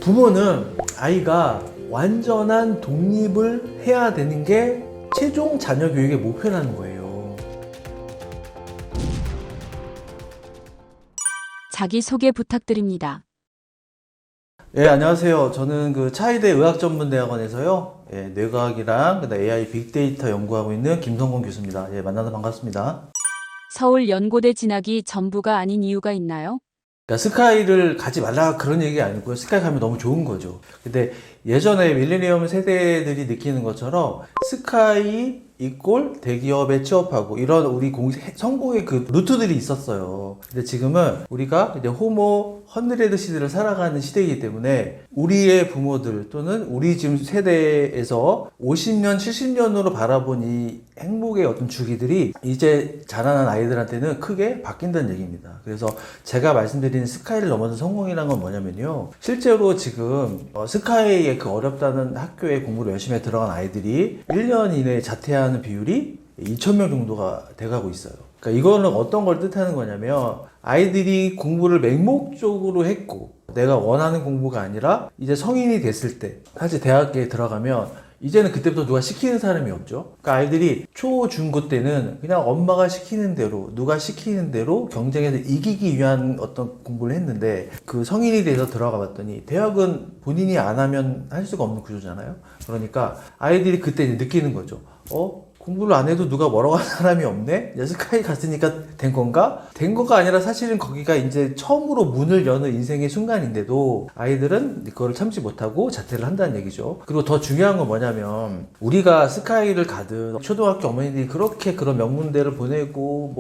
부모는 아이가 완전한 독립을 해야 되는 게 최종 자녀 교육의 목표라는 거예요. 자기소개 부탁드립니다. 예, 안녕하세요. 저는 차의대 의학전문대학원에서요, 뇌과학이랑 그다음 AI 빅데이터 연구하고 있는 김성곤 교수입니다. 예, 만나서 반갑습니다. 서울 연고대 진학이 전부가 아닌 이유가 있나요? 그러니까 스카이를 가지 말라 그런 얘기 아니고요. 스카이 가면 너무 좋은 거죠. 근데 예전에 밀레니엄 세대들이 느끼는 것처럼 스카이 이꼴 대기업에 취업하고 이런 우리 성공의 그 루트들이 있었어요. 근데 지금은 우리가 이제 호모 헌드레드 시대를 살아가는 시대이기 때문에 우리의 부모들 또는 우리 지금 세대에서 50년, 70년으로 바라본 이 행복의 어떤 주기들이 이제 자라는 아이들한테는 크게 바뀐다는 얘기입니다. 그래서 제가 말씀드린 스카이를 넘어선 성공이라는 건 뭐냐면요. 실제로 지금 스카이의 그 어렵다는 학교에 공부를 열심히 들어간 아이들이 1년 이내에 자퇴하는 비율이 2,000명 정도가 돼가고 있어요. 그러니까 이거는 어떤 걸 뜻하는 거냐면 아이들이 공부를 맹목적으로 했고 내가 원하는 공부가 아니라 이제 성인이 됐을 때 사실 대학에 들어가면 이제는 그때부터 누가 시키는 사람이 없죠. 그러니까 아이들이 초, 중, 고 때는 그냥 엄마가 시키는 대로 누가 시키는 대로 경쟁에서 이기기 위한 어떤 공부를 했는데 그 성인이 돼서 들어가 봤더니 대학은 본인이 안 하면 할 수가 없는 구조잖아요. 그러니까 아이들이 그때 이제 느끼는 거죠. 공부를 안 해도 누가 뭐라고 하는 사람이 없네? 스카이 갔으니까 된 건가? 된 거가 아니라 사실은 거기가 이제 처음으로 문을 여는 인생의 순간인데도 아이들은 그거를 참지 못하고 자퇴를 한다는 얘기죠. 그리고 더 중요한 건 뭐냐면 우리가 스카이를 가든 초등학교 어머니들이 그렇게 그런 명문대를 보내고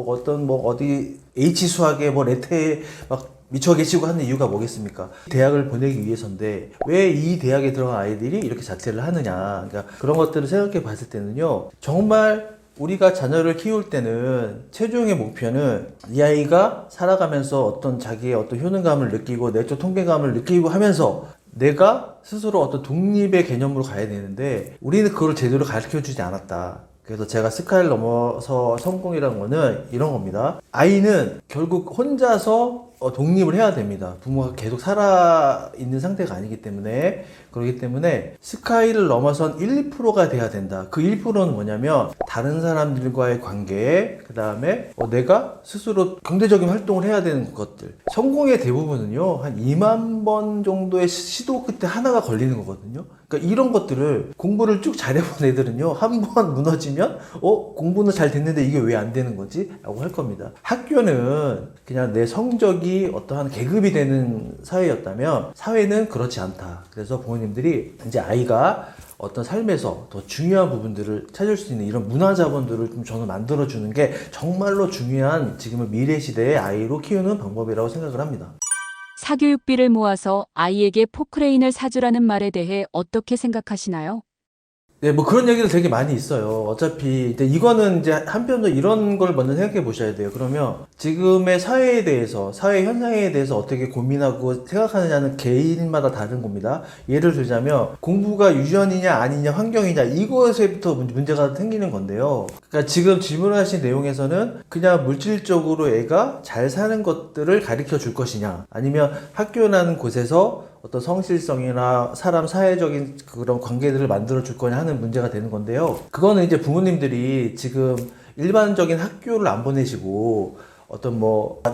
어디 H수학에 레테에 막 미쳐 계시고 하는 이유가 뭐겠습니까? 대학을 보내기 위해서인데 왜 이 대학에 들어간 아이들이 이렇게 자퇴를 하느냐. 그러니까 그런 것들을 생각해 봤을 때는요. 정말 우리가 자녀를 키울 때는 최종의 목표는 이 아이가 살아가면서 어떤 자기의 어떤 효능감을 느끼고 내적 통계감을 느끼고 하면서 내가 스스로 어떤 독립의 개념으로 가야 되는데 우리는 그걸 제대로 가르쳐 주지 않았다. 그래서 제가 스카이를 넘어서 성공이라는 거는 이런 겁니다. 아이는 결국 혼자서 독립을 해야 됩니다. 부모가 계속 살아있는 상태가 아니기 때문에 그렇기 때문에 스카이를 넘어선 1, 2%가 돼야 된다. 그 1%는 뭐냐면 다른 사람들과의 관계, 그 다음에 내가 스스로 경제적인 활동을 해야 되는 것들. 성공의 대부분은요 한 2만 번 정도의 시도 끝에 하나가 걸리는 거거든요. 그러니까 이런 것들을 공부를 쭉 잘해본 애들은요 한 번 무너지면 공부는 잘 됐는데 이게 왜 안 되는 거지? 라고 할 겁니다. 학교는 그냥 내 성적이 어떠한 계급이 되는 사회였다면 사회는 그렇지 않다. 그래서 부모님들이 이제 아이가 어떤 삶에서 더 중요한 부분들을 찾을 수 있는 이런 문화 자본들을 좀 저는 만들어주는 게 정말로 중요한 지금의 미래 시대의 아이로 키우는 방법이라고 생각을 합니다. 사교육비를 모아서 아이에게 포크레인을 사주라는 말에 대해 어떻게 생각하시나요? 네, 그런 얘기도 되게 많이 있어요. 어차피, 이거는 이제 한편으로 이런 걸 먼저 생각해 보셔야 돼요. 그러면 지금의 사회에 대해서, 사회 현상에 대해서 어떻게 고민하고 생각하느냐는 개인마다 다른 겁니다. 예를 들자면, 공부가 유전이냐 아니냐 환경이냐 이것에부터 문제가 생기는 건데요. 그러니까 지금 질문하신 내용에서는 그냥 물질적으로 애가 잘 사는 것들을 가르쳐 줄 것이냐, 아니면 학교라는 곳에서 어떤 성실성이나 사람 사회적인 그런 관계들을 만들어 줄 거냐 하는 문제가 되는 건데요. 그거는 이제 부모님들이 지금 일반적인 학교를 안 보내시고 어떤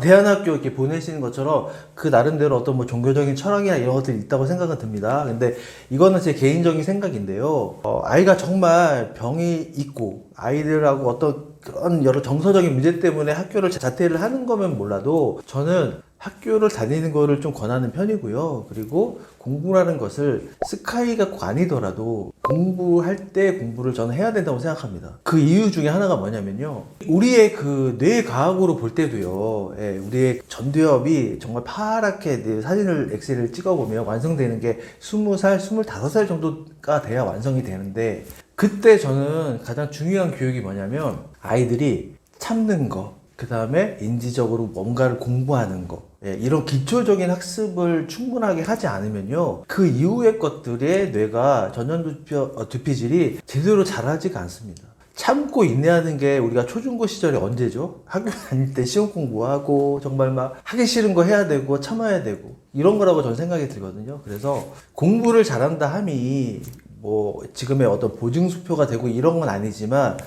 대안학교 이렇게 보내시는 것처럼 그 나름대로 어떤 종교적인 철학이나 이런 것들이 있다고 생각은 듭니다. 근데 이거는 제 개인적인 생각인데요. 아이가 정말 병이 있고 아이들하고 어떤 그런 여러 정서적인 문제 때문에 학교를 자퇴를 하는 거면 몰라도 저는 학교를 다니는 거를 좀 권하는 편이고요. 그리고 공부라는 것을 스카이가 꼭 아니더라도 공부할 때 공부를 저는 해야 된다고 생각합니다. 그 이유 중에 하나가 뭐냐면요. 우리의 그 뇌과학으로 볼 때도요. 우리의 전두엽이 정말 파랗게 사진을 엑셀을 찍어보면 완성되는 게 20살, 25살 정도가 돼야 완성이 되는데 그때 저는 가장 중요한 교육이 뭐냐면 아이들이 참는 거, 그 다음에 인지적으로 뭔가를 공부하는 거, 이런 기초적인 학습을 충분하게 하지 않으면요 그 이후의 것들의 뇌가 전천두피질이 제대로 자라지가 않습니다. 참고 인내하는 게 우리가 초중고 시절에 언제죠? 학교 다닐 때 시험 공부하고 정말 막 하기 싫은 거 해야 되고 참아야 되고 이런 거라고 저는 생각이 들거든요. 그래서 공부를 잘한다 함이 뭐 지금의 어떤 보증수표가 되고 이런 건 아니지만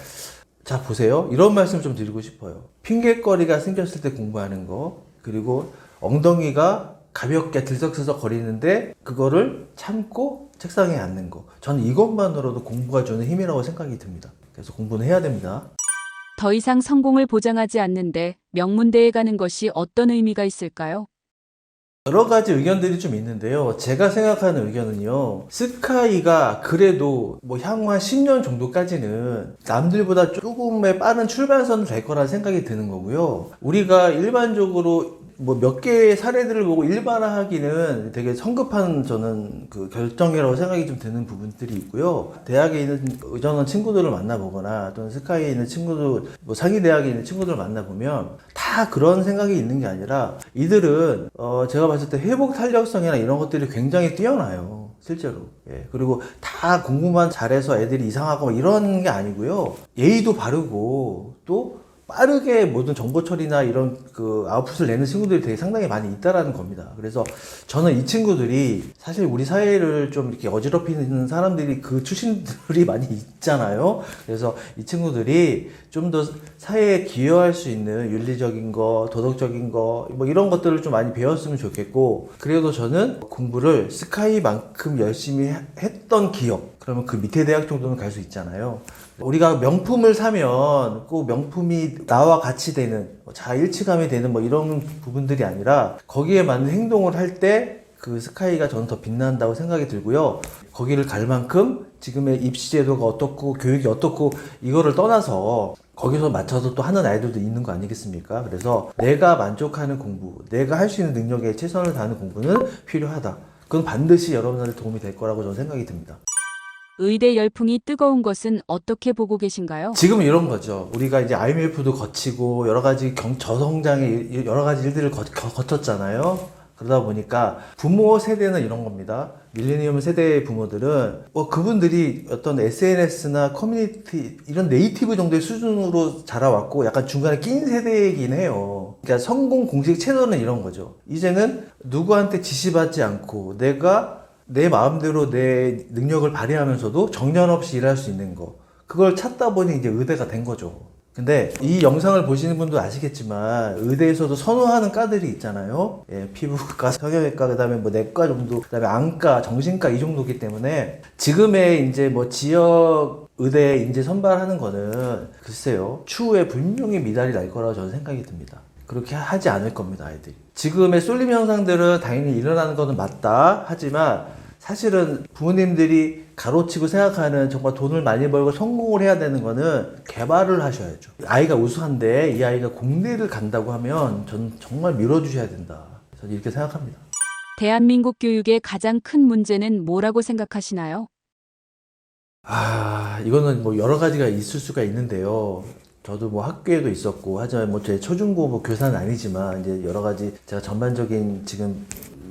자 보세요. 이런 말씀 좀 드리고 싶어요. 핑계거리가 생겼을 때 공부하는 거 그리고 엉덩이가 가볍게 들썩들썩 거리는데 그거를 참고 책상에 앉는 거. 저는 이것만으로도 공부가 주는 힘이라고 생각이 듭니다. 그래서 공부는 해야 됩니다. 더 이상 성공을 보장하지 않는데 명문대에 가는 것이 어떤 의미가 있을까요? 여러 가지 의견들이 좀 있는데요. 제가 생각하는 의견은요. 스카이가 그래도 뭐 향후 한 10년 정도까지는 남들보다 조금의 빠른 출발선은 될 거라는 생각이 드는 거고요. 우리가 일반적으로 뭐 몇 개의 사례들을 보고 일반화하기는 되게 성급한 저는 그 결정이라고 생각이 좀 드는 부분들이 있고요. 대학에 있는 의전원 친구들을 만나보거나 또는 스카이에 있는 친구들, 뭐 상위 대학에 있는 친구들을 만나보면 다 그런 생각이 있는 게 아니라 이들은 제가 봤을 때 회복 탄력성이나 이런 것들이 굉장히 뛰어나요. 실제로. 예. 그리고 다 공부만 잘해서 애들이 이상하고 이런 게 아니고요. 예의도 바르고 또 빠르게 모든 정보 처리나 이런 그 아웃풋을 내는 친구들이 되게 상당히 많이 있다라는 겁니다. 그래서 저는 이 친구들이 사실 우리 사회를 좀 이렇게 어지럽히는 사람들이 그 출신들이 많이 있잖아요. 그래서 이 친구들이 좀 더 사회에 기여할 수 있는 윤리적인 거, 도덕적인 거, 뭐 이런 것들을 좀 많이 배웠으면 좋겠고, 그래도 저는 공부를 스카이만큼 열심히 했던 기업, 그러면 그 밑에 대학 정도는 갈 수 있잖아요. 우리가 명품을 사면 꼭 명품이 나와 같이 되는 자일치감이 되는 뭐 이런 부분들이 아니라 거기에 맞는 행동을 할 때 그 스카이가 저는 더 빛난다고 생각이 들고요. 거기를 갈 만큼 지금의 입시 제도가 어떻고 교육이 어떻고 이거를 떠나서 거기서 맞춰서 또 하는 아이들도 있는 거 아니겠습니까? 그래서 내가 만족하는 공부, 내가 할 수 있는 능력에 최선을 다하는 공부는 필요하다. 그건 반드시 여러분한테 도움이 될 거라고 저는 생각이 듭니다. 의대 열풍이 뜨거운 것은 어떻게 보고 계신가요? 지금 이런 거죠. 우리가 이제 IMF도 거치고 여러 가지 저성장의 여러 가지 일들을 거쳤잖아요. 그러다 보니까 부모 세대는 이런 겁니다. 밀레니엄 세대의 부모들은 그분들이 어떤 SNS나 커뮤니티 이런 네이티브 정도의 수준으로 자라왔고 약간 중간에 낀 세대이긴 해요. 그러니까 성공 공식 채널은 이런 거죠. 이제는 누구한테 지시받지 않고 내가 내 마음대로 내 능력을 발휘하면서도 정년 없이 일할 수 있는 거. 그걸 찾다 보니 이제 의대가 된 거죠. 근데 이 영상을 보시는 분도 아시겠지만 의대에서도 선호하는 과들이 있잖아요. 예, 피부과, 성형외과, 그다음에 뭐 내과 정도, 그다음에 안과, 정신과 이 정도기 때문에 지금의 이제 뭐 지역 의대 인재 선발하는 거는 글쎄요. 추후에 분명히 미달이 날 거라고 저는 생각이 듭니다. 그렇게 하지 않을 겁니다, 아이들이. 지금의 쏠림 현상들은 당연히 일어나는 것은 맞다. 하지만 사실은 부모님들이 가로치고 생각하는 정말 돈을 많이 벌고 성공을 해야 되는 거는 개발을 하셔야죠. 아이가 우수한데 이 아이가 공대를 간다고 하면 저는 정말 밀어주셔야 된다. 저는 이렇게 생각합니다. 대한민국 교육의 가장 큰 문제는 뭐라고 생각하시나요? 이거는 뭐 여러 가지가 있을 수가 있는데요. 저도 뭐 학교에도 있었고 하지만 뭐 제 초중고 뭐 교사는 아니지만 이제 여러 가지 제가 전반적인 지금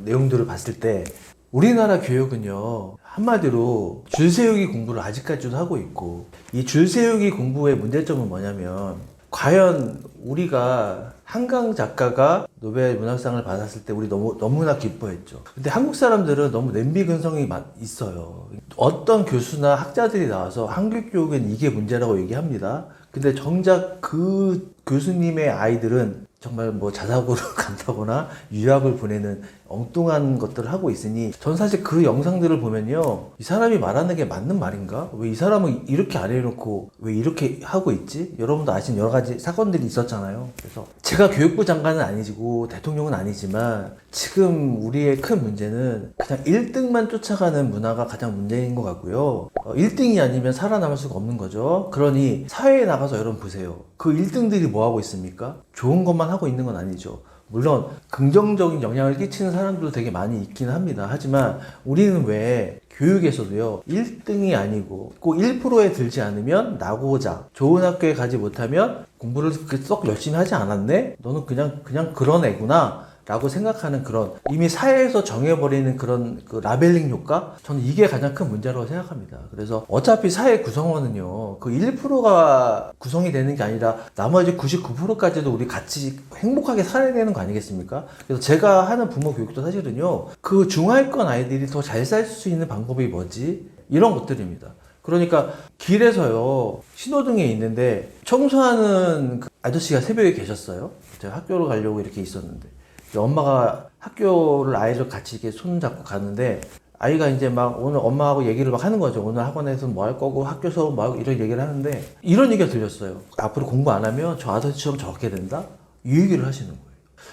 내용들을 봤을 때 우리나라 교육은요 한마디로 줄 세우기 공부를 아직까지도 하고 있고 이 줄 세우기 공부의 문제점은 뭐냐면 과연 우리가 한강 작가가 노벨 문학상을 받았을 때 우리 너무나 기뻐했죠. 근데 한국 사람들은 너무 냄비 근성이 있어요. 어떤 교수나 학자들이 나와서 한국 교육은 이게 문제라고 얘기합니다. 근데 정작 그 교수님의 아이들은 정말 뭐 자사고를 간다거나 유학을 보내는 엉뚱한 것들을 하고 있으니 전 사실 그 영상들을 보면요 이 사람이 말하는 게 맞는 말인가? 왜 이 사람은 이렇게 안 해놓고 왜 이렇게 하고 있지? 여러분도 아시는 여러 가지 사건들이 있었잖아요. 그래서 제가 교육부 장관은 아니고 대통령은 아니지만 지금 우리의 큰 문제는 그냥 1등만 쫓아가는 문화가 가장 문제인 것 같고요. 1등이 아니면 살아남을 수가 없는 거죠. 그러니 사회에 나가서 여러분 보세요. 그 1등들이 뭐 하고 있습니까? 좋은 것만 하고 있는 건 아니죠. 물론 긍정적인 영향을 끼치는 사람들도 되게 많이 있긴 합니다. 하지만 우리는 왜 교육에서도요 1등이 아니고 꼭 1%에 들지 않으면 나고자 좋은 학교에 가지 못하면 공부를 그렇게 썩 열심히 하지 않았네? 너는 그냥 그런 애구나 라고 생각하는 그런 이미 사회에서 정해버리는 그런 그 라벨링 효과? 저는 이게 가장 큰 문제라고 생각합니다. 그래서 어차피 사회 구성원은요, 그 1%가 구성이 되는 게 아니라 나머지 99%까지도 우리 같이 행복하게 살아야 되는 거 아니겠습니까? 그래서 제가 하는 부모 교육도 사실은요, 그 중하위권 아이들이 더 잘 살 수 있는 방법이 뭐지? 이런 것들입니다. 그러니까 길에서요, 신호등에 있는데 청소하는 그 아저씨가 새벽에 계셨어요. 제가 학교를 가려고 이렇게 있었는데 엄마가 학교를 아이를 같이 이렇게 손잡고 가는데 아이가 이제 막 오늘 엄마하고 얘기를 막 하는 거죠. 오늘 학원에서 뭐 할 거고 학교 수업 뭐 하고 이런 얘기를 하는데 이런 얘기가 들렸어요. 앞으로 공부 안 하면 저 아저씨처럼 저렇게 된다? 이 얘기를 하시는 거예요.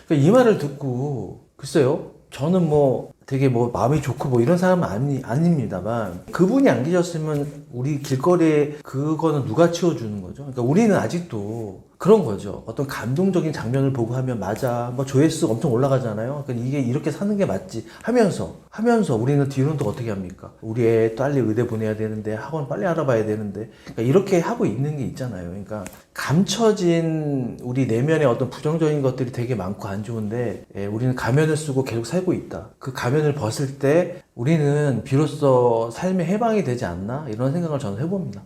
그러니까 이 말을 듣고 글쎄요. 저는 뭐 되게 뭐 마음이 좋고 뭐 이런 사람은 아닙니다만 그분이 안 계셨으면 우리 길거리에 그거는 누가 치워주는 거죠? 그러니까 우리는 아직도 그런 거죠. 어떤 감동적인 장면을 보고 하면 맞아. 뭐 조회수가 엄청 올라가잖아요. 그러니까 이게 이렇게 사는 게 맞지 하면서 우리는 뒤로는 또 어떻게 합니까? 우리 애 빨리 의대 보내야 되는데 학원 빨리 알아봐야 되는데 그러니까 이렇게 하고 있는 게 있잖아요. 그러니까 감춰진 우리 내면의 어떤 부정적인 것들이 되게 많고 안 좋은데 우리는 가면을 쓰고 계속 살고 있다. 그 가면을 벗을 때 우리는 비로소 삶의 해방이 되지 않나? 이런 생각을 저는 해봅니다.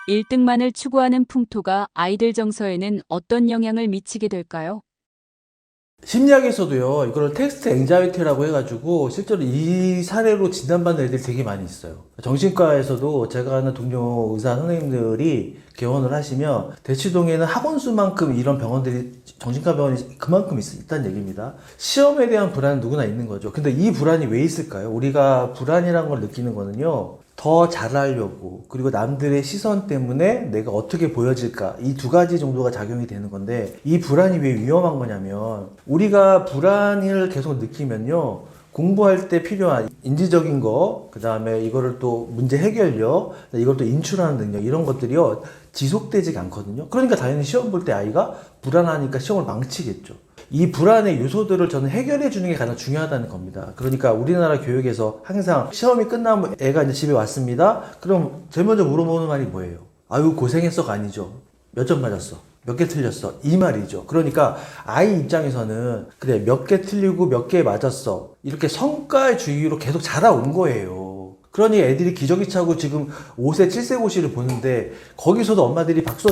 1등만을 추구하는 풍토가 아이들 정서에는 어떤 영향을 미치게 될까요? 심리학에서도요, 이거를 텍스트 앵자이티라고 해가지고, 실제로 이 사례로 진단받는 애들이 되게 많이 있어요. 정신과에서도 제가 아는 동료 의사 선생님들이 개원을 하시면, 대치동에는 학원 수만큼 이런 병원들이, 정신과 병원이 그만큼 있다는 얘기입니다. 시험에 대한 불안은 누구나 있는 거죠. 근데 이 불안이 왜 있을까요? 우리가 불안이라는 걸 느끼는 거는요, 더 잘하려고 그리고 남들의 시선 때문에 내가 어떻게 보여질까 이 두 가지 정도가 작용이 되는 건데 이 불안이 왜 위험한 거냐면 우리가 불안을 계속 느끼면요 공부할 때 필요한 인지적인 거 그 다음에 이거를 또 문제 해결력 이걸 또 인출하는 능력 이런 것들이요 지속되지가 않거든요. 그러니까 당연히 시험 볼 때 아이가 불안하니까 시험을 망치겠죠. 이 불안의 요소들을 저는 해결해 주는 게 가장 중요하다는 겁니다. 그러니까 우리나라 교육에서 항상 시험이 끝나면 애가 이제 집에 왔습니다. 그럼 제일 먼저 물어보는 말이 뭐예요? 아유 고생했어가 아니죠. 몇 점 맞았어? 몇 개 틀렸어? 이 말이죠. 그러니까 아이 입장에서는 그래 몇 개 틀리고 몇 개 맞았어. 이렇게 성과주의로 계속 자라온 거예요. 그러니 애들이 기저귀 차고 지금 5세, 7세 고시를 보는데 거기서도 엄마들이 박수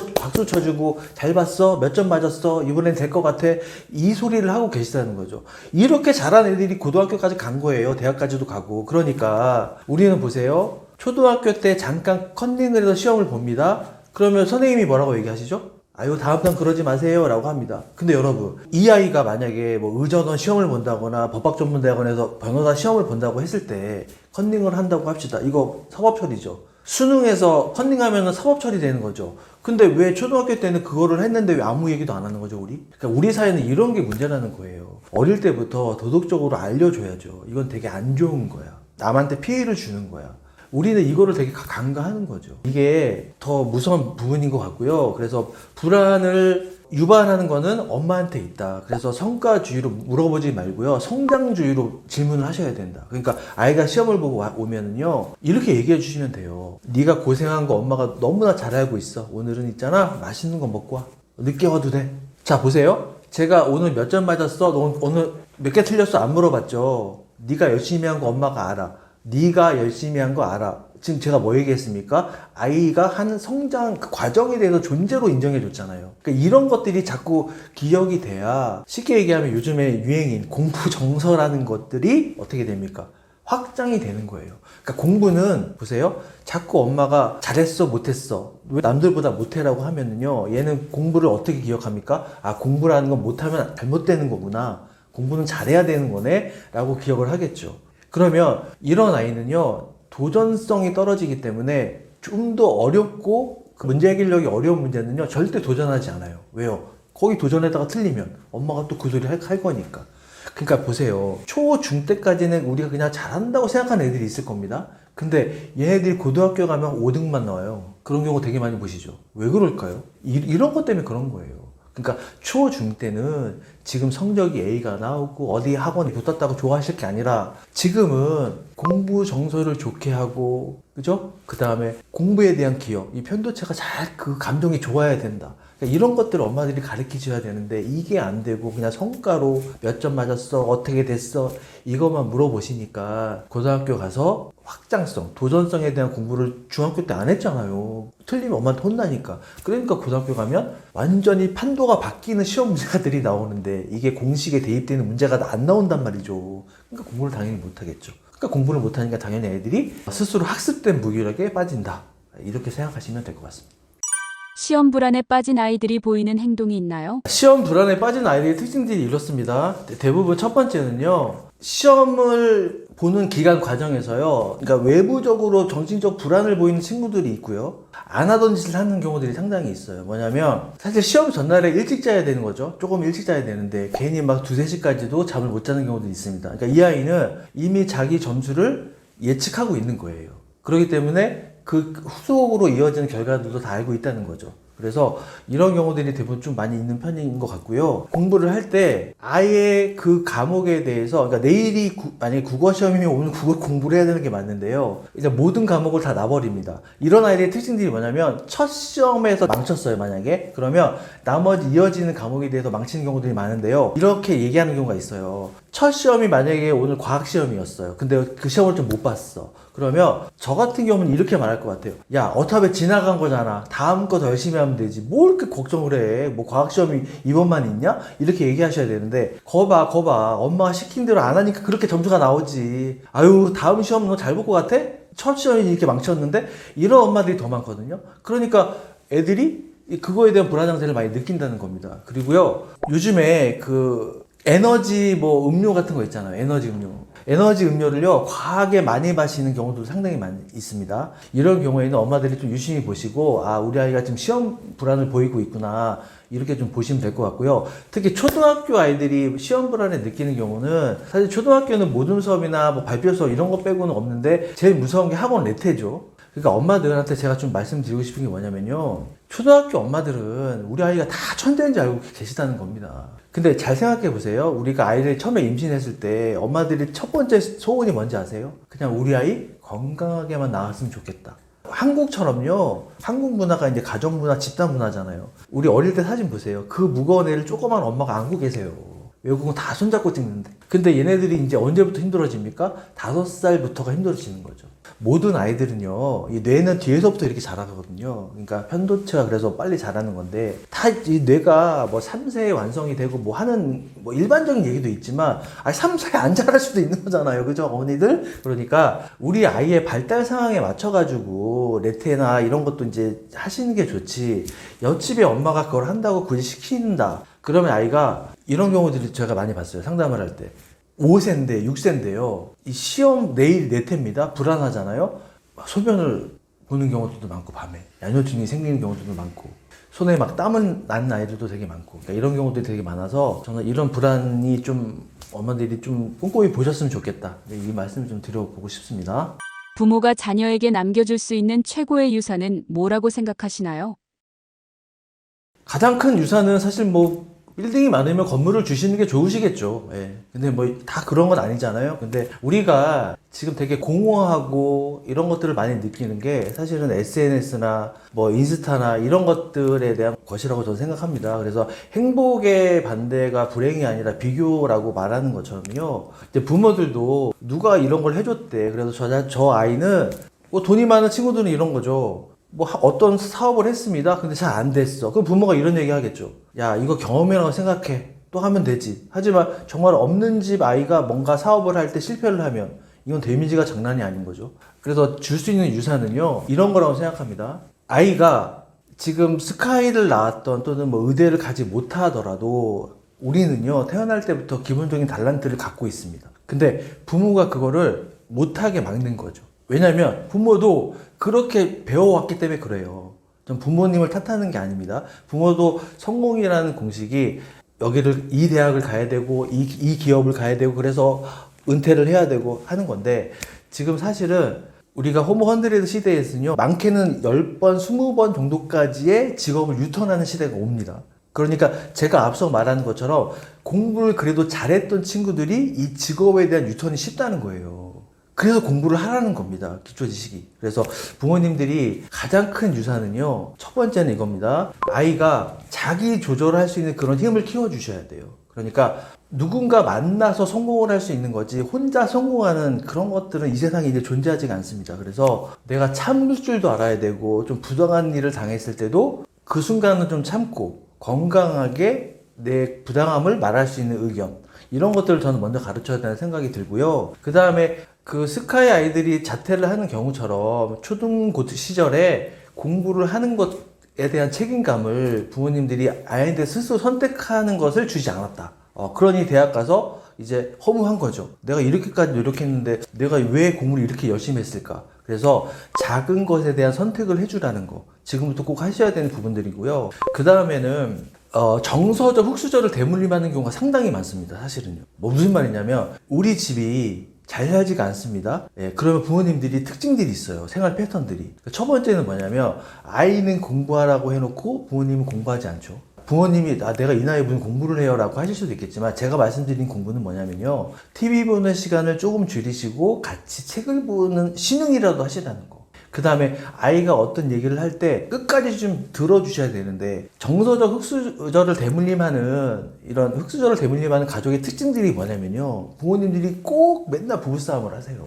쳐주고 잘 봤어? 몇 점 맞았어? 이번엔 될 것 같아? 이 소리를 하고 계시다는 거죠. 이렇게 잘한 애들이 고등학교까지 간 거예요. 대학까지도 가고. 그러니까 우리는 보세요. 초등학교 때 잠깐 컨닝을 해서 시험을 봅니다. 그러면 선생님이 뭐라고 얘기하시죠? 아유 다음 편 그러지 마세요 라고 합니다. 근데 여러분 이 아이가 만약에 뭐 의전원 시험을 본다거나 법학전문대학원에서 변호사 시험을 본다고 했을 때 컨닝을 한다고 합시다. 이거 사법처리죠. 수능에서 컨닝하면 사법처리 되는 거죠. 근데 왜 초등학교 때는 그거를 했는데 왜 아무 얘기도 안 하는 거죠 우리? 그러니까 우리 사회는 이런 게 문제라는 거예요. 어릴 때부터 도덕적으로 알려줘야죠. 이건 되게 안 좋은 거야. 남한테 피해를 주는 거야. 우리는 이거를 되게 간과하는 거죠. 이게 더 무서운 부분인 것 같고요. 그래서 불안을 유발하는 거는 엄마한테 있다. 그래서 성과주의로 물어보지 말고요. 성장주의로 질문을 하셔야 된다. 그러니까 아이가 시험을 보고 오면은요. 이렇게 얘기해 주시면 돼요. 네가 고생한 거 엄마가 너무나 잘 알고 있어. 오늘은 있잖아. 맛있는 거 먹고 와. 늦게 와도 돼. 자 보세요. 제가 오늘 몇 점 맞았어? 너 오늘 몇 개 틀렸어? 안 물어봤죠. 네가 열심히 한 거 엄마가 알아. 네가 열심히 한 거 알아. 지금 제가 뭐 얘기했습니까? 아이가 하는 성장 그 과정에 대해서 존재로 인정해 줬잖아요. 그러니까 이런 것들이 자꾸 기억이 돼야 쉽게 얘기하면 요즘에 유행인 공부 정서라는 것들이 어떻게 됩니까? 확장이 되는 거예요. 그러니까 공부는 보세요. 자꾸 엄마가 잘했어 못했어 왜 남들보다 못해라고 하면은요 얘는 공부를 어떻게 기억합니까? 아 공부라는 건 못하면 잘못되는 거구나. 공부는 잘해야 되는 거네 라고 기억을 하겠죠. 그러면 이런 아이는요 도전성이 떨어지기 때문에 좀 더 어렵고 그 문제 해결력이 어려운 문제는요 절대 도전하지 않아요. 왜요? 거기 도전에다가 틀리면 엄마가 또 그 소리 할 거니까. 그러니까 보세요. 초, 중 때까지는 우리가 그냥 잘한다고 생각하는 애들이 있을 겁니다. 근데 얘네들이 고등학교 가면 5등만 나와요. 그런 경우 되게 많이 보시죠. 왜 그럴까요? 이런 것 때문에 그런 거예요. 그러니까 초, 중 때는 지금 성적이 A가 나오고 어디 학원에 붙었다고 좋아하실 게 아니라 지금은 공부 정서를 좋게 하고 그죠? 그 다음에 공부에 대한 기억 이 편도체가 잘 그 감정이 좋아야 된다. 그러니까 이런 것들을 엄마들이 가르치셔야 되는데 이게 안 되고 그냥 성과로 몇 점 맞았어, 어떻게 됐어 이것만 물어보시니까 고등학교 가서 확장성, 도전성에 대한 공부를 중학교 때 안 했잖아요. 틀리면 엄마한테 혼나니까. 그러니까 고등학교 가면 완전히 판도가 바뀌는 시험 문제가들이 나오는데 이게 공식에 대입되는 문제가 안 나온단 말이죠. 그러니까 공부를 당연히 못하겠죠. 그러니까 공부를 못하니까 당연히 애들이 스스로 학습된 무기력에 빠진다. 이렇게 생각하시면 될 것 같습니다. 시험 불안에 빠진 아이들이 보이는 행동이 있나요? 시험 불안에 빠진 아이들의 특징들이 이렇습니다. 대부분 첫 번째는요. 시험을 보는 기간 과정에서요. 그러니까 외부적으로 정신적 불안을 보이는 친구들이 있고요. 안 하던 짓을 하는 경우들이 상당히 있어요. 뭐냐면 사실 시험 전날에 일찍 자야 되는 거죠. 조금 일찍 자야 되는데 괜히 막 2, 3시까지도 잠을 못 자는 경우도 있습니다. 그러니까 이 아이는 이미 자기 점수를 예측하고 있는 거예요. 그렇기 때문에 그 후속으로 이어지는 결과들도 다 알고 있다는 거죠. 그래서 이런 경우들이 대부분 좀 많이 있는 편인 것 같고요. 공부를 할 때 아예 그 과목에 대해서, 그러니까 내일이 만약에 국어 시험이면 오늘 국어 공부를 해야 되는 게 맞는데요. 이제 모든 과목을 다 놔버립니다. 이런 아이들의 특징들이 뭐냐면 첫 시험에서 망쳤어요, 만약에. 그러면 나머지 이어지는 과목에 대해서 망치는 경우들이 많은데요. 이렇게 얘기하는 경우가 있어요. 첫 시험이 만약에 오늘 과학 시험이었어요. 근데 그 시험을 좀 못 봤어. 그러면 저 같은 경우는 이렇게 말할 것 같아요. 야, 어차피 지나간 거잖아. 다음 거 더 열심히 하면 되지. 뭘 이렇게 걱정을 해. 뭐 과학시험이 이번만 있냐? 이렇게 얘기하셔야 되는데 거봐. 엄마가 시킨 대로 안 하니까 그렇게 점수가 나오지. 아유, 다음 시험 너 잘 볼 것 같아? 첫 시험이 이렇게 망쳤는데? 이런 엄마들이 더 많거든요. 그러니까 애들이 그거에 대한 불안 상태를 많이 느낀다는 겁니다. 그리고요, 요즘에 그 에너지 뭐 음료 같은 거 있잖아요. 에너지 음료를요, 과하게 많이 마시는 경우도 상당히 많이 있습니다. 이런 경우에는 엄마들이 좀 유심히 보시고, 아, 우리 아이가 지금 시험 불안을 보이고 있구나. 이렇게 좀 보시면 될 것 같고요. 특히 초등학교 아이들이 시험 불안을 느끼는 경우는 사실 초등학교는 모든 수업이나 뭐 발표 수업 이런 거 빼고는 없는데 제일 무서운 게 학원 레테죠. 그러니까 엄마들한테 제가 좀 말씀드리고 싶은 게 뭐냐면요. 초등학교 엄마들은 우리 아이가 다 천재인 줄 알고 계시다는 겁니다. 근데 잘 생각해 보세요. 우리가 아이를 처음에 임신했을 때 엄마들이 첫 번째 소원이 뭔지 아세요? 그냥 우리 아이 건강하게만 나왔으면 좋겠다. 한국처럼요. 한국 문화가 이제 가정 문화, 집단 문화잖아요. 우리 어릴 때 사진 보세요. 그 무거운 애를 조그만 엄마가 안고 계세요. 외국은 다 손잡고 찍는데. 근데 얘네들이 이제 언제부터 힘들어집니까? 5살부터가 힘들어지는 거죠. 모든 아이들은요, 이 뇌는 뒤에서부터 이렇게 자라거든요. 그러니까 편도체가 그래서 빨리 자라는 건데, 다 이 뇌가 뭐 3세에 완성이 되고 뭐 하는 뭐 일반적인 얘기도 있지만, 3세에 안 자랄 수도 있는 거잖아요. 그죠? 어머니들? 그러니까 우리 아이의 발달 상황에 맞춰가지고 레테나 이런 것도 이제 하시는 게 좋지, 옆집에 엄마가 그걸 한다고 굳이 시킨다. 그러면 아이가 이런 경우들이 제가 많이 봤어요. 상담을 할 때. 5세인데, 6세인데요. 이 시험 내일 내태입니다. 불안하잖아요. 소변을 보는 경우들도 많고, 밤에. 야뇨증이 생기는 경우들도 많고, 손에 막 땀은 나는 아이들도 되게 많고. 그러니까 이런 경우들이 되게 많아서 저는 이런 불안이 좀 엄마들이 좀 꼼꼼히 보셨으면 좋겠다. 이 말씀을 좀 드려보고 싶습니다. 부모가 자녀에게 남겨줄 수 있는 최고의 유산은 뭐라고 생각하시나요? 가장 큰 유산은 사실 뭐 빌딩이 많으면 건물을 주시는 게 좋으시겠죠. 예. 근데 뭐 다 그런 건 아니잖아요. 근데 우리가 지금 되게 공허하고 이런 것들을 많이 느끼는 게 사실은 SNS나 뭐 인스타나 이런 것들에 대한 것이라고 저는 생각합니다. 그래서 행복의 반대가 불행이 아니라 비교라고 말하는 것처럼요. 이제 부모들도 누가 이런 걸 해줬대. 그래서 저 아이는 뭐 돈이 많은 친구들은 이런 거죠. 뭐 어떤 사업을 했습니다. 근데 잘 안 됐어. 그럼 부모가 이런 얘기 하겠죠. 야, 이거 경험이라고 생각해. 또 하면 되지. 하지만 정말 없는 집 아이가 뭔가 사업을 할 때 실패를 하면 이건 데미지가 장난이 아닌 거죠. 그래서 줄 수 있는 유산은요, 이런 거라고 생각합니다. 아이가 지금 스카이를 나왔던 또는 뭐 의대를 가지 못하더라도 우리는요, 태어날 때부터 기본적인 달란트를 갖고 있습니다. 근데 부모가 그거를 못하게 막는 거죠. 왜냐면 부모도 그렇게 배워왔기 때문에 그래요. 전 부모님을 탓하는 게 아닙니다. 부모도 성공이라는 공식이 여기를 이 대학을 가야 되고 이 기업을 가야 되고 그래서 은퇴를 해야 되고 하는 건데, 지금 사실은 우리가 호모 헌드레드 시대에서는요, 많게는 10번, 20번 정도까지의 직업을 유턴하는 시대가 옵니다. 그러니까 제가 앞서 말한 것처럼 공부를 그래도 잘했던 친구들이 이 직업에 대한 유턴이 쉽다는 거예요. 그래서 공부를 하라는 겁니다. 기초 지식이. 그래서 부모님들이 가장 큰 유산은요, 첫 번째는 이겁니다. 아이가 자기 조절할 수 있는 그런 힘을 키워주셔야 돼요. 그러니까 누군가 만나서 성공을 할 수 있는 거지 혼자 성공하는 그런 것들은 이 세상에 이제 존재하지가 않습니다. 그래서 내가 참을 줄도 알아야 되고 좀 부당한 일을 당했을 때도 그 순간은 좀 참고 건강하게 내 부당함을 말할 수 있는 의견, 이런 것들을 저는 먼저 가르쳐야 된다는 생각이 들고요. 그 다음에 그 스카이 아이들이 자퇴를 하는 경우처럼 초등고 시절에 공부를 하는 것에 대한 책임감을 부모님들이 아이들 스스로 선택하는 것을 주지 않았다. 그러니 대학 가서 이제 허무한 거죠. 내가 이렇게까지 노력했는데 내가 왜 공부를 이렇게 열심히 했을까? 그래서 작은 것에 대한 선택을 해주라는 거. 지금부터 꼭 하셔야 되는 부분들이고요. 그 다음에는 정서적, 흙수저를 대물림하는 경우가 상당히 많습니다. 사실은요. 무슨 말이냐면 우리 집이 잘 살지가 않습니다. 예, 그러면 부모님들이 특징들이 있어요. 생활 패턴들이. 첫 번째는 뭐냐면 아이는 공부하라고 해놓고 부모님은 공부하지 않죠. 부모님이 내가 이 나이에 무슨 공부를 해요 라고 하실 수도 있겠지만 제가 말씀드린 공부는 뭐냐면요, TV 보는 시간을 조금 줄이시고 같이 책을 보는 신흥이라도 하시라는 거. 그 다음에 아이가 어떤 얘기를 할 때 끝까지 좀 들어주셔야 되는데, 정서적 흙수저를 대물림하는 이런 흙수저를 대물림하는 가족의 특징들이 뭐냐면요, 부모님들이 꼭 맨날 부부싸움을 하세요.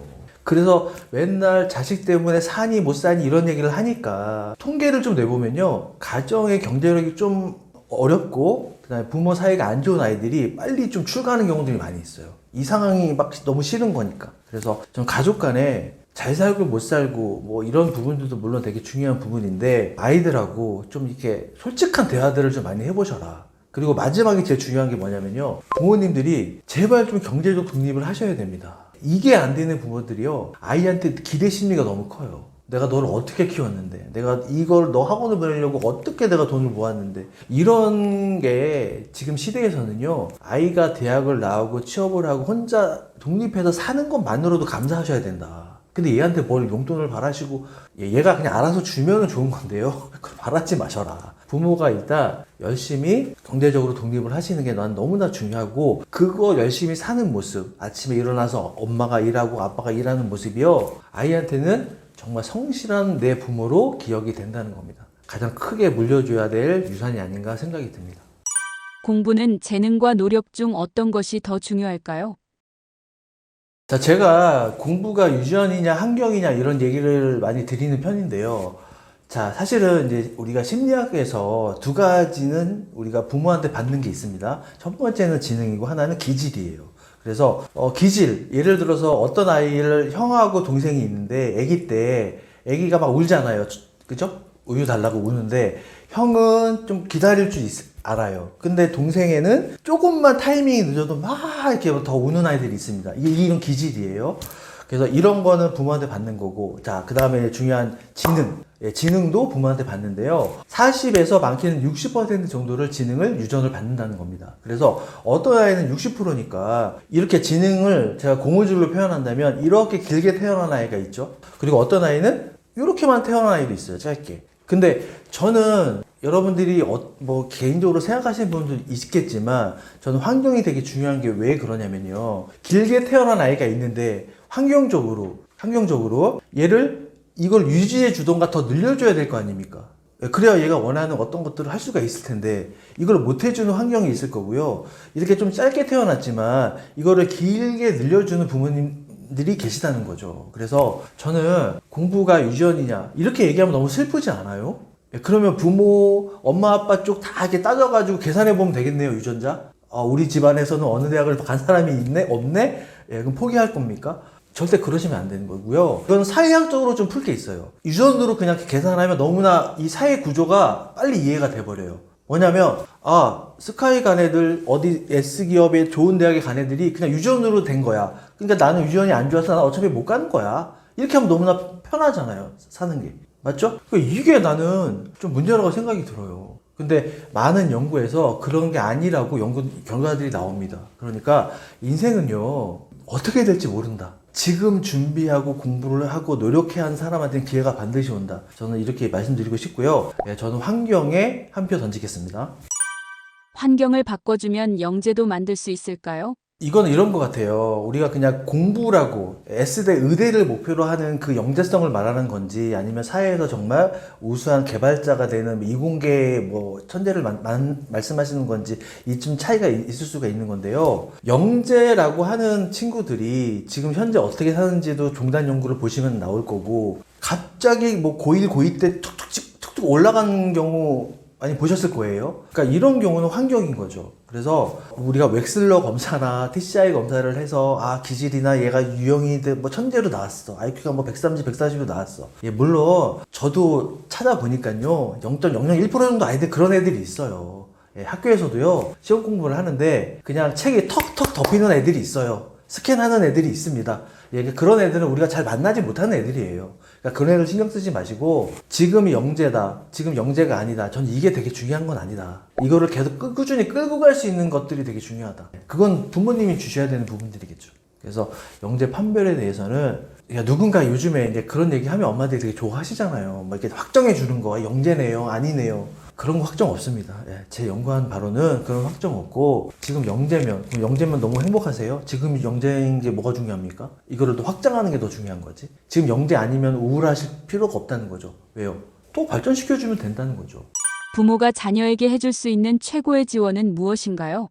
그래서 맨날 자식 때문에 사니 못 사니 이런 얘기를 하니까 통계를 좀 내보면요, 가정의 경제력이 좀 어렵고 그다음에 부모 사이가 안 좋은 아이들이 빨리 좀 출가하는 경우들이 많이 있어요. 이 상황이 막 너무 싫은 거니까. 그래서 좀 가족 간에 잘 살고 못 살고 뭐 이런 부분들도 물론 되게 중요한 부분인데, 아이들하고 좀 이렇게 솔직한 대화들을 좀 많이 해보셔라. 그리고 마지막에 제일 중요한 게 뭐냐면요, 부모님들이 제발 좀 경제적 독립을 하셔야 됩니다. 이게 안 되는 부모들이요, 아이한테 기대 심리가 너무 커요. 내가 너를 어떻게 키웠는데, 내가 이걸 너 학원을 보내려고 어떻게 내가 돈을 모았는데, 이런 게 지금 시대에서는요, 아이가 대학을 나오고 취업을 하고 혼자 독립해서 사는 것만으로도 감사하셔야 된다. 근데 얘한테 뭘 용돈을 바라시고, 얘가 그냥 알아서 주면은 좋은 건데요, 그걸 바라지 마셔라. 부모가 일단 열심히 경제적으로 독립을 하시는 게 난 너무나 중요하고, 그거 열심히 사는 모습, 아침에 일어나서 엄마가 일하고 아빠가 일하는 모습이요, 아이한테는 정말 성실한 내 부모로 기억이 된다는 겁니다. 가장 크게 물려줘야 될 유산이 아닌가 생각이 듭니다. 공부는 재능과 노력 중 어떤 것이 더 중요할까요? 자, 제가 공부가 유전이냐 환경이냐 이런 얘기를 많이 드리는 편인데요. 자, 사실은 이제 우리가 심리학에서 두 가지는 우리가 부모한테 받는 게 있습니다. 첫 번째는 지능이고 하나는 기질이에요. 그래서 기질, 예를 들어서 어떤 아이를, 형하고 동생이 있는데 아기 때 아기가 막 울잖아요. 그죠? 우유 달라고 우는데 형은 좀 기다릴 줄 알아요. 근데 동생에는 조금만 타이밍이 늦어도 막 이렇게 더 우는 아이들이 있습니다. 이런 기질이에요. 그래서 이런 거는 부모한테 받는 거고, 자, 그 다음에 중요한 지능. 지능도 부모한테 받는데요. 40에서 많게는 60% 정도를 지능을 유전을 받는다는 겁니다. 그래서 어떤 아이는 60%니까 이렇게 지능을 제가 고무줄로 표현한다면 이렇게 길게 태어난 아이가 있죠. 그리고 어떤 아이는 이렇게만 태어난 아이도 있어요. 짧게. 근데 저는 여러분들이 뭐 개인적으로 생각하시는 분도 있겠지만, 저는 환경이 되게 중요한 게 왜 그러냐면요, 길게 태어난 아이가 있는데 환경적으로 얘를 이걸 유지해 주던가 더 늘려줘야 될 거 아닙니까? 그래야 얘가 원하는 어떤 것들을 할 수가 있을 텐데 이걸 못 해주는 환경이 있을 거고요. 이렇게 좀 짧게 태어났지만 이거를 길게 늘려주는 부모님들이 계시다는 거죠. 그래서 저는 공부가 유전이냐 이렇게 얘기하면 너무 슬프지 않아요? 그러면 부모, 엄마, 아빠 쪽 다 이렇게 따져가지고 계산해 보면 되겠네요, 유전자. 우리 집안에서는 어느 대학을 간 사람이 있네? 없네? 그럼 포기할 겁니까? 절대 그러시면 안 되는 거고요. 이건 사회학적으로 좀 풀 게 있어요. 유전으로 그냥 계산하면 너무나 이 사회 구조가 빨리 이해가 돼버려요. 뭐냐면, 스카이 간 애들, 어디 S기업의 좋은 대학에 간 애들이 그냥 유전으로 된 거야. 그러니까 나는 유전이 안 좋아서 난 어차피 못 가는 거야. 이렇게 하면 너무나 편하잖아요, 사는 게. 맞죠? 이게 나는 좀 문제라고 생각이 들어요. 근데 많은 연구에서 그런 게 아니라고 연구 결과들이 나옵니다. 그러니까 인생은요, 어떻게 될지 모른다. 지금 준비하고 공부를 하고 노력해야 하는 사람한테는 기회가 반드시 온다. 저는 이렇게 말씀드리고 싶고요. 저는 환경에 한 표 던지겠습니다. 환경을 바꿔주면 영재도 만들 수 있을까요? 이건 이런 것 같아요. 우리가 그냥 공부라고 S대 의대를 목표로 하는 그 영재성을 말하는 건지 아니면 사회에서 정말 우수한 개발자가 되는 이공계 뭐 천재를 말씀하시는 건지 이쯤 차이가 있을 수가 있는 건데요. 영재라고 하는 친구들이 지금 현재 어떻게 사는지도 종단 연구를 보시면 나올 거고 갑자기 뭐 고1, 고2 때 툭툭 올라가는 경우 많이 보셨을 거예요. 그러니까 이런 경우는 환경인 거죠. 그래서 우리가 웩슬러 검사나 TCI 검사를 해서 기질이나 얘가 유형이 뭐 천재로 나왔어. IQ가 뭐 130, 140로 나왔어. 예, 물론 저도 찾아보니까요. 0.001% 정도 아이들 그런 애들이 있어요. 예, 학교에서도요. 시험 공부를 하는데 그냥 책에 턱턱 덮이는 애들이 있어요. 스캔하는 애들이 있습니다. 예, 그런 애들은 우리가 잘 만나지 못하는 애들이에요. 그러니까 그런 애들 신경 쓰지 마시고 지금이 영재다, 지금 영재가 아니다. 전 이게 되게 중요한 건 아니다. 이거를 계속 꾸준히 끌고 갈 수 있는 것들이 되게 중요하다. 그건 부모님이 주셔야 되는 부분들이겠죠. 그래서 영재 판별에 대해서는 누군가 요즘에 이제 그런 얘기하면 엄마들이 되게 좋아하시잖아요. 막 이렇게 확정해 주는 거, 영재네요, 아니네요. 그런 거 확정 없습니다. 예, 제 연구한 바로는 그런 확정 없고 지금 영재면 그럼 영재면 너무 행복하세요? 지금 영재인 게 뭐가 중요합니까? 이거를 또 확장하는 게 더 중요한 거지. 지금 영재 아니면 우울하실 필요가 없다는 거죠. 왜요? 또 발전시켜주면 된다는 거죠. 부모가 자녀에게 해줄 수 있는 최고의 지원은 무엇인가요?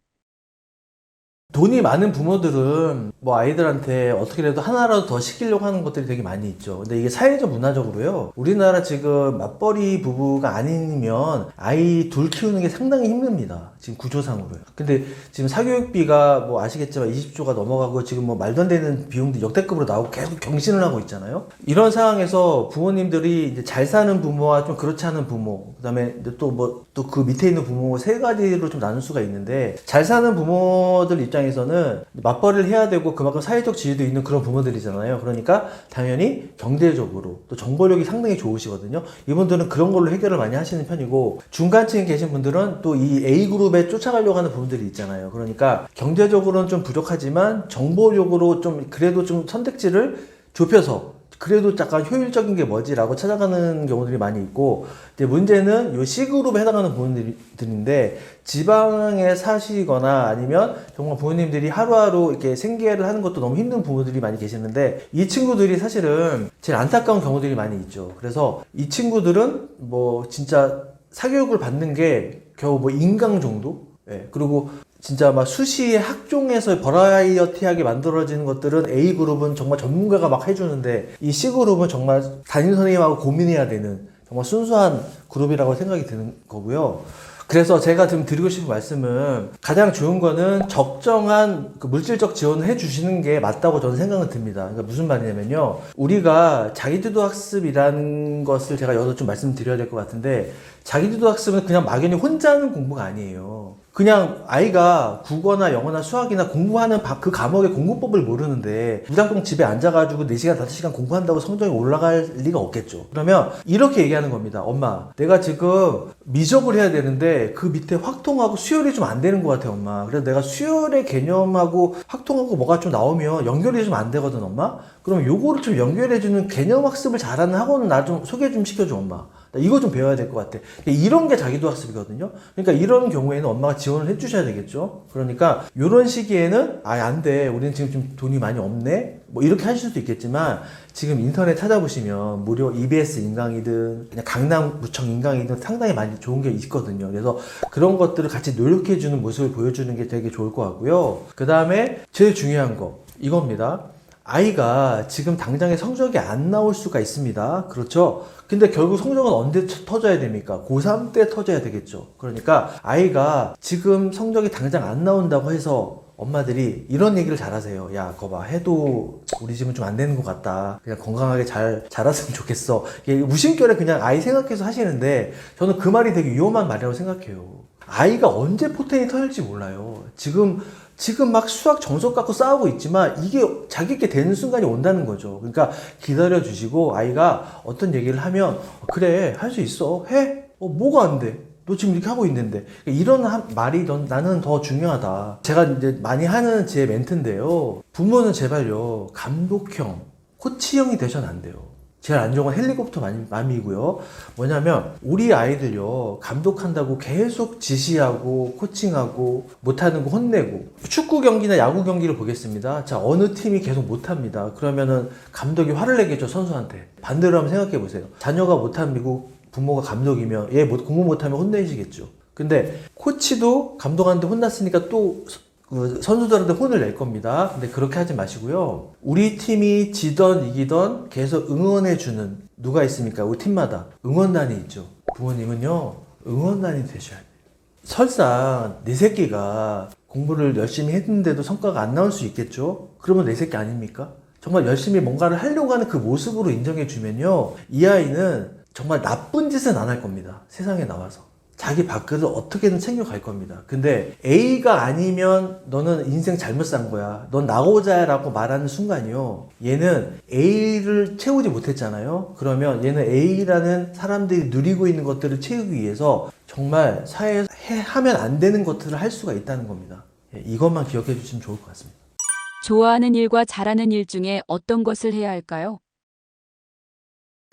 돈이 많은 부모들은 뭐 아이들한테 어떻게라도 하나라도 더 시키려고 하는 것들이 되게 많이 있죠. 근데 이게 사회적 문화적으로요. 우리나라 지금 맞벌이 부부가 아니면 아이 둘 키우는 게 상당히 힘듭니다. 지금 구조상으로요. 근데 지금 사교육비가 뭐 아시겠지만 20조가 넘어가고 지금 뭐 말도 안 되는 비용도 역대급으로 나오고 계속 경신을 하고 있잖아요. 이런 상황에서 부모님들이 이제 잘 사는 부모와 좀 그렇지 않은 부모, 그다음에 또 그 밑에 있는 부모 세 가지로 좀 나눌 수가 있는데 잘 사는 부모들 입장에서는 맞벌이를 해야 되고 그만큼 사회적 지위도 있는 그런 부모들이잖아요. 그러니까 당연히 경제적으로 또 정보력이 상당히 좋으시거든요. 이분들은 그런 걸로 해결을 많이 하시는 편이고 중간층에 계신 분들은 또 이 A그룹에 쫓아가려고 하는 부분들이 있잖아요. 그러니까 경제적으로는 좀 부족하지만 정보력으로 좀 그래도 좀 선택지를 좁혀서 그래도 약간 효율적인 게 뭐지라고 찾아가는 경우들이 많이 있고 이제 문제는 요 C그룹에 해당하는 부분들인데 지방에 사시거나 아니면 정말 부모님들이 하루하루 이렇게 생계를 하는 것도 너무 힘든 부모들이 많이 계시는데 이 친구들이 사실은 제일 안타까운 경우들이 많이 있죠. 그래서 이 친구들은 뭐 진짜 사교육을 받는 게 겨우 뭐 인강 정도? 예, 그리고 진짜 막 수시의 학종에서 버라이어티하게 만들어지는 것들은 A그룹은 정말 전문가가 막 해주는데 이 C그룹은 정말 담임선생님하고 고민해야 되는 정말 순수한 그룹이라고 생각이 드는 거고요. 그래서 제가 지금 드리고 싶은 말씀은 가장 좋은 거는 적정한 그 물질적 지원을 해주시는 게 맞다고 저는 생각은 듭니다. 그러니까 무슨 말이냐면요. 우리가 자기주도 학습이라는 것을 제가 여기서 좀 말씀드려야 될 것 같은데 자기주도 학습은 그냥 막연히 혼자 하는 공부가 아니에요. 그냥 아이가 국어나 영어나 수학이나 공부하는 그 과목의 공부법을 모르는데 무작정 집에 앉아가지고 4시간, 5시간 공부한다고 성적이 올라갈 리가 없겠죠. 그러면 이렇게 얘기하는 겁니다. 엄마, 내가 지금 미적을 해야 되는데 그 밑에 확통하고 수열이 좀 안 되는 것 같아, 엄마. 그래서 내가 수열의 개념하고 확통하고 뭐가 좀 나오면 연결이 좀 안 되거든, 엄마. 그럼 요거를 좀 연결해주는 개념 학습을 잘하는 학원은 나 좀 소개 좀 시켜줘, 엄마. 이거 좀 배워야 될 것 같아. 이런 게 자기도 학습이거든요. 그러니까 이런 경우에는 엄마가 지원을 해주셔야 되겠죠. 그러니까 이런 시기에는 안 돼. 우리는 지금 좀 돈이 많이 없네. 뭐 이렇게 하실 수도 있겠지만 지금 인터넷 찾아보시면 무료 EBS 인강이든 그냥 강남구청 인강이든 상당히 많이 좋은 게 있거든요. 그래서 그런 것들을 같이 노력해주는 모습을 보여주는 게 되게 좋을 것 같고요. 그 다음에 제일 중요한 거 이겁니다. 아이가 지금 당장에 성적이 안 나올 수가 있습니다. 그렇죠? 근데 결국 성적은 언제 터져야 됩니까? 고3 때 터져야 되겠죠. 그러니까 아이가 지금 성적이 당장 안 나온다고 해서 엄마들이 이런 얘기를 잘하세요. 야, 거봐, 해도 우리 집은 좀 안 되는 것 같다. 그냥 건강하게 잘 자랐으면 좋겠어. 이게 무심결에 그냥 아이 생각해서 하시는데 저는 그 말이 되게 위험한 말이라고 생각해요. 아이가 언제 포텐이 터질지 몰라요. 지금 막 수학 정석 갖고 싸우고 있지만 이게 자기께 되는 순간이 온다는 거죠. 그러니까 기다려 주시고 아이가 어떤 얘기를 하면 그래, 할 수 있어. 해? 뭐가 안 돼? 너 지금 이렇게 하고 있는데. 이런 말이 나는 더 중요하다. 제가 이제 많이 하는 제 멘트인데요. 부모는 제발요, 감독형, 코치형이 되셔는 안 돼요. 제일 안 좋은 건 헬리콥터 맘이고요. 뭐냐면 우리 아이들요, 감독한다고 계속 지시하고 코칭하고 못하는 거 혼내고, 축구 경기나 야구 경기를 보겠습니다. 자, 어느 팀이 계속 못합니다. 그러면은 감독이 화를 내겠죠, 선수한테. 반대로 한번 생각해 보세요. 자녀가 못하면 미국 부모가 감독이면 얘 공부 못하면 혼내시겠죠. 근데 코치도 감독한테 혼났으니까 또 선수들한테 혼을 낼 겁니다. 근데 그렇게 하지 마시고요. 우리 팀이 지던 이기던 계속 응원해주는 누가 있습니까? 우리 팀마다 응원단이 있죠. 부모님은요, 응원단이 되셔야 돼요. 설사 내 새끼가 공부를 열심히 했는데도 성과가 안 나올 수 있겠죠? 그러면 내 새끼 아닙니까? 정말 열심히 뭔가를 하려고 하는 그 모습으로 인정해주면요, 이 아이는 정말 나쁜 짓은 안 할 겁니다. 세상에 나와서. 자기 밥그릇을 어떻게든 챙겨갈 겁니다. 근데 A가 아니면 너는 인생 잘못 산 거야. 넌 나오자 라고 말하는 순간이요, 얘는 A를 채우지 못했잖아요. 그러면 얘는 A라는 사람들이 누리고 있는 것들을 채우기 위해서 정말 사회에서 하면 안 되는 것들을 할 수가 있다는 겁니다. 이것만 기억해 주시면 좋을 것 같습니다. 좋아하는 일과 잘하는 일 중에 어떤 것을 해야 할까요?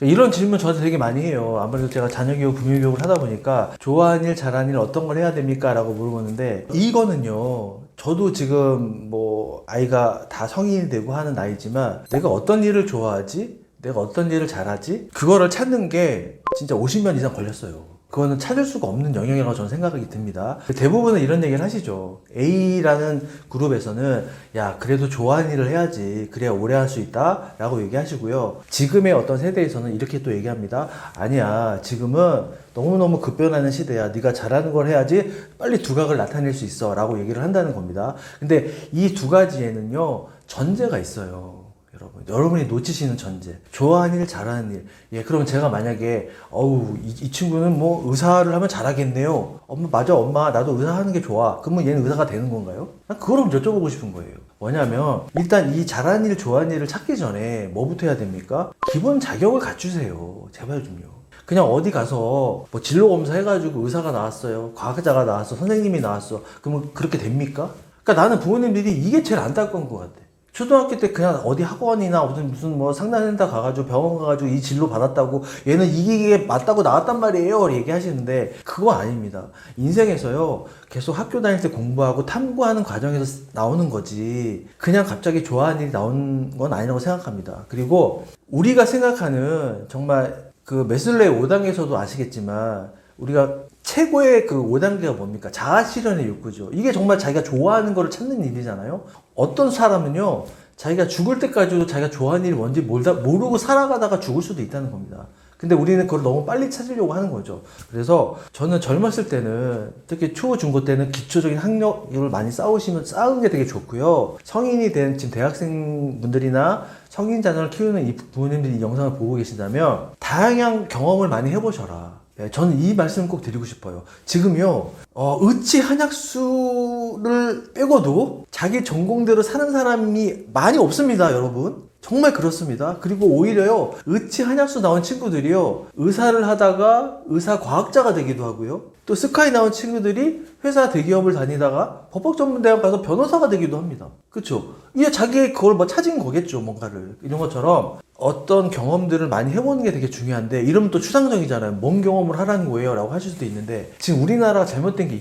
이런 질문 저한테 되게 많이 해요. 아무래도 제가 자녀교육, 부모교육을 하다 보니까 좋아하는 일, 잘하는 일 어떤 걸 해야 됩니까? 라고 물어보는데, 이거는요, 저도 지금 뭐 아이가 다 성인이 되고 하는 나이지만 내가 어떤 일을 좋아하지? 내가 어떤 일을 잘하지? 그거를 찾는 게 진짜 50년 이상 걸렸어요. 그거는 찾을 수가 없는 영역이라고 저는 생각이 듭니다. 대부분은 이런 얘기를 하시죠. A라는 그룹에서는 야, 그래도 좋아하는 일을 해야지, 그래야 오래 할 수 있다 라고 얘기하시고요. 지금의 어떤 세대에서는 이렇게 또 얘기합니다. 아니야, 지금은 너무너무 급변하는 시대야. 네가 잘하는 걸 해야지 빨리 두각을 나타낼 수 있어 라고 얘기를 한다는 겁니다. 근데 이 두 가지에는요, 전제가 있어요. 여러분이 놓치시는 전제. 좋아하는 일, 잘하는 일. 예, 그럼 제가 만약에, 이 친구는 뭐 의사를 하면 잘하겠네요. 엄마, 맞아, 엄마. 나도 의사 하는 게 좋아. 그러면 얘는 의사가 되는 건가요? 난 그걸 여쭤보고 싶은 거예요. 뭐냐면, 일단 이 잘하는 일, 좋아하는 일을 찾기 전에 뭐부터 해야 됩니까? 기본 자격을 갖추세요. 제발 좀요. 그냥 어디 가서 뭐 진로 검사 해가지고 의사가 나왔어요. 과학자가 나왔어. 선생님이 나왔어. 그러면 그렇게 됩니까? 그러니까 나는 부모님들이 이게 제일 안타까운 것 같아. 초등학교 때 그냥 어디 학원이나 무슨 뭐 상담센터 가가지고 병원 가가지고 이 진로 받았다고 얘는 이게 맞다고 나왔단 말이에요 얘기하시는데, 그거 아닙니다. 인생에서요, 계속 학교 다닐 때 공부하고 탐구하는 과정에서 나오는 거지 그냥 갑자기 좋아하는 일이 나온 건 아니라고 생각합니다. 그리고 우리가 생각하는 정말 그 메슬로의 5단계에서도 아시겠지만 우리가 최고의 그 5단계가 뭡니까? 자아실현의 욕구죠. 이게 정말 자기가 좋아하는 거를 찾는 일이잖아요. 어떤 사람은요, 자기가 죽을 때까지도 자기가 좋아하는 일이 뭔지 모르고 살아가다가 죽을 수도 있다는 겁니다. 근데 우리는 그걸 너무 빨리 찾으려고 하는 거죠. 그래서 저는 젊었을 때는, 특히 초, 중고 때는 기초적인 학력을 많이 쌓은 게 되게 좋고요. 성인이 된 지금 대학생분들이나 성인 자녀를 키우는 이 부모님들이 이 영상을 보고 계신다면 다양한 경험을 많이 해보셔라. 저는 이 말씀을 꼭 드리고 싶어요. 지금요, 의치 한약수를 빼고도 자기 전공대로 사는 사람이 많이 없습니다, 여러분. 정말 그렇습니다. 그리고 오히려요, 의치 한약수 나온 친구들이요, 의사를 하다가 의사 과학자가 되기도 하고요. 또 스카이 나온 친구들이 회사 대기업을 다니다가 법학전문대학 가서 변호사가 되기도 합니다. 그쵸? 이게 자기 그걸 뭐 찾은 거겠죠, 뭔가를. 이런 것처럼 어떤 경험들을 많이 해보는 게 되게 중요한데, 이러면 또 추상적이잖아요. 뭔 경험을 하라는 거예요? 라고 하실 수도 있는데, 지금 우리나라가 잘못된 게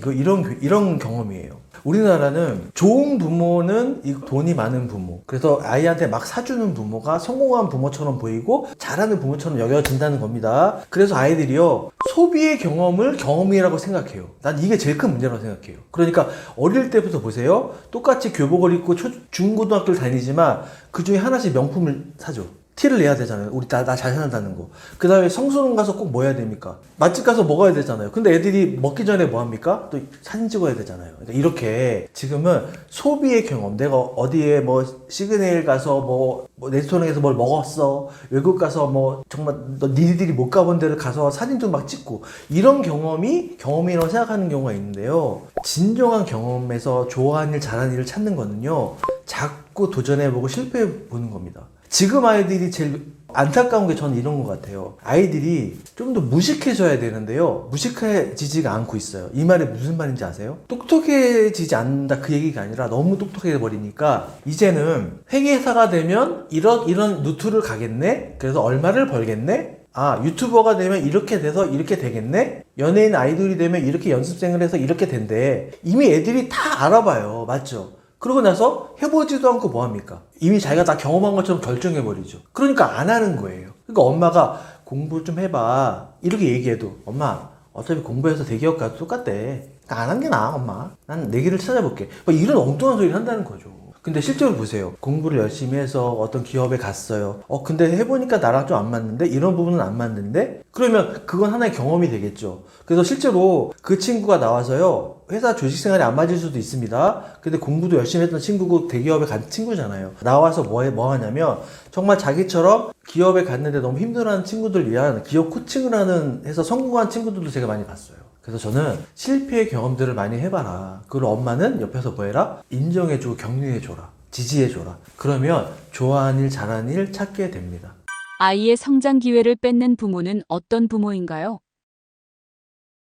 이런 경험이에요. 우리나라는 좋은 부모는 돈이 많은 부모, 그래서 아이한테 막 사주는 부모가 성공한 부모처럼 보이고 잘하는 부모처럼 여겨진다는 겁니다. 그래서 아이들이요, 소비의 경험을 경험이라고 생각해요. 난 이게 제일 큰 문제라고 생각해요. 그러니까 어릴 때부터 보세요. 똑같이 교복을 입고 중고등학교를 다니지만 그 중에 하나씩 명품을 사줘. 티를 내야 되잖아요. 우리 나 잘 산다는 거. 그 다음에 성수동 가서 꼭 뭐 해야 됩니까? 맛집 가서 먹어야 되잖아요. 근데 애들이 먹기 전에 뭐 합니까? 또 사진 찍어야 되잖아요. 그러니까 이렇게 지금은 소비의 경험, 내가 어디에 뭐 시그네일 가서 뭐 레스토랑에서 뭘 먹었어, 외국 가서 뭐 정말 니들이 못 가본 데를 가서 사진도 막 찍고, 이런 경험이라고 생각하는 경우가 있는데요. 진정한 경험에서 좋아하는 일, 잘하는 일을 찾는 거는요, 자꾸 도전해보고 실패해보는 겁니다. 지금 아이들이 제일 안타까운 게 저는 이런 것 같아요. 아이들이 좀 더 무식해져야 되는데요. 무식해지지가 않고 있어요. 이 말이 무슨 말인지 아세요? 똑똑해지지 않는다 그 얘기가 아니라 너무 똑똑해 버리니까 이제는 회계사가 되면 이런 루트를 가겠네? 그래서 얼마를 벌겠네? 아, 유튜버가 되면 이렇게 돼서 이렇게 되겠네? 연예인 아이돌이 되면 이렇게 연습생을 해서 이렇게 된대. 이미 애들이 다 알아봐요. 맞죠? 그러고 나서 해보지도 않고 뭐합니까? 이미 자기가 다 경험한 것처럼 결정해버리죠. 그러니까 안 하는 거예요. 그러니까 엄마가 공부 좀 해봐. 이렇게 얘기해도 엄마 어차피 공부해서 대기업 가도 똑같대. 그러니까 안 한 게 나아 엄마. 난 내 길을 찾아볼게. 뭐 이런 엉뚱한 소리를 한다는 거죠. 근데 실제로 보세요. 공부를 열심히 해서 어떤 기업에 갔어요. 근데 해보니까 나랑 좀 안 맞는데? 이런 부분은 안 맞는데? 그러면 그건 하나의 경험이 되겠죠. 그래서 실제로 그 친구가 나와서요. 회사 조직 생활이 안 맞을 수도 있습니다. 근데 공부도 열심히 했던 친구고 대기업에 간 친구잖아요. 나와서 뭐 하냐면 정말 자기처럼 기업에 갔는데 너무 힘들어하는 친구들 위한 기업 코칭을 해서 성공한 친구들도 제가 많이 봤어요. 그래서 저는 실패의 경험들을 많이 해봐라. 그리고 엄마는 옆에서 뭐 해라? 인정해주고 격려해줘라. 지지해줘라. 그러면 좋아하는 일, 잘하는 일 찾게 됩니다. 아이의 성장 기회를 뺏는 부모는 어떤 부모인가요?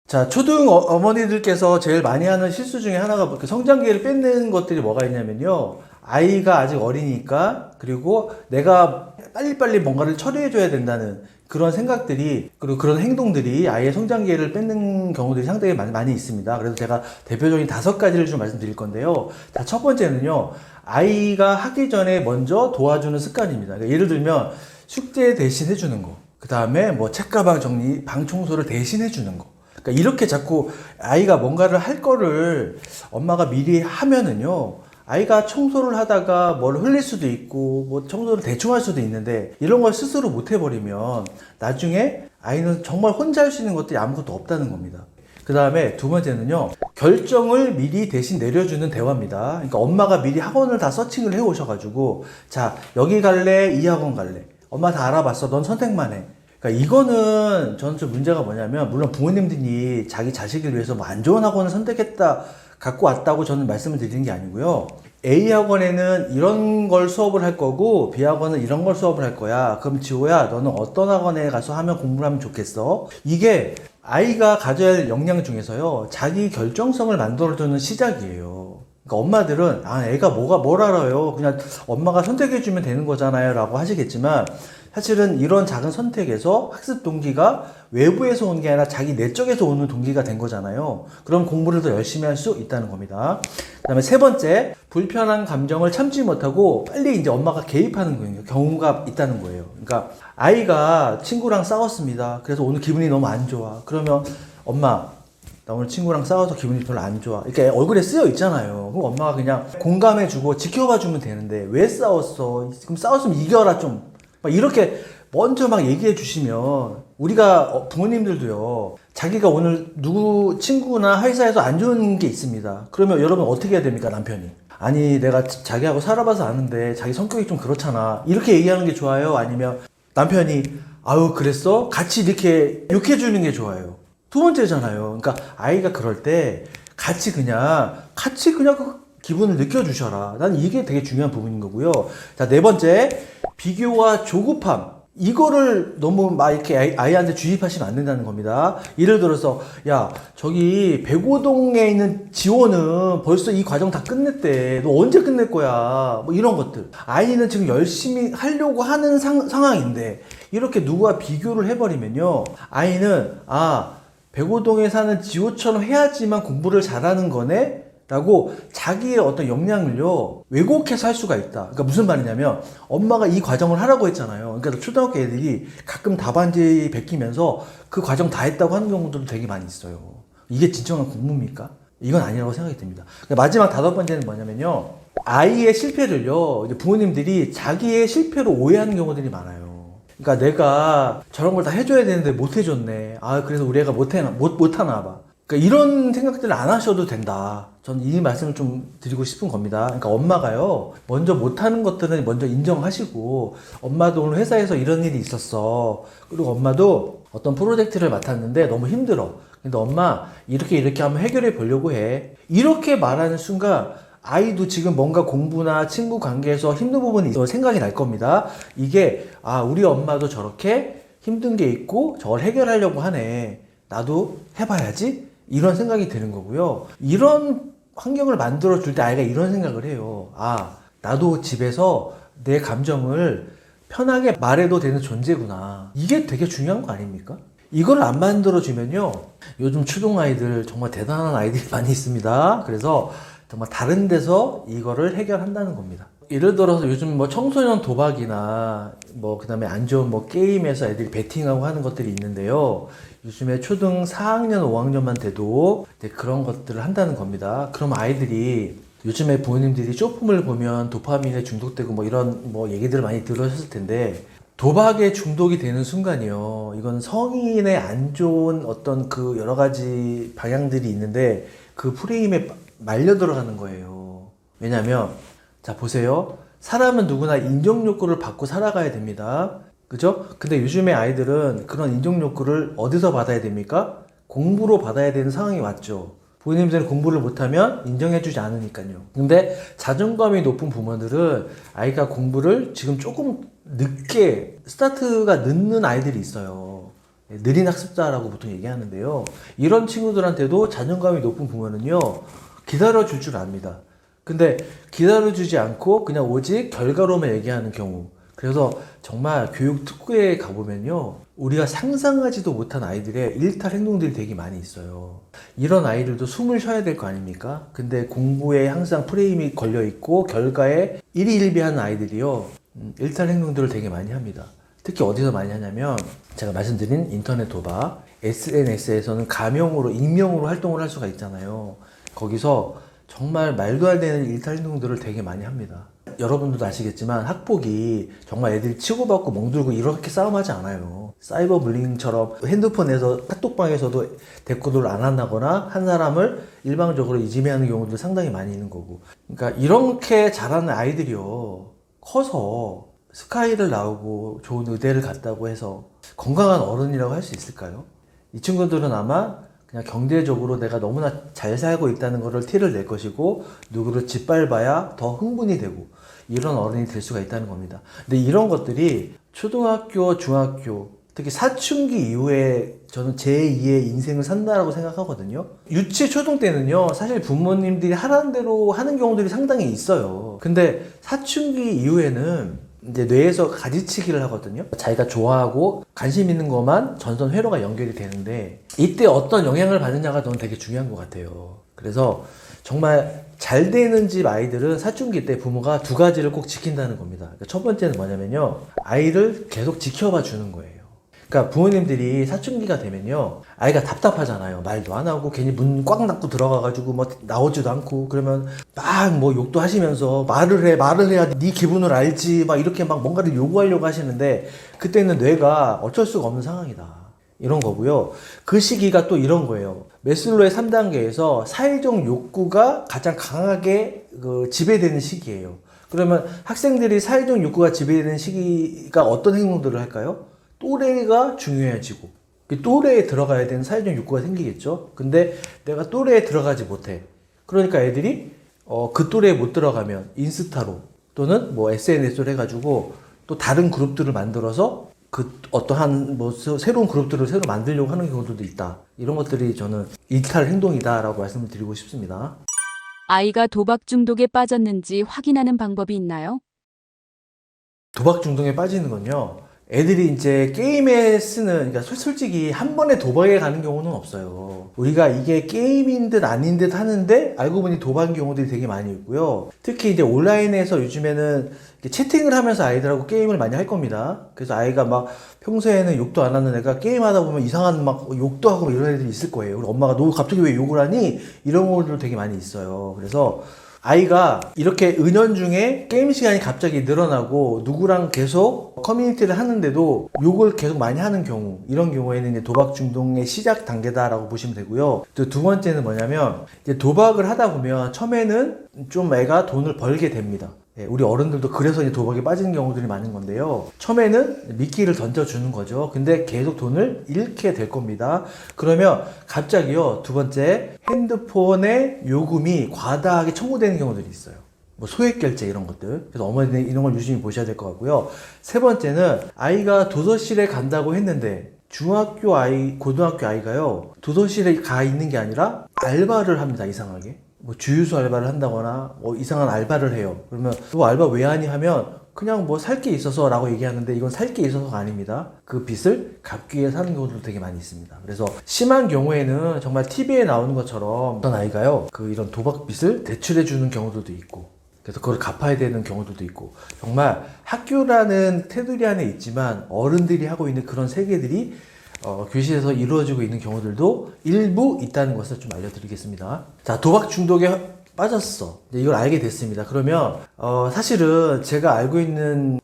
자, 초등 어머니들께서 제일 많이 하는 실수 중에 하나가 그 성장 기회를 뺏는 것들이 뭐가 있냐면요. 아이가 아직 어리니까, 그리고 내가 빨리빨리 뭔가를 처리해줘야 된다는 그런 생각들이, 그리고 그런 행동들이 아이의 성장 기회를 뺏는 경우들이 상당히 많이 있습니다. 그래서 제가 대표적인 5가지를 좀 말씀드릴 건데요. 자, 첫 번째는요. 아이가 하기 전에 먼저 도와주는 습관입니다. 그러니까 예를 들면 숙제 대신 해주는 거. 그 다음에 뭐 책가방 정리, 방 청소를 대신 해주는 거. 그러니까 이렇게 자꾸 아이가 뭔가를 할 거를 엄마가 미리 하면은요. 아이가 청소를 하다가 뭘 흘릴 수도 있고 뭐 청소를 대충 할 수도 있는데 이런 걸 스스로 못 해버리면 나중에 아이는 정말 혼자 할 수 있는 것들이 아무것도 없다는 겁니다. 그 다음에 두 번째는요. 결정을 미리 대신 내려주는 대화입니다. 그러니까 엄마가 미리 학원을 다 서칭을 해 오셔가지고 자 여기 갈래? 이 학원 갈래? 엄마 다 알아봤어. 넌 선택만 해. 그러니까 이거는 저는 좀 문제가 뭐냐면 물론 부모님들이 자기 자식을 위해서 뭐 안 좋은 학원을 선택했다 갖고 왔다고 저는 말씀을 드리는 게 아니고요. A 학원에는 이런 걸 수업을 할 거고 B 학원은 이런 걸 수업을 할 거야. 그럼 지호야 너는 어떤 학원에 가서 하면 공부를 하면 좋겠어? 이게 아이가 가져야 할 역량 중에서요. 자기 결정성을 만들어주는 시작이에요. 그러니까 엄마들은 애가 뭘 알아요. 그냥 엄마가 선택해주면 되는 거잖아요 라고 하시겠지만 사실은 이런 작은 선택에서 학습 동기가 외부에서 온 게 아니라 자기 내적에서 오는 동기가 된 거잖아요. 그럼 공부를 더 열심히 할 수 있다는 겁니다. 그 다음에 세 번째, 불편한 감정을 참지 못하고 빨리 이제 엄마가 개입하는 거예요. 경우가 있다는 거예요. 그러니까 아이가 친구랑 싸웠습니다. 그래서 오늘 기분이 너무 안 좋아. 그러면 엄마, 나 오늘 친구랑 싸워서 기분이 별로 안 좋아. 이렇게 얼굴에 쓰여 있잖아요. 그럼 엄마가 그냥 공감해주고 지켜봐주면 되는데 왜 싸웠어? 그럼 싸웠으면 이겨라 좀. 막 이렇게 먼저 막 얘기해 주시면 우리가 부모님들도요. 자기가 오늘 누구 친구나 회사에서 안 좋은 게 있습니다. 그러면 여러분 어떻게 해야 됩니까? 남편이. 아니 내가 자기하고 살아봐서 아는데 자기 성격이 좀 그렇잖아. 이렇게 얘기하는 게 좋아요? 아니면 남편이 아유 그랬어? 같이 이렇게 욕해 주는 게 좋아요? 두 번째잖아요. 그러니까 아이가 그럴 때 같이 그냥 그 기분을 느껴주셔라. 난 이게 되게 중요한 부분인 거고요. 자, 네 번째, 비교와 조급함. 이거를 너무 막 이렇게 아이한테 주입하시면 안 된다는 겁니다. 예를 들어서, 야, 저기 백오동에 있는 지호는 벌써 이 과정 다 끝냈대. 너 언제 끝낼 거야? 뭐 이런 것들. 아이는 지금 열심히 하려고 하는 상황인데, 이렇게 누구와 비교를 해버리면요. 아이는, 백오동에 사는 지호처럼 해야지만 공부를 잘하는 거네? 라고 자기의 어떤 역량을요 왜곡해서 할 수가 있다. 그러니까 무슨 말이냐면 엄마가 이 과정을 하라고 했잖아요. 그러니까 초등학교 애들이 가끔 답안지 베끼면서 그 과정 다 했다고 하는 경우들도 되게 많이 있어요. 이게 진정한 공부입니까? 이건 아니라고 생각이 듭니다. 그러니까 마지막 5번째는 뭐냐면요. 아이의 실패를요 이제 부모님들이 자기의 실패로 오해하는 경우들이 많아요. 그러니까 내가 저런 걸 다 해줘야 되는데 못 해줬네. 그래서 우리 애가 못하나 봐. 그러니까 이런 생각들을 안 하셔도 된다. 저는 이 말씀을 좀 드리고 싶은 겁니다. 그러니까 엄마가요, 먼저 못하는 것들은 먼저 인정하시고, 엄마도 오늘 회사에서 이런 일이 있었어. 그리고 엄마도 어떤 프로젝트를 맡았는데 너무 힘들어. 근데 엄마, 이렇게 한번 해결해 보려고 해. 이렇게 말하는 순간, 아이도 지금 뭔가 공부나 친구 관계에서 힘든 부분이 생각이 날 겁니다. 이게 우리 엄마도 저렇게 힘든 게 있고 저걸 해결하려고 하네. 나도 해봐야지. 이런 생각이 드는 거고요. 이런 환경을 만들어 줄 때 아이가 이런 생각을 해요. 나도 집에서 내 감정을 편하게 말해도 되는 존재구나. 이게 되게 중요한 거 아닙니까? 이걸 안 만들어주면요. 요즘 초등아이들 정말 대단한 아이들이 많이 있습니다. 그래서 정말 다른 데서 이거를 해결한다는 겁니다. 예를 들어서 요즘 뭐 청소년 도박이나 그 다음에 안 좋은 게임에서 애들이 베팅하고 하는 것들이 있는데요. 요즘에 초등 4학년, 5학년만 돼도 그런 것들을 한다는 겁니다. 그럼 아이들이 요즘에 부모님들이 쇼폼을 보면 도파민에 중독되고 이런 얘기들을 많이 들으셨을 텐데 도박에 중독이 되는 순간이요. 이건 성인의 안 좋은 어떤 그 여러 가지 방향들이 있는데 그 프레임에 말려 들어가는 거예요. 왜냐면 자 보세요. 사람은 누구나 인정 욕구를 받고 살아가야 됩니다. 그죠? 근데 요즘의 아이들은 그런 인정 욕구를 어디서 받아야 됩니까? 공부로 받아야 되는 상황이 왔죠. 부모님들은 공부를 못하면 인정해주지 않으니까요. 근데 자존감이 높은 부모들은 아이가 공부를 지금 조금 늦게 스타트가 늦는 아이들이 있어요. 느린 학습자라고 보통 얘기하는데요. 이런 친구들한테도 자존감이 높은 부모는요, 기다려줄 줄 압니다. 근데 기다려주지 않고 그냥 오직 결과로만 얘기하는 경우. 그래서 정말 교육 특구에 가보면요, 우리가 상상하지도 못한 아이들의 일탈 행동들이 되게 많이 있어요. 이런 아이들도 숨을 쉬어야 될 거 아닙니까? 근데 공부에 항상 프레임이 걸려있고 결과에 일희일비하는 아이들이요, 일탈 행동들을 되게 많이 합니다. 특히 어디서 많이 하냐면 제가 말씀드린 인터넷 도박, SNS에서는 가명으로, 익명으로 활동을 할 수가 있잖아요. 거기서 정말 말도 안 되는 일탈 행동들을 되게 많이 합니다. 여러분들도 아시겠지만 학폭이 정말 애들이 치고받고 멍들고 이렇게 싸움하지 않아요. 사이버 불링처럼 핸드폰에서 카톡방에서도 대꾸를 안 한다거나 한 사람을 일방적으로 이지매하는 경우도 상당히 많이 있는 거고. 그러니까 이렇게 자라는 아이들이요, 커서 스카이를 나오고 좋은 의대를 갔다고 해서 건강한 어른이라고 할 수 있을까요? 이 친구들은 아마 그냥 경제적으로 내가 너무나 잘 살고 있다는 것을 티를 낼 것이고 누구를 짓밟아야 더 흥분이 되고 이런 어른이 될 수가 있다는 겁니다. 근데 이런 것들이 초등학교, 중학교, 특히 사춘기 이후에 저는 제2의 인생을 산다라고 생각하거든요. 유치, 초등 때는요, 사실 부모님들이 하라는 대로 하는 경우들이 상당히 있어요. 근데 사춘기 이후에는 이제 뇌에서 가지치기를 하거든요. 자기가 좋아하고 관심 있는 것만 전선 회로가 연결이 되는데 이때 어떤 영향을 받느냐가 저는 되게 중요한 것 같아요. 그래서 정말 잘 되는 집 아이들은 사춘기 때 부모가 두 가지를 꼭 지킨다는 겁니다. 그러니까 첫 번째는 뭐냐면요, 아이를 계속 지켜봐 주는 거예요. 그러니까 부모님들이 사춘기가 되면요, 아이가 답답하잖아요. 말도 안 하고 괜히 문 꽉 닫고 들어가가지고 나오지도 않고 그러면 막 욕도 하시면서 말을 해야 네 기분을 알지 이렇게 뭔가를 요구하려고 하시는데 그때는 뇌가 어쩔 수가 없는 상황이다. 이런 거고요. 그 시기가 또 이런 거예요. 메슬로의 3단계에서 사회적 욕구가 가장 강하게 지배되는 시기예요. 그러면 학생들이 사회적 욕구가 지배되는 시기가 어떤 행동들을 할까요? 또래가 중요해지고 또래에 들어가야 되는 사회적 욕구가 생기겠죠. 근데 내가 또래에 들어가지 못해. 그러니까 애들이 그 또래에 못 들어가면 인스타로 또는 SNS로 해가지고 또 다른 그룹들을 만들어서 어떠한 새로운 그룹들을 새로 만들려고 하는 경우도 있다. 이런 것들이 저는 일탈 행동이다라고 말씀을 드리고 싶습니다. 아이가 도박 중독에 빠졌는지 확인하는 방법이 있나요? 도박 중독에 빠지는 건요, 애들이 이제 게임에 그러니까 솔직히 한 번에 도박에 가는 경우는 없어요. 우리가 이게 게임인 듯 아닌 듯 하는데 알고 보니 도박인 경우들이 되게 많이 있고요. 특히 이제 온라인에서 요즘에는 채팅을 하면서 아이들하고 게임을 많이 할 겁니다. 그래서 아이가 평소에는 욕도 안 하는 애가 게임하다 보면 이상한 욕도 하고 이런 애들이 있을 거예요. 우리 엄마가 너 갑자기 왜 욕을 하니? 이런 경우도 되게 많이 있어요. 그래서 아이가 이렇게 은연중에 게임 시간이 갑자기 늘어나고 누구랑 계속 커뮤니티를 하는데도 욕을 계속 많이 하는 경우, 이런 경우에는 이제 도박 중독의 시작 단계다라고 보시면 되고요. 또 두 번째는 뭐냐면 이제 도박을 하다 보면 처음에는 좀 애가 돈을 벌게 됩니다. 우리 어른들도 그래서 이제 도박에 빠지는 경우들이 많은 건데요. 처음에는 미끼를 던져주는 거죠. 근데 계속 돈을 잃게 될 겁니다. 그러면 갑자기요, 두 번째, 핸드폰의 요금이 과다하게 청구되는 경우들이 있어요. 뭐 소액 결제 이런 것들. 그래서 어머니는 이런 걸 유심히 보셔야 될 것 같고요. 세 번째는 아이가 도서실에 간다고 했는데 중학교 아이, 고등학교 아이가요, 도서실에 가 있는 게 아니라 알바를 합니다. 이상하게. 뭐 주유소 알바를 한다거나 뭐 이상한 알바를 해요. 그러면 너 알바 왜 하니 하면 그냥 뭐 살 게 있어서 라고 얘기하는데 이건 살 게 있어서가 아닙니다. 그 빚을 갚기 위해 사는 경우도 되게 많이 있습니다. 그래서 심한 경우에는 정말 TV에 나오는 것처럼 어떤 아이가요, 이런 도박 빚을 대출해 주는 경우도 있고, 그래서 그걸 갚아야 되는 경우도 있고, 정말 학교라는 테두리 안에 있지만 어른들이 하고 있는 그런 세계들이 교실에서 이루어지고 있는 경우들도 일부 있다는 것을 좀 알려드리겠습니다. 자, 도박 중독에 빠졌어. 이걸 알게 됐습니다. 그러면 사실은 제가 알고 있는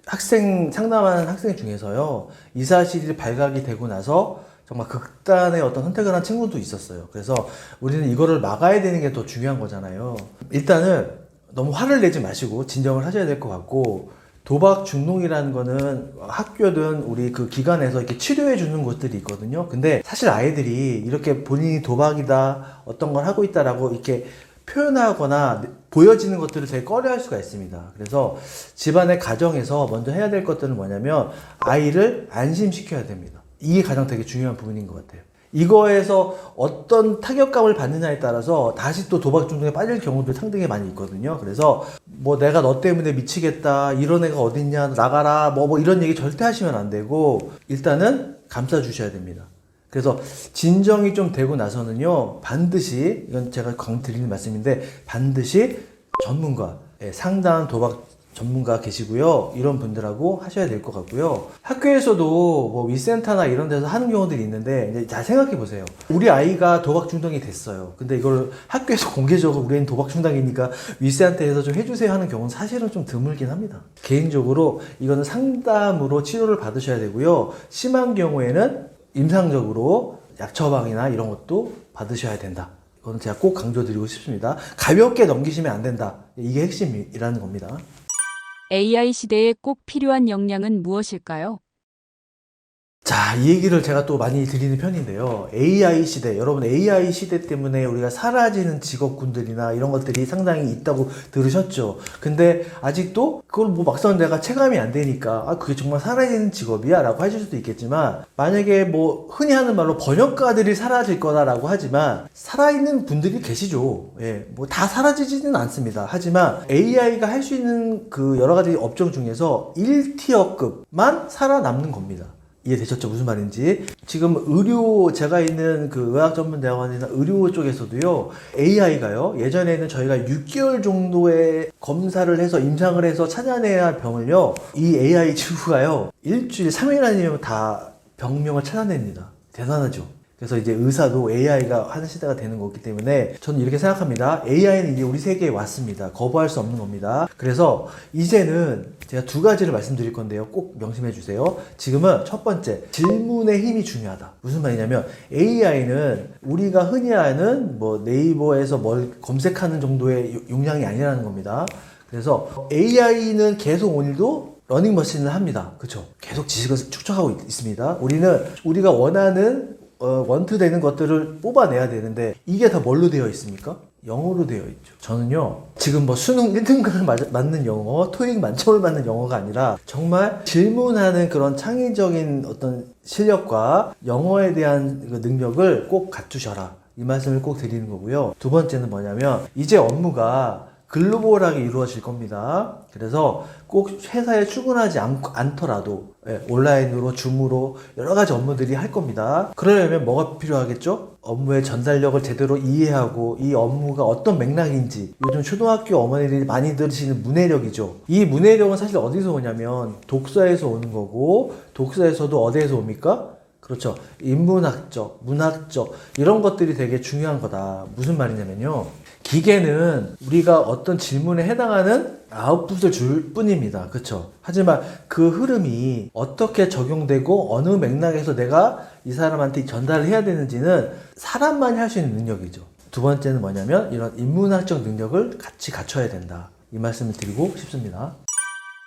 상담하는 학생 중에서요, 이 사실이 발각이 되고 나서 정말 극단의 어떤 선택을 한 친구도 있었어요. 그래서 우리는 이거를 막아야 되는 게 더 중요한 거잖아요. 일단은 너무 화를 내지 마시고 진정을 하셔야 될 것 같고, 도박 중독이라는 거는 학교든 우리 그 기관에서 이렇게 치료해 주는 곳들이 있거든요. 근데 사실 아이들이 이렇게 본인이 도박이다, 어떤 걸 하고 있다라고 이렇게 표현하거나 보여지는 것들을 되게 꺼려 할 수가 있습니다. 그래서 집안의 가정에서 먼저 해야 될 것들은 뭐냐면 아이를 안심시켜야 됩니다. 이게 가장 되게 중요한 부분인 것 같아요. 이거에서 어떤 타격감을 받느냐에 따라서 다시 또 도박 중독에 빠질 경우도 상당히 많이 있거든요. 그래서 뭐 내가 너 때문에 미치겠다, 이런 애가 어딨냐, 나가라, 뭐 이런 얘기 절대 하시면 안 되고, 일단은 감싸 주셔야 됩니다. 그래서 진정이 좀 되고 나서는요, 반드시, 이건 제가 드리는 말씀인데, 반드시 전문가, 상담 도박 전문가 계시고요. 이런 분들하고 하셔야 될 것 같고요. 학교에서도 뭐 위센터나 이런 데서 하는 경우들이 있는데, 이제 잘 생각해 보세요. 우리 아이가 도박 중독이 됐어요. 근데 이걸 학교에서 공개적으로 우리는 도박 중독이니까 위센터에서 좀 해주세요 하는 경우는 사실은 좀 드물긴 합니다. 개인적으로 이거는 상담으로 치료를 받으셔야 되고요. 심한 경우에는 임상적으로 약 처방이나 이런 것도 받으셔야 된다. 이거는 제가 꼭 강조드리고 싶습니다. 가볍게 넘기시면 안 된다. 이게 핵심이라는 겁니다. AI 시대에 꼭 필요한 역량은 무엇일까요? 자, 이 얘기를 제가 또 많이 드리는 편인데요. AI 시대, 여러분 AI 시대 때문에 우리가 사라지는 직업군들이나 이런 것들이 상당히 있다고 들으셨죠? 근데 아직도 그걸 뭐 막상 내가 체감이 안 되니까 그게 정말 사라지는 직업이야? 라고 하실 수도 있겠지만, 만약에 뭐 흔히 하는 말로 번역가들이 사라질 거다라고 하지만 살아있는 분들이 계시죠. 뭐 다 사라지지는 않습니다. 하지만 AI가 할 수 있는 그 여러 가지 업종 중에서 1티어급만 살아남는 겁니다. 이해되셨죠? 무슨 말인지. 지금 제가 있는 그 의학전문대학원이나 의료 쪽에서도요, AI가요, 예전에는 저희가 6개월 정도의 검사를 해서 임상을 해서 찾아내야 할 병을요, 이 AI 친구가요, 일주일, 3일 아니면 다 병명을 찾아냅니다. 대단하죠? 그래서 이제 의사도 AI가 하는 시대가 되는 거기 때문에 저는 이렇게 생각합니다. AI는 이제 우리 세계에 왔습니다. 거부할 수 없는 겁니다. 그래서 이제는 제가 두 가지를 말씀드릴 건데요. 꼭 명심해 주세요. 지금은 첫 번째, 질문의 힘이 중요하다. 무슨 말이냐면 AI는 우리가 흔히 아는 뭐 네이버에서 뭘 검색하는 정도의 용량이 아니라는 겁니다. 그래서 AI는 계속 오늘도 러닝머신을 합니다. 그렇죠? 계속 지식을 축적하고 있습니다. 우리가 원하는 원투되는 것들을 뽑아내야 되는데, 이게 다 뭘로 되어 있습니까? 영어로 되어 있죠. 저는요, 지금 뭐 수능 1등급을 맞는 영어, 토익 만점을 받는 영어가 아니라 정말 질문하는 그런 창의적인 어떤 실력과 영어에 대한 그 능력을 꼭 갖추셔라. 이 말씀을 꼭 드리는 거고요. 두 번째는 뭐냐면, 이제 업무가 글로벌하게 이루어질 겁니다. 그래서 꼭 회사에 출근하지 않더라도 온라인으로, 줌으로 여러 가지 업무들이 할 겁니다. 그러려면 뭐가 필요하겠죠? 업무의 전달력을 제대로 이해하고 이 업무가 어떤 맥락인지, 요즘 초등학교 어머니들이 많이 들으시는 문해력이죠. 이 문해력은 사실 어디서 오냐면 독서에서 오는 거고, 독서에서도 어디에서 옵니까? 그렇죠. 인문학적, 문학적 이런 것들이 되게 중요한 거다. 무슨 말이냐면요, 기계는 우리가 어떤 질문에 해당하는 아웃풋을 줄 뿐입니다. 그렇죠? 하지만 그 흐름이 어떻게 적용되고 어느 맥락에서 내가 이 사람한테 전달을 해야 되는지는 사람만이 할 수 있는 능력이죠. 두 번째는 뭐냐면 이런 인문학적 능력을 같이 갖춰야 된다. 이 말씀을 드리고 싶습니다.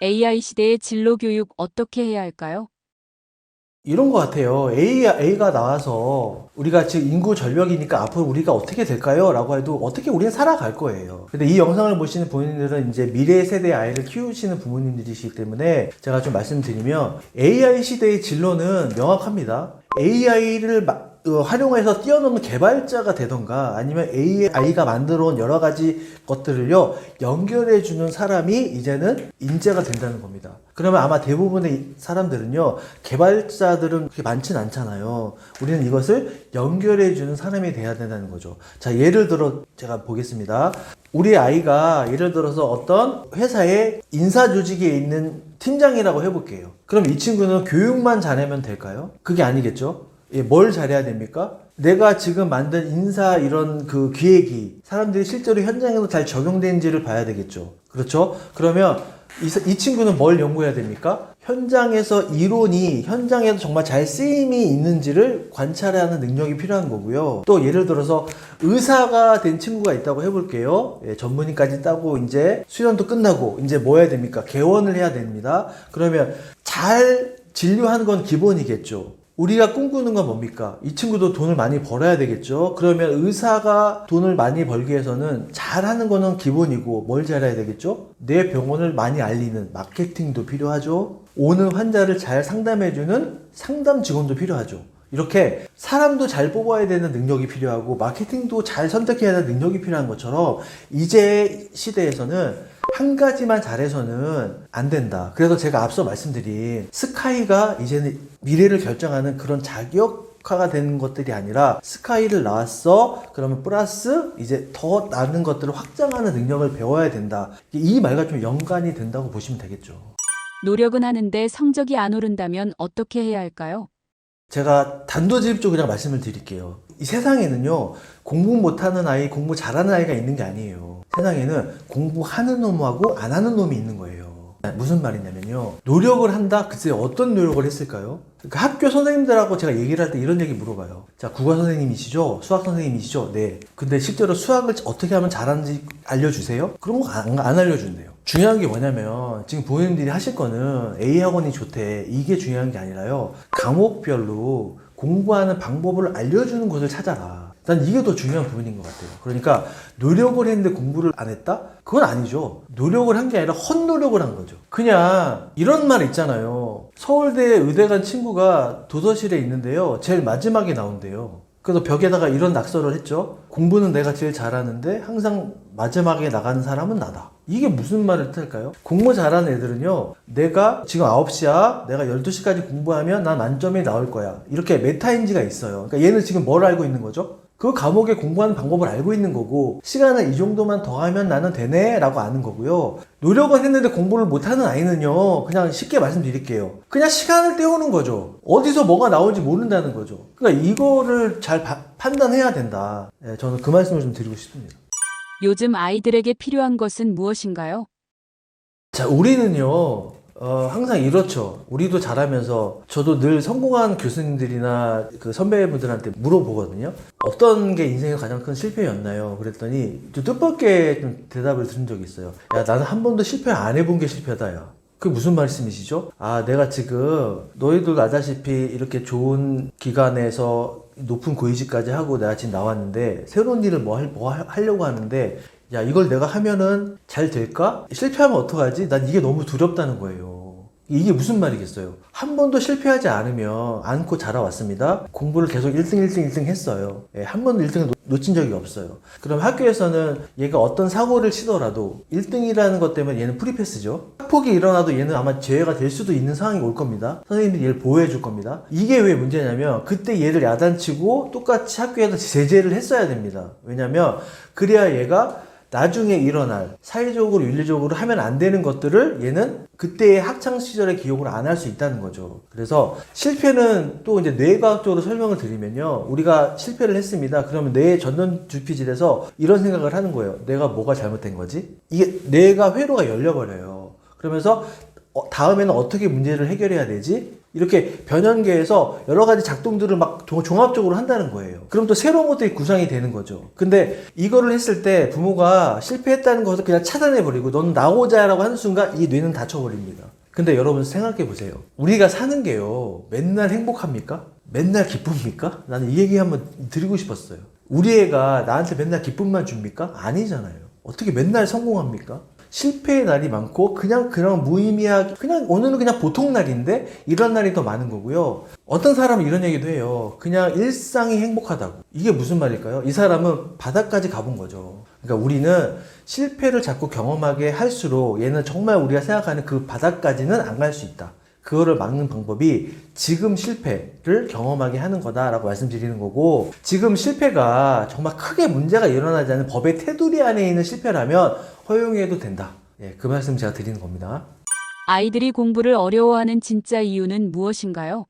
AI 시대의 진로 교육 어떻게 해야 할까요? 이런 것 같아요. A가 나와서 우리가 지금 인구 절벽이니까 앞으로 우리가 어떻게 될까요? 라고 해도 어떻게 우리는 살아갈 거예요. 근데 이 영상을 보시는 부모님들은 이제 미래 세대의 아이를 키우시는 부모님들이시기 때문에 제가 좀 말씀드리면 AI 시대의 진로는 명확합니다. AI를 활용해서 뛰어넘는 개발자가 되던가 아니면 AI가 만들어 온 여러 가지 것들을요 연결해 주는 사람이 이제는 인재가 된다는 겁니다. 그러면 아마 대부분의 사람들은요 개발자들은 그렇게 많진 않잖아요. 우리는 이것을 연결해 주는 사람이 돼야 된다는 거죠. 자, 예를 들어 제가 보겠습니다. 우리 아이가 예를 들어서 어떤 회사의 인사 조직에 있는 팀장이라고 해볼게요. 그럼 이 친구는 교육만 잘하면 될까요? 그게 아니겠죠. 예, 뭘 잘해야 됩니까? 내가 지금 만든 인사 이런 그 기획이 사람들이 실제로 현장에서 잘 적용되는지를 봐야 되겠죠. 그렇죠? 그러면 이 친구는 뭘 연구해야 됩니까? 현장에서 이론이 현장에서 정말 잘 쓰임이 있는지를 관찰하는 능력이 필요한 거고요. 또 예를 들어서 의사가 된 친구가 있다고 해볼게요. 예, 전문의까지 따고 이제 수련도 끝나고 이제 뭐 해야 됩니까? 개원을 해야 됩니다. 그러면 잘 진료하는 건 기본이겠죠. 우리가 꿈꾸는 건 뭡니까? 이 친구도 돈을 많이 벌어야 되겠죠. 그러면 의사가 돈을 많이 벌기 위해서는 잘하는 거는 기본이고 뭘 잘해야 되겠죠? 내 병원을 많이 알리는 마케팅도 필요하죠. 오는 환자를 잘 상담해주는 상담 직원도 필요하죠. 이렇게 사람도 잘 뽑아야 되는 능력이 필요하고 마케팅도 잘 선택해야 되는 능력이 필요한 것처럼 이제 시대에서는 한 가지만 잘해서는 안 된다. 그래서 제가 앞서 말씀드린 스카이가 이제는 미래를 결정하는 그런 자격화가 되는 것들이 아니라 스카이를 나왔어. 그러면 플러스 이제 더 나은 것들을 확장하는 능력을 배워야 된다. 이 말과 좀 연관이 된다고 보시면 되겠죠. 노력은 하는데 성적이 안 오른다면 어떻게 해야 할까요? 제가 단도직입적으로 그냥 말씀을 드릴게요. 이 세상에는요, 공부 못하는 아이, 공부 잘하는 아이가 있는 게 아니에요. 세상에는 공부하는 놈하고 안 하는 놈이 있는 거예요. 무슨 말이냐면요. 노력을 한다? 글쎄 어떤 노력을 했을까요? 그러니까 학교 선생님들하고 제가 얘기를 할 때 이런 얘기 물어봐요. 자, 국어 선생님이시죠? 수학 선생님이시죠? 네. 근데 실제로 수학을 어떻게 하면 잘하는지 알려주세요? 그런 거 안 알려준대요. 중요한 게 뭐냐면 지금 부모님들이 하실 거는 A 학원이 좋대. 이게 중요한 게 아니라요. 과목별로 공부하는 방법을 알려주는 곳을 찾아라. 난 이게 더 중요한 부분인 것 같아요. 그러니까 노력을 했는데 공부를 안 했다? 그건 아니죠. 노력을 한 게 아니라 헛노력을 한 거죠. 그냥 이런 말 있잖아요. 서울대 의대 간 친구가 도서실에 있는데요. 제일 마지막에 나온대요. 그래서 벽에다가 이런 낙서를 했죠. 공부는 내가 제일 잘하는데 항상 마지막에 나가는 사람은 나다. 이게 무슨 말을 뜻할까요? 공부 잘하는 애들은요. 내가 지금 9시야. 내가 12시까지 공부하면 난 만점이 나올 거야. 이렇게 메타인지가 있어요. 그러니까 얘는 지금 뭘 알고 있는 거죠? 그 과목에 공부하는 방법을 알고 있는 거고 시간을 이 정도만 더 하면 나는 되네 라고 아는 거고요. 노력은 했는데 공부를 못하는 아이는요. 그냥 쉽게 말씀드릴게요. 그냥 시간을 때우는 거죠. 어디서 뭐가 나올지 모른다는 거죠. 그러니까 이거를 잘 판단해야 된다. 네, 저는 그 말씀을 좀 드리고 싶습니다. 요즘 아이들에게 필요한 것은 무엇인가요? 자, 우리는요. 항상 이렇죠. 우리도 잘하면서 저도 늘 성공한 교수님들이나 그 선배분들한테 물어보거든요. 어떤 게 인생의 가장 큰 실패였나요? 그랬더니 좀 뜻밖의 좀 대답을 들은 적이 있어요. 야, 나는 한 번도 실패 안 해본 게 실패다, 야. 그게 무슨 말씀이시죠? 아, 내가 지금 너희들 아다시피 이렇게 좋은 기관에서 높은 고위직까지 하고 내가 지금 나왔는데 새로운 일을 하려고 하는데 야, 이걸 내가 하면은 잘 될까? 실패하면 어떡하지? 난 이게 너무 두렵다는 거예요. 이게 무슨 말이겠어요? 한 번도 실패하지 않고 자라왔습니다. 공부를 계속 1등 했어요. 예, 한 번도 1등을 놓친 적이 없어요. 그럼 학교에서는 얘가 어떤 사고를 치더라도 1등이라는 것 때문에 얘는 프리패스죠. 학폭이 일어나도 얘는 아마 재해가 될 수도 있는 상황이 올 겁니다. 선생님들이 얘를 보호해 줄 겁니다. 이게 왜 문제냐면 그때 얘를 야단치고 똑같이 학교에서 제재를 했어야 됩니다. 왜냐면 그래야 얘가 나중에 일어날 사회적으로 윤리적으로 하면 안 되는 것들을 얘는 그때의 학창시절의 기억으로 안 할 수 있다는 거죠. 그래서 실패는 또 이제 뇌과학적으로 설명을 드리면요. 우리가 실패를 했습니다. 그러면 뇌의 전전주피질에서 이런 생각을 하는 거예요. 내가 뭐가 잘못된 거지? 이게 뇌가 회로가 열려버려요. 그러면서 다음에는 어떻게 문제를 해결해야 되지? 이렇게 변연계에서 여러 가지 작동들을 막 종합적으로 한다는 거예요. 그럼 또 새로운 것들이 구상이 되는 거죠. 근데 이거를 했을 때 부모가 실패했다는 것을 그냥 차단해버리고 넌 나오자라고 하는 순간 이 뇌는 닫혀버립니다. 근데 여러분 생각해 보세요. 우리가 사는 게요, 맨날 행복합니까? 맨날 기쁩니까? 나는 이 얘기 한번 드리고 싶었어요. 우리 애가 나한테 맨날 기쁨만 줍니까? 아니잖아요. 어떻게 맨날 성공합니까? 실패의 날이 많고 그냥 무의미하게 그냥 오늘은 그냥 보통 날인데 이런 날이 더 많은 거고요. 어떤 사람은 이런 얘기도 해요. 그냥 일상이 행복하다고. 이게 무슨 말일까요? 이 사람은 바닥까지 가본 거죠. 그러니까 우리는 실패를 자꾸 경험하게 할수록 얘는 정말 우리가 생각하는 그 바닥까지는 안 갈 수 있다. 그거를 막는 방법이 지금 실패를 경험하게 하는 거다라고 말씀드리는 거고, 지금 실패가 정말 크게 문제가 일어나지 않는 법의 테두리 안에 있는 실패라면 허용해도 된다. 예, 그 말씀 제가 드리는 겁니다. 아이들이 공부를 어려워하는 진짜 이유는 무엇인가요?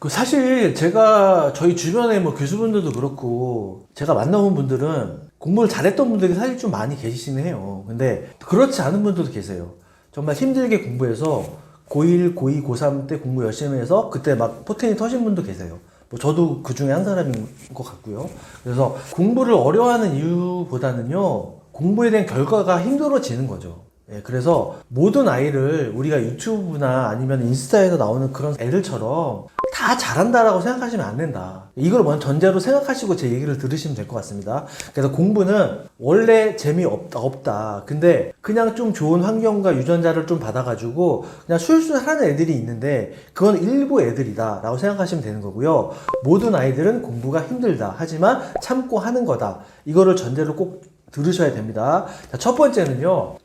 사실 제가 저희 주변에 뭐 교수분들도 그렇고 제가 만나본 분들은 공부를 잘했던 분들이 사실 좀 많이 계시긴 해요. 근데 그렇지 않은 분들도 계세요. 정말 힘들게 공부해서 고1, 고2, 고3 때 공부 열심히 해서 그때 막 포텐이 터진 분도 계세요. 뭐 저도 그 중에 한 사람인 것 같고요. 그래서 공부를 어려워하는 이유보다는요, 공부에 대한 결과가 힘들어지는 거죠. 예, 그래서 모든 아이를 우리가 유튜브나 아니면 인스타에서 나오는 그런 애들처럼 다 잘한다라고 생각하시면 안 된다. 이걸 먼저 전제로 생각하시고 제 얘기를 들으시면 될 것 같습니다. 그래서 공부는 원래 재미없다. 근데 그냥 좀 좋은 환경과 유전자를 좀 받아가지고 그냥 술술 하는 애들이 있는데 그건 일부 애들이다 라고 생각하시면 되는 거고요. 모든 아이들은 공부가 힘들다. 하지만 참고 하는 거다. 이거를 전제로 꼭 들으셔야 됩니다. 자, 첫 번째는요,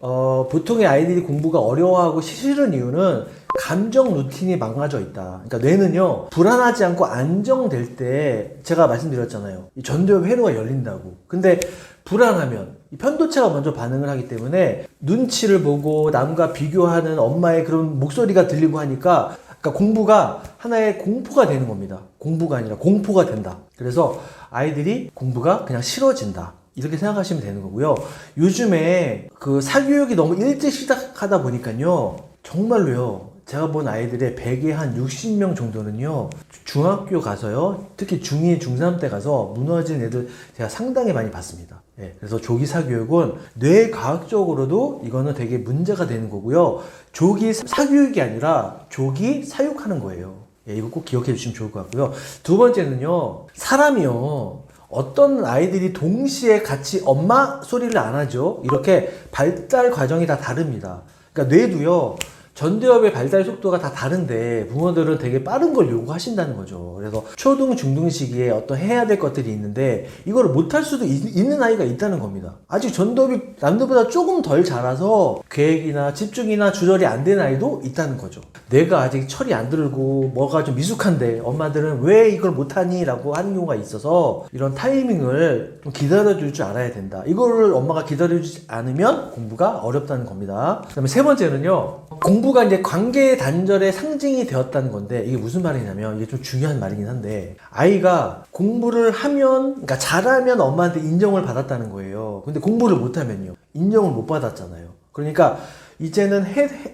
보통의 아이들이 공부가 어려워하고 싫은 이유는 감정 루틴이 망가져 있다. 그러니까 뇌는요, 불안하지 않고 안정될 때, 제가 말씀드렸잖아요. 이 전두엽 회로가 열린다고. 근데 불안하면 이 편도체가 먼저 반응을 하기 때문에 눈치를 보고 남과 비교하는 엄마의 그런 목소리가 들리고 하니까, 그러니까 공부가 하나의 공포가 되는 겁니다. 공부가 아니라 공포가 된다. 그래서 아이들이 공부가 그냥 싫어진다. 이렇게 생각하시면 되는 거고요. 요즘에 그 사교육이 너무 일찍 시작하다 보니까요, 정말로요, 제가 본 아이들의 100에 한 60명 정도는요, 중학교 가서요, 특히 중2, 중3 때 가서 무너진 애들 제가 상당히 많이 봤습니다. 예, 그래서 조기 사교육은 뇌과학적으로도 이거는 되게 문제가 되는 거고요. 조기 사교육이 아니라 조기 사육하는 거예요. 예, 이거 꼭 기억해 주시면 좋을 것 같고요. 두 번째는요, 사람이요, 어떤 아이들이 동시에 같이 엄마 소리를 안 하죠. 이렇게 발달 과정이 다 다릅니다. 그러니까 뇌도요, 전두엽의 발달 속도가 다 다른데 부모들은 되게 빠른 걸 요구하신다는 거죠. 그래서 초등, 중등 시기에 어떤 해야 될 것들이 있는데 이거를 못할 수도 있는 아이가 있다는 겁니다. 아직 전두엽이 남들보다 조금 덜 자라서 계획이나 집중이나 조절이 안 되는 아이도 있다는 거죠. 내가 아직 철이 안 들고 뭐가 좀 미숙한데 엄마들은 왜 이걸 못하니? 라고 하는 경우가 있어서 이런 타이밍을 좀 기다려줄 줄 알아야 된다. 이거를 엄마가 기다려주지 않으면 공부가 어렵다는 겁니다. 그 다음에 세 번째는요, 공부가 이제 관계 단절의 상징이 되었다는 건데, 이게 무슨 말이냐면, 이게 좀 중요한 말이긴 한데, 아이가 공부를 하면, 그러니까 잘하면 엄마한테 인정을 받았다는 거예요. 근데 공부를 못하면요, 인정을 못 받았잖아요. 그러니까 이제는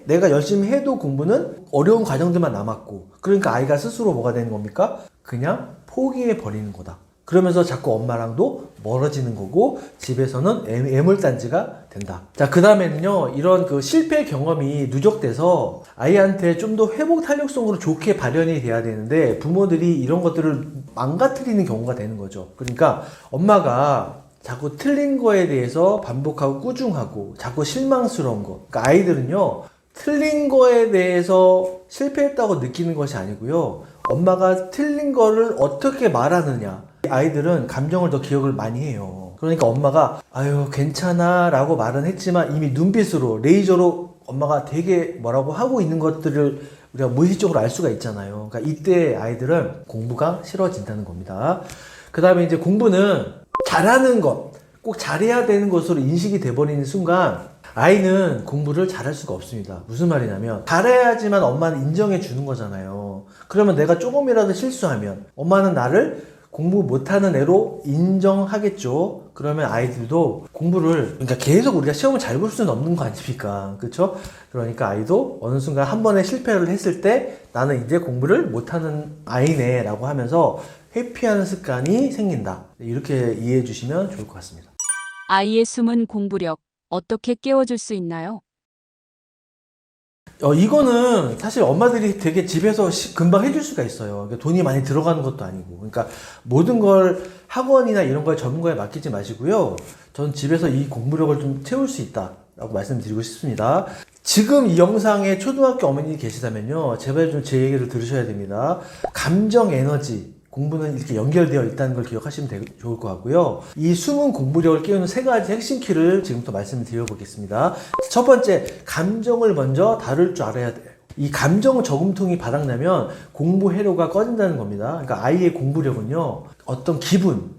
내가 열심히 해도 공부는 어려운 과정들만 남았고, 그러니까 아이가 스스로 뭐가 되는 겁니까? 그냥 포기해 버리는 거다. 그러면서 자꾸 엄마랑도 멀어지는 거고 집에서는 애물단지가 된다. 자, 그 다음에는요, 이런 그 실패 경험이 누적돼서 아이한테 좀 더 회복 탄력성으로 좋게 발현이 돼야 되는데 부모들이 이런 것들을 망가뜨리는 경우가 되는 거죠. 그러니까 엄마가 자꾸 틀린 거에 대해서 반복하고 꾸중하고 자꾸 실망스러운 거. 그러니까 아이들은요, 틀린 거에 대해서 실패했다고 느끼는 것이 아니고요, 엄마가 틀린 거를 어떻게 말하느냐. 아이들은 감정을 더 기억을 많이 해요. 그러니까 엄마가 아유 괜찮아 라고 말은 했지만 이미 눈빛으로 레이저로 엄마가 되게 뭐라고 하고 있는 것들을 우리가 무의식적으로 알 수가 있잖아요. 그러니까 이때 아이들은 공부가 싫어진다는 겁니다. 그 다음에 이제 공부는 잘하는 것, 꼭 잘해야 되는 것으로 인식이 돼버리는 순간 아이는 공부를 잘할 수가 없습니다. 무슨 말이냐면 잘해야지만 엄마는 인정해 주는 거잖아요. 그러면 내가 조금이라도 실수하면 엄마는 나를 공부 못하는 애로 인정하겠죠. 그러면 아이들도 공부를, 그러니까 계속 우리가 시험을 잘 볼 수는 없는 거 아닙니까? 그렇죠? 그러니까 아이도 어느 순간 한 번에 실패를 했을 때 나는 이제 공부를 못하는 아이네 라고 하면서 회피하는 습관이 생긴다. 이렇게 이해해 주시면 좋을 것 같습니다. 아이의 숨은 공부력 어떻게 깨워줄 수 있나요? 이거는 사실 엄마들이 되게 집에서 금방 해줄 수가 있어요. 그러니까 돈이 많이 들어가는 것도 아니고. 그러니까 모든 걸 학원이나 이런 거에 전문가에 맡기지 마시고요. 전 집에서 이 공부력을 좀 채울 수 있다라고 말씀드리고 싶습니다. 지금 이 영상에 초등학교 어머니 계시다면요. 제발 좀 제 얘기를 들으셔야 됩니다. 감정 에너지. 공부는 이렇게 연결되어 있다는 걸 기억하시면 좋을 것 같고요. 이 숨은 공부력을 깨우는 세 가지 핵심 키를 지금부터 말씀을 드려보겠습니다. 첫 번째, 감정을 먼저 다룰 줄 알아야 돼요. 이 감정 저금통이 바닥나면 공부 회로가 꺼진다는 겁니다. 그러니까 아이의 공부력은요, 어떤 기분,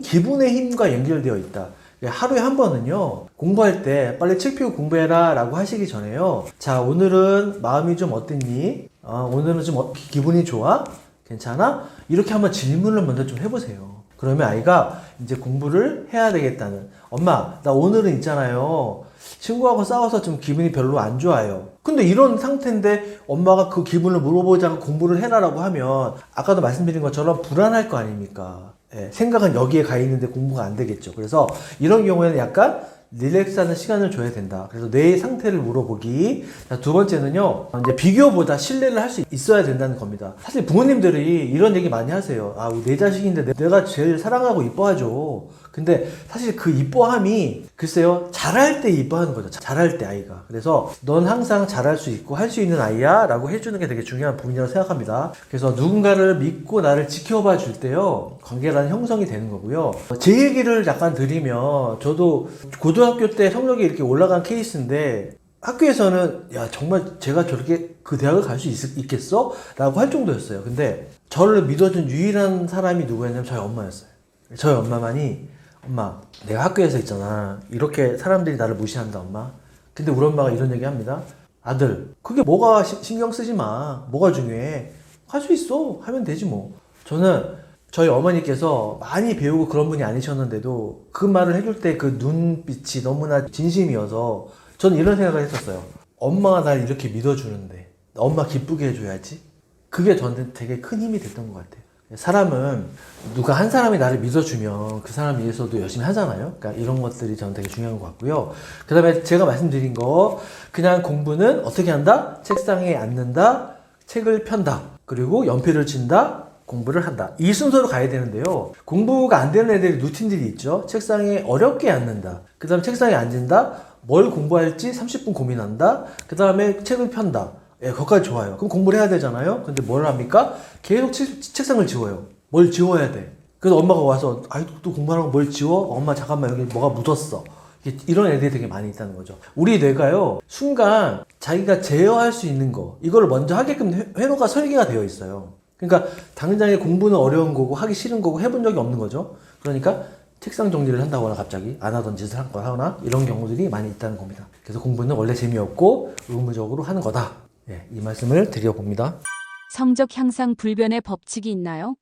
기분의 힘과 연결되어 있다. 하루에 한 번은요, 공부할 때 빨리 책 펴고 공부해라 라고 하시기 전에요. 자, 오늘은 마음이 좀 어땠니? 오늘은 좀 기분이 좋아? 괜찮아? 이렇게 한번 질문을 먼저 좀 해보세요. 그러면 아이가 이제 공부를 해야 되겠다는, 엄마, 나 오늘은 있잖아요. 친구하고 싸워서 좀 기분이 별로 안 좋아요. 근데 이런 상태인데 엄마가 그 기분을 물어보자고 공부를 해라라고 하면 아까도 말씀드린 것처럼 불안할 거 아닙니까? 예, 생각은 여기에 가 있는데 공부가 안 되겠죠. 그래서 이런 경우에는 약간 릴렉스하는 시간을 줘야 된다. 그래서 뇌의 상태를 물어보기. 자, 두 번째는요, 이제 비교보다 신뢰를 할 수 있어야 된다는 겁니다. 사실 부모님들이 이런 얘기 많이 하세요. 내 자식인데 내가 제일 사랑하고 이뻐하죠. 근데 사실 그 이뻐함이 글쎄요, 잘할 때 이뻐하는 거죠. 잘할 때 아이가. 그래서 넌 항상 잘할 수 있고 할 수 있는 아이야 라고 해주는 게 되게 중요한 부분이라고 생각합니다. 그래서 누군가를 믿고 나를 지켜봐 줄 때요, 관계라는 형성이 되는 거고요. 제 얘기를 약간 드리면 저도 고등학교 때 성적이 이렇게 올라간 케이스인데 학교에서는 야 정말 제가 저렇게 그 대학을 갈 수 있겠어? 라고 할 정도였어요. 근데 저를 믿어준 유일한 사람이 누구였냐면 저희 엄마였어요. 저희 엄마만이 엄마 내가 학교에서 있잖아 이렇게 사람들이 나를 무시한다 엄마. 근데 우리 엄마가 이런 얘기 합니다. 아들 그게 뭐가 신경 쓰지 마. 뭐가 중요해. 할 수 있어. 하면 되지 뭐. 저는 저희 어머니께서 많이 배우고 그런 분이 아니셨는데도 그 말을 해줄 때 그 눈빛이 너무나 진심이어서 저는 이런 생각을 했었어요. 엄마가 날 이렇게 믿어주는데 엄마 기쁘게 해줘야지. 그게 저한테 되게 큰 힘이 됐던 것 같아요. 사람은 누가 한 사람이 나를 믿어주면 그 사람 위해서도 열심히 하잖아요. 그러니까 이런 것들이 저는 되게 중요한 것 같고요. 그 다음에 제가 말씀드린 거 그냥 공부는 어떻게 한다? 책상에 앉는다. 책을 편다. 그리고 연필을 친다. 공부를 한다. 이 순서로 가야 되는데요. 공부가 안 되는 애들이 루틴들이 있죠. 책상에 어렵게 앉는다. 그 다음에 책상에 앉는다. 뭘 공부할지 30분 고민한다. 그 다음에 책을 편다. 예, 그것까지 좋아요. 그럼 공부를 해야 되잖아요. 근데 뭘 합니까? 계속 책상을 지워요. 뭘 지워야 돼. 그래서 엄마가 와서 또 공부하라고 뭘 지워? 엄마 잠깐만 여기 뭐가 묻었어. 이런 애들이 되게 많이 있다는 거죠. 우리 뇌가요, 순간 자기가 제어할 수 있는 거, 이거를 먼저 하게끔 회로가 설계가 되어 있어요. 그러니까 당장에 공부는 어려운 거고 하기 싫은 거고 해본 적이 없는 거죠. 그러니까 책상 정리를 한다거나 갑자기 안 하던 짓을 하거나 이런 경우들이 많이 있다는 겁니다. 그래서 공부는 원래 재미없고 의무적으로 하는 거다. 예, 이 말씀을 드려봅니다. 성적 향상 불변의 법칙이 있나요?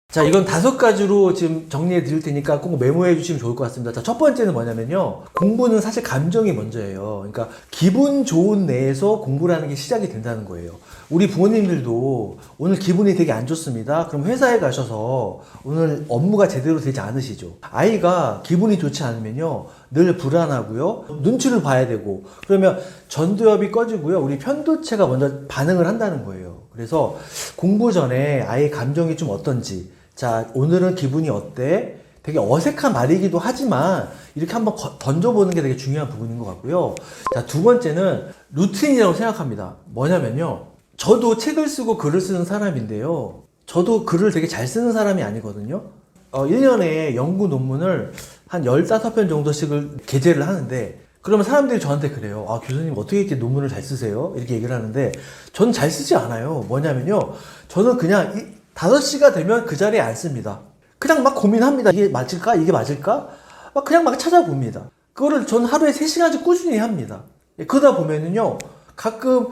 자, 이건 5가지로 지금 정리해 드릴 테니까 꼭 메모해 주시면 좋을 것 같습니다. 자, 첫 번째는 뭐냐면요. 공부는 사실 감정이 먼저예요. 그러니까 기분 좋은 내에서 공부라는 게 시작이 된다는 거예요. 우리 부모님들도 오늘 기분이 되게 안 좋습니다. 그럼 회사에 가셔서 오늘 업무가 제대로 되지 않으시죠. 아이가 기분이 좋지 않으면요. 늘 불안하고요. 눈치를 봐야 되고 그러면 전두엽이 꺼지고요. 우리 편도체가 먼저 반응을 한다는 거예요. 그래서 공부 전에 아이의 감정이 좀 어떤지 자, 오늘은 기분이 어때? 되게 어색한 말이기도 하지만 이렇게 한번 던져보는 게 되게 중요한 부분인 것 같고요. 자, 두 번째는 루틴이라고 생각합니다. 뭐냐면요. 저도 책을 쓰고 글을 쓰는 사람인데요. 저도 글을 되게 잘 쓰는 사람이 아니거든요. 1년에 연구 논문을 한 15편 정도씩을 게재를 하는데 그러면 사람들이 저한테 그래요. 교수님 어떻게 이렇게 논문을 잘 쓰세요? 이렇게 얘기를 하는데 저는 잘 쓰지 않아요. 뭐냐면요. 저는 그냥 5시가 되면 그 자리에 앉습니다. 그냥 막 고민합니다. 이게 맞을까? 이게 맞을까? 그냥 막 찾아봅니다. 그거를 저는 하루에 3시간씩 꾸준히 합니다. 그러다 보면은요, 가끔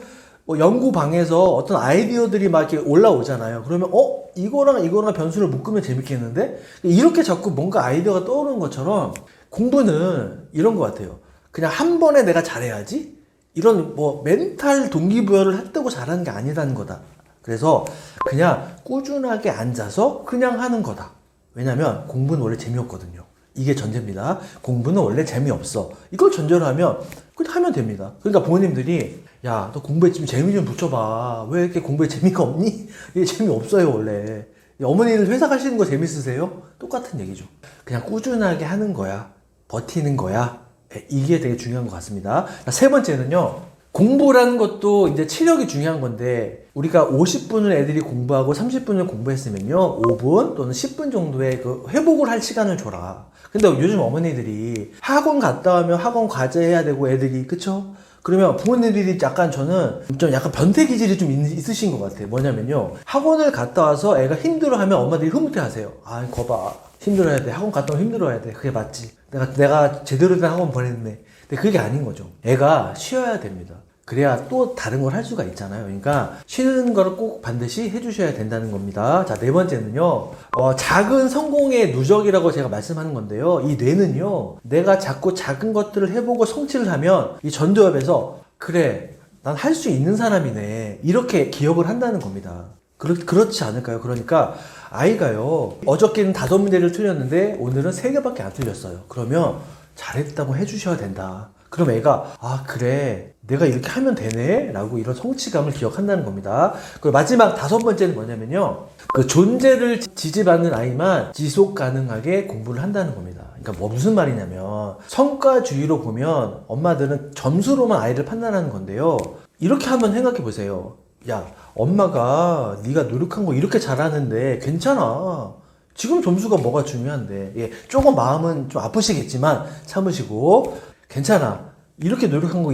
뭐 연구방에서 어떤 아이디어들이 막 이렇게 올라오잖아요. 그러면 이거랑 변수를 묶으면 재밌겠는데? 이렇게 자꾸 뭔가 아이디어가 떠오르는 것처럼 공부는 이런 것 같아요. 그냥 한 번에 내가 잘해야지? 이런 뭐 멘탈 동기부여를 했다고 잘하는 게 아니라는 거다. 그래서 그냥 꾸준하게 앉아서 그냥 하는 거다. 왜냐면 공부는 원래 재미없거든요. 이게 전제입니다. 공부는 원래 재미없어. 이걸 전제로 하면 그냥 하면 됩니다. 그러니까 부모님들이 야, 너 공부에 좀 재미 좀 붙여봐. 왜 이렇게 공부에 재미가 없니? 이게 재미없어요, 원래. 어머니는 회사 가시는 거 재밌으세요? 똑같은 얘기죠. 그냥 꾸준하게 하는 거야. 버티는 거야. 이게 되게 중요한 것 같습니다. 세 번째는요. 공부라는 것도 이제 체력이 중요한 건데 우리가 50분을 애들이 공부하고 30분을 공부했으면요 5분 또는 10분 정도의 그 회복을 할 시간을 줘라. 근데 요즘 어머니들이 학원 갔다 오면 학원 과제 해야 되고 애들이 그쵸? 그러면 부모님들이 약간 저는 좀 약간 변태 기질이 좀 있으신 것 같아요. 뭐냐면요 학원을 갔다 와서 애가 힘들어하면 엄마들이 흐뭇해하세요. 아 거봐 힘들어야 돼. 학원 갔다 오면 힘들어야 돼. 그게 맞지. 내가 제대로 된 학원 보냈네. 근데 그게 아닌 거죠. 애가 쉬어야 됩니다. 그래야 또 다른 걸 할 수가 있잖아요. 그러니까 쉬는 거를 꼭 반드시 해주셔야 된다는 겁니다. 자, 네 번째는요. 작은 성공의 누적이라고 제가 말씀하는 건데요. 이 뇌는요. 내가 자꾸 작은 것들을 해보고 성취를 하면 이 전두엽에서 그래, 난 할 수 있는 사람이네. 이렇게 기억을 한다는 겁니다. 그렇지 않을까요? 그러니까 아이가요. 어저께는 5문제를 틀렸는데 오늘은 3개밖에 안 틀렸어요. 그러면 잘했다고 해주셔야 된다. 그럼 애가 아 그래 내가 이렇게 하면 되네 라고 이런 성취감을 기억한다는 겁니다. 그리고 마지막 5번째는 뭐냐면요 그 존재를 지지받는 아이만 지속 가능하게 공부를 한다는 겁니다. 그러니까 무슨 말이냐면 성과주의로 보면 엄마들은 점수로만 아이를 판단하는 건데요 이렇게 한번 생각해 보세요. 야 엄마가 네가 노력한 거 이렇게 잘하는데 괜찮아. 지금 점수가 뭐가 중요한데 예, 조금 마음은 좀 아프시겠지만 참으시고 괜찮아. 이렇게 노력한 거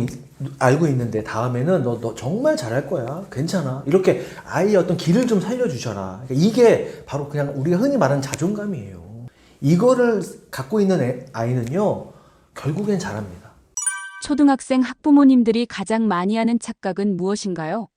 알고 있는데 다음에는 너 정말 잘할 거야. 괜찮아. 이렇게 아이의 어떤 길을 좀 살려주셔라. 그러니까 이게 바로 그냥 우리가 흔히 말하는 자존감이에요. 이거를 갖고 있는 아이는요. 결국엔 잘합니다. 초등학생 학부모님들이 가장 많이 하는 착각은 무엇인가요?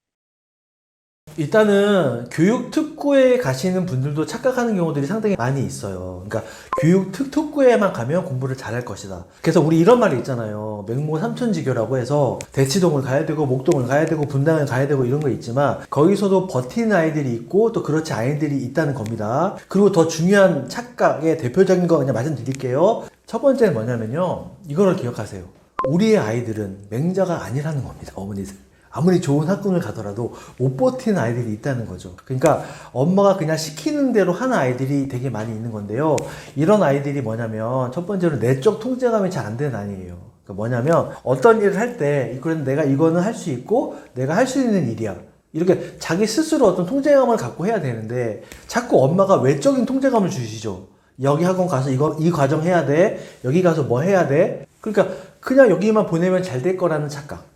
일단은 교육특구에 가시는 분들도 착각하는 경우들이 상당히 많이 있어요. 그러니까 교육특구에만 가면 공부를 잘할 것이다. 그래서 우리 이런 말이 있잖아요. 맹모 삼천지교라고 해서 대치동을 가야 되고 목동을 가야 되고 분당을 가야 되고 이런 거 있지만 거기서도 버티는 아이들이 있고 또 그렇지 아이들이 있다는 겁니다. 그리고 더 중요한 착각의 대표적인 거 그냥 말씀드릴게요. 첫 번째는 뭐냐면요. 이거를 기억하세요. 우리의 아이들은 맹자가 아니라는 겁니다. 어머니들. 아무리 좋은 학군을 가더라도 못 버티는 아이들이 있다는 거죠. 그러니까 엄마가 그냥 시키는 대로 하는 아이들이 되게 많이 있는 건데요. 이런 아이들이 뭐냐면 첫 번째로 내적 통제감이 잘 안 되는 아이예요. 그러니까 뭐냐면 어떤 일을 할 때 그런데 내가 이거는 할 수 있고 내가 할 수 있는 일이야. 이렇게 자기 스스로 어떤 통제감을 갖고 해야 되는데 자꾸 엄마가 외적인 통제감을 주시죠. 여기 학원 가서 이 과정 해야 돼. 여기 가서 뭐 해야 돼. 그러니까 그냥 여기만 보내면 잘 될 거라는 착각.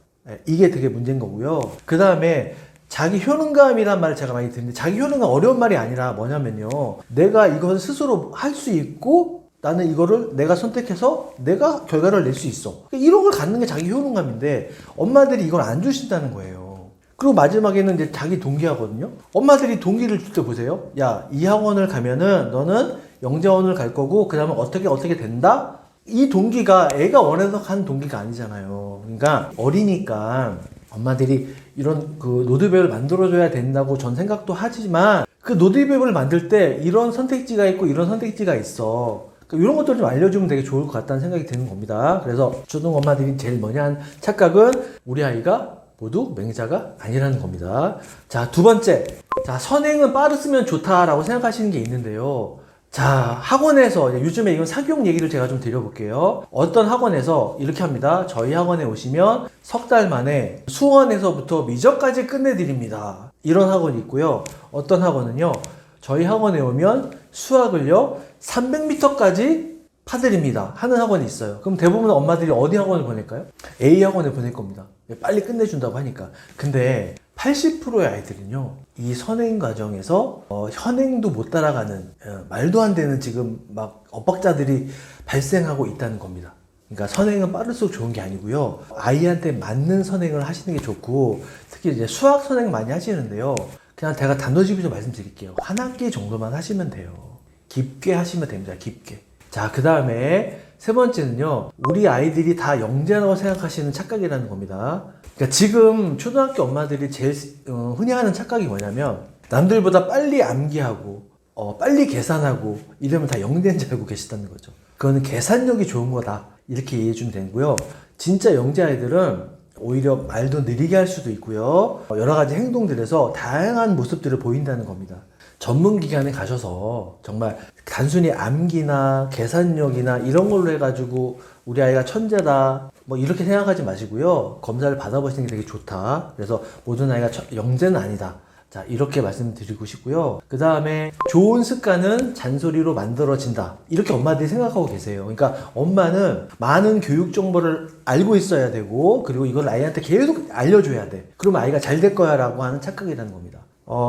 이게 되게 문제인 거고요. 그 다음에 자기 효능감이란 말을 제가 많이 듣는데 자기 효능감 어려운 말이 아니라 뭐냐면요. 내가 이것을 스스로 할 수 있고 나는 이거를 내가 선택해서 내가 결과를 낼 수 있어. 이런 걸 갖는 게 자기 효능감인데 엄마들이 이걸 안 주신다는 거예요. 그리고 마지막에는 이제 자기 동기하거든요. 엄마들이 동기를 줄 때 보세요. 야, 이 학원을 가면은 너는 영재원을 갈 거고 그 다음에 어떻게 된다? 이 동기가 애가 원해서 간 동기가 아니잖아요. 그러니까 어리니까 엄마들이 이런 그 로드맵을 만들어줘야 된다고 전 생각도 하지만 그 로드맵을 만들 때 이런 선택지가 있고 이런 선택지가 있어. 그러니까 이런 것들을 좀 알려주면 되게 좋을 것 같다는 생각이 드는 겁니다. 그래서 초등 엄마들이 제일 먼저 한 착각은 우리 아이가 모두 맹자가 아니라는 겁니다. 자, 두 번째. 자, 선행은 빠르으면 좋다라고 생각하시는 게 있는데요. 자, 학원에서 요즘에 이건 사교육 얘기를 제가 좀 드려볼게요. 어떤 학원에서 이렇게 합니다. 저희 학원에 오시면 석 달 만에 수원에서부터 미적까지 끝내드립니다. 이런 학원이 있고요. 어떤 학원은요. 저희 학원에 오면 수학을요 300m까지 파드립니다 하는 학원이 있어요. 그럼 대부분 엄마들이 어디 학원을 보낼까요? A 학원에 보낼 겁니다. 빨리 끝내준다고 하니까. 근데 80%의 아이들은요 이 선행 과정에서 현행도 못 따라가는 말도 안 되는 지금 막 엇박자들이 발생하고 있다는 겁니다. 그러니까 선행은 빠를수록 좋은 게 아니고요. 아이한테 맞는 선행을 하시는 게 좋고, 특히 이제 수학 선행 많이 하시는데요. 그냥 제가 단도직입적으로 말씀드릴게요. 한 학기 정도만 하시면 돼요. 깊게 하시면 됩니다. 깊게. 자, 그 다음에 세 번째는요. 우리 아이들이 다 영재라고 생각하시는 착각이라는 겁니다. 그러니까 지금 초등학교 엄마들이 제일 흔히 하는 착각이 뭐냐면 남들보다 빨리 암기하고 빨리 계산하고 이러면 다 영재인 줄 알고 계시다는 거죠. 그거는 계산력이 좋은 거다. 이렇게 이해해 주면 되고요. 진짜 영재 아이들은 오히려 말도 느리게 할 수도 있고요. 여러 가지 행동들에서 다양한 모습들을 보인다는 겁니다. 전문 기관에 가셔서 정말 단순히 암기나 계산력이나 이런 걸로 해가지고 우리 아이가 천재다 뭐 이렇게 생각하지 마시고요. 검사를 받아보시는 게 되게 좋다. 그래서 모든 아이가 영재는 아니다. 자, 이렇게 말씀드리고 싶고요. 그 다음에 좋은 습관은 잔소리로 만들어진다. 이렇게 엄마들이 생각하고 계세요. 그러니까 엄마는 많은 교육 정보를 알고 있어야 되고, 그리고 이걸 아이한테 계속 알려줘야 돼. 그러면 아이가 잘 될 거야 라고 하는 착각이라는 겁니다.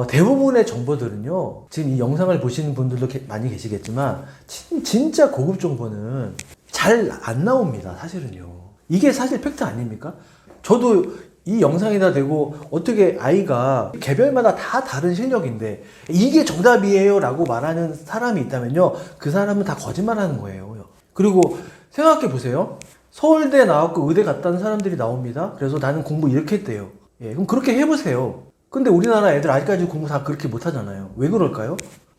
대부분의 정보들은요, 지금 이 영상을 보시는 분들도 많이 계시겠지만, 진짜 고급 정보는 잘 안 나옵니다. 사실은요. 이게 사실 팩트 아닙니까? 저도 이 영상에다 대고 어떻게 아이가 개별마다 다 다른 실력인데 이게 정답이에요 라고 말하는 사람이 있다면요, 그 사람은 다 거짓말하는 거예요. 그리고 생각해 보세요. 서울대 나왔고 의대 갔다는 사람들이 나옵니다. 그래서 나는 공부 이렇게 했대요. 예, 그럼 그렇게 해보세요. 근데 우리나라 애들 아직까지 공부 다 그렇게 못하잖아요. 왜 그럴까요?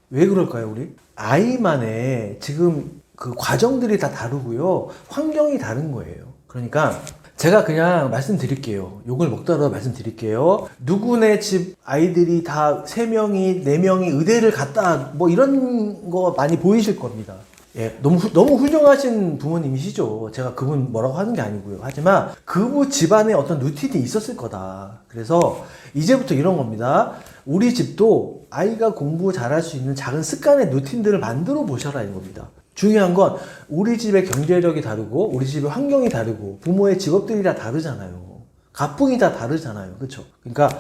왜 그럴까요, 우리? 아이만의 지금 그 과정들이 다 다르고요. 환경이 다른 거예요. 그러니까 제가 그냥 말씀드릴게요. 욕을 먹더라도 말씀드릴게요. 누구네 집 아이들이 다 3명이, 4명이 의대를 갔다, 뭐 이런 거 많이 보이실 겁니다. 예, 너무 훌륭하신 부모님이시죠. 제가 그분 뭐라고 하는 게 아니고요. 하지만 그분 집안에 어떤 루틴이 있었을 거다. 그래서 이제부터 이런 겁니다. 우리 집도 아이가 공부 잘할 수 있는 작은 습관의 루틴들을 만들어 보셔라 이겁니다. 중요한 건 우리 집의 경제력이 다르고 우리 집의 환경이 다르고 부모의 직업들이 다 다르잖아요. 가풍이 다 다르잖아요. 그렇죠? 그러니까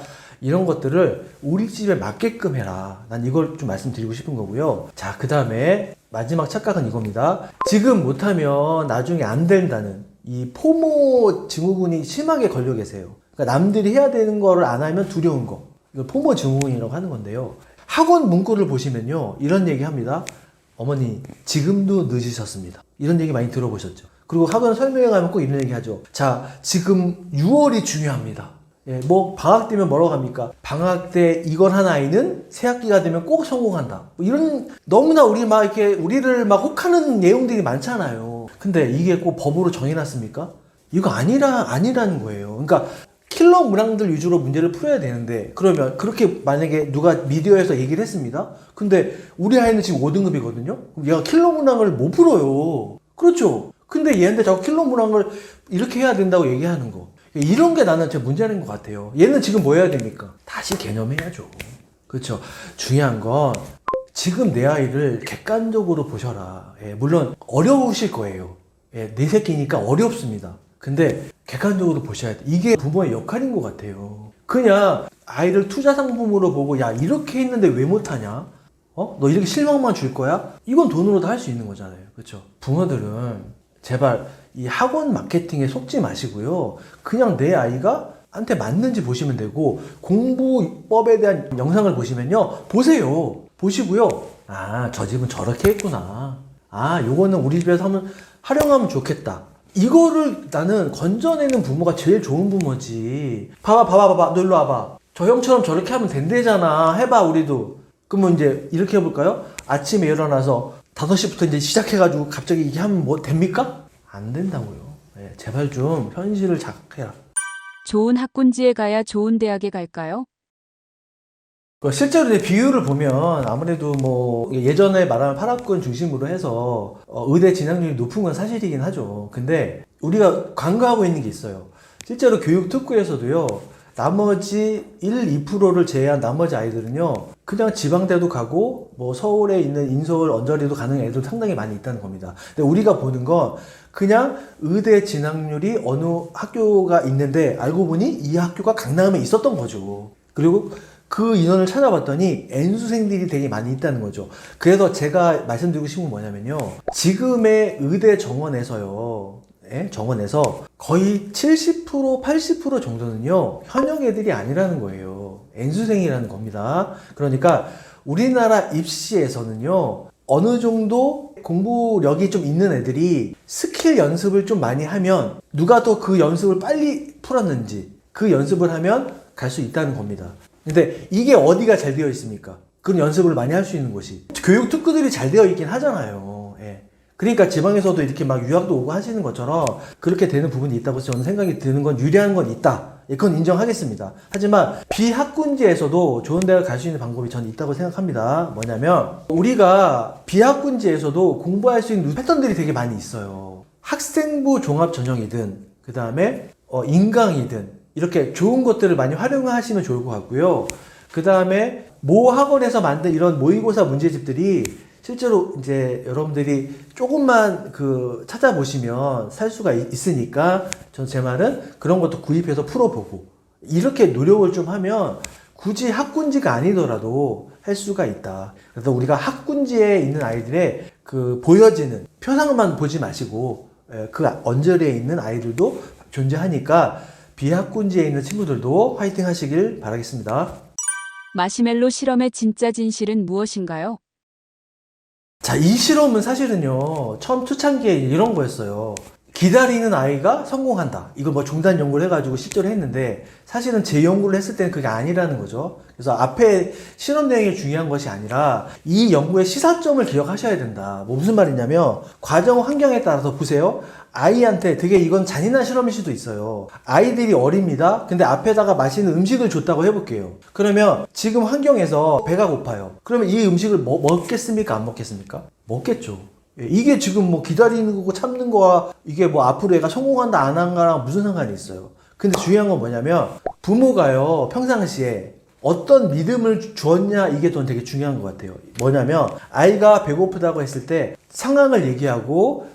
이런 것들을 우리 집에 맞게끔 해라. 난 이걸 좀 말씀드리고 싶은 거고요. 자, 그 다음에 마지막 착각은 이겁니다. 지금 못하면 나중에 안 된다는 이 포모 증후군이 심하게 걸려 계세요. 그러니까 남들이 해야 되는 거를 안 하면 두려운 거. 이걸 포모 증후군이라고 하는 건데요. 학원 문구를 보시면요, 이런 얘기 합니다. 어머니, 지금도 늦으셨습니다. 이런 얘기 많이 들어보셨죠? 그리고 학원 설명회 가면 꼭 이런 얘기 하죠. 자, 지금 6월이 중요합니다. 예, 뭐 방학 되면 뭐라고 합니까? 방학 때 이걸 한 아이는 새학기가 되면 꼭 성공한다. 뭐 이런 너무나 우리를 막 혹하는 내용들이 많잖아요. 근데 이게 꼭 법으로 정해놨습니까? 이거 아니라는 거예요. 그러니까 킬러 문항들 위주로 문제를 풀어야 되는데, 그러면 그렇게 만약에 누가 미디어에서 얘기를 했습니다. 근데 우리 아이는 지금 5등급이거든요. 그럼 얘가 킬러 문항을 못 풀어요. 그렇죠? 근데 얘한테 자꾸 킬러 문항을 이렇게 해야 된다고 얘기하는 거. 이런 게 나는 제 문제인 것 같아요. 얘는 지금 뭐 해야 됩니까? 다시 개념해야죠. 그렇죠? 중요한 건 지금 내 아이를 객관적으로 보셔라. 예, 물론 어려우실 거예요. 예, 내 새끼니까 어렵습니다. 근데 객관적으로 보셔야 돼. 이게 부모의 역할인 것 같아요. 그냥 아이를 투자 상품으로 보고 야, 이렇게 했는데 왜 못하냐? 너 이렇게 실망만 줄 거야? 이건 돈으로도 할 수 있는 거잖아요. 그렇죠? 부모들은 제발 이 학원 마케팅에 속지 마시고요. 그냥 내 아이가 한테 맞는지 보시면 되고, 공부법에 대한 영상을 보시면요, 보세요. 보시고요. 아, 저 집은 저렇게 했구나. 아, 요거는 우리 집에서 활용하면 좋겠다. 이거를 나는 건져내는 부모가 제일 좋은 부모지. 봐봐. 너 일로 와봐. 저 형처럼 저렇게 하면 된대잖아. 해봐, 우리도. 그러면 이제 이렇게 해볼까요? 아침에 일어나서 5시부터 이제 시작해가지고 갑자기 이게 하면 뭐 됩니까? 안 된다고요. 네, 제발 좀 현실을 자각해라. 좋은 학군지에 가야 좋은 대학에 갈까요? 실제로 비율을 보면 아무래도 뭐 예전에 말하는 8학군 중심으로 해서 의대 진학률이 높은 건 사실이긴 하죠. 근데 우리가 간과하고 있는 게 있어요. 실제로 교육특구에서도요, 나머지 1, 2%를 제외한 나머지 아이들은요, 그냥 지방대도 가고 뭐 서울에 있는 인서울, 언저리도 가는 애들 상당히 많이 있다는 겁니다. 근데 우리가 보는 건 그냥 의대 진학률이 어느 학교가 있는데 알고 보니 이 학교가 강남에 있었던 거죠. 그리고 그 인원을 찾아봤더니 N수생들이 되게 많이 있다는 거죠. 그래서 제가 말씀드리고 싶은 건 뭐냐면요, 지금의 의대 정원에서요, 정원에서 거의 70% 80% 정도는요 현역 애들이 아니라는 거예요. N수생이라는 겁니다. 그러니까 우리나라 입시에서는요 어느 정도 공부력이 좀 있는 애들이 스킬 연습을 좀 많이 하면 누가 더 그 연습을 빨리 풀었는지 그 연습을 하면 갈 수 있다는 겁니다. 근데 이게 어디가 잘 되어 있습니까? 그런 연습을 많이 할 수 있는 곳이 교육 특구들이 잘 되어 있긴 하잖아요. 그러니까 지방에서도 이렇게 막 유학도 오고 하시는 것처럼 그렇게 되는 부분이 있다고 저는 생각이 드는 건 유리한 건 있다. 그건 인정하겠습니다. 하지만 비학군지에서도 좋은 대학 갈 수 있는 방법이 저는 있다고 생각합니다. 뭐냐면 우리가 비학군지에서도 공부할 수 있는 패턴들이 되게 많이 있어요. 학생부 종합 전형이든 그 다음에 인강이든 이렇게 좋은 것들을 많이 활용하시면 좋을 것 같고요. 그 다음에 모 학원에서 만든 이런 모의고사 문제집들이 실제로 이제 여러분들이 조금만 찾아보시면 살 수가 있으니까 제 말은 그런 것도 구입해서 풀어보고 이렇게 노력을 좀 하면 굳이 학군지가 아니더라도 할 수가 있다. 그래서 우리가 학군지에 있는 아이들의 보여지는 표상만 보지 마시고 그 언저리에 있는 아이들도 존재하니까 비학군지에 있는 친구들도 화이팅 하시길 바라겠습니다. 마시멜로 실험의 진짜 진실은 무엇인가요? 자, 이 실험은 사실은요, 처음 초창기에 이런 거였어요. 기다리는 아이가 성공한다. 이거 뭐 중단 연구를 해가지고 실제로 했는데, 사실은 제 연구를 했을 때는 그게 아니라는 거죠. 그래서 앞에 실험 내용이 중요한 것이 아니라, 이 연구의 시사점을 기억하셔야 된다. 뭐 무슨 말이냐면, 과정 환경에 따라서 보세요. 아이한테 되게 이건 잔인한 실험일 수도 있어요. 아이들이 어립니다. 근데 앞에다가 맛있는 음식을 줬다고 해볼게요. 그러면 지금 환경에서 배가 고파요. 그러면 이 음식을 먹겠습니까? 안 먹겠습니까? 먹겠죠. 이게 지금 뭐 기다리는 거고 참는 거와 이게 뭐 앞으로 애가 성공한다 안 한가랑 무슨 상관이 있어요. 근데 중요한 건 뭐냐면 부모가요 평상시에 어떤 믿음을 주었냐 이게 전 되게 중요한 것 같아요. 뭐냐면 아이가 배고프다고 했을 때 상황을 얘기하고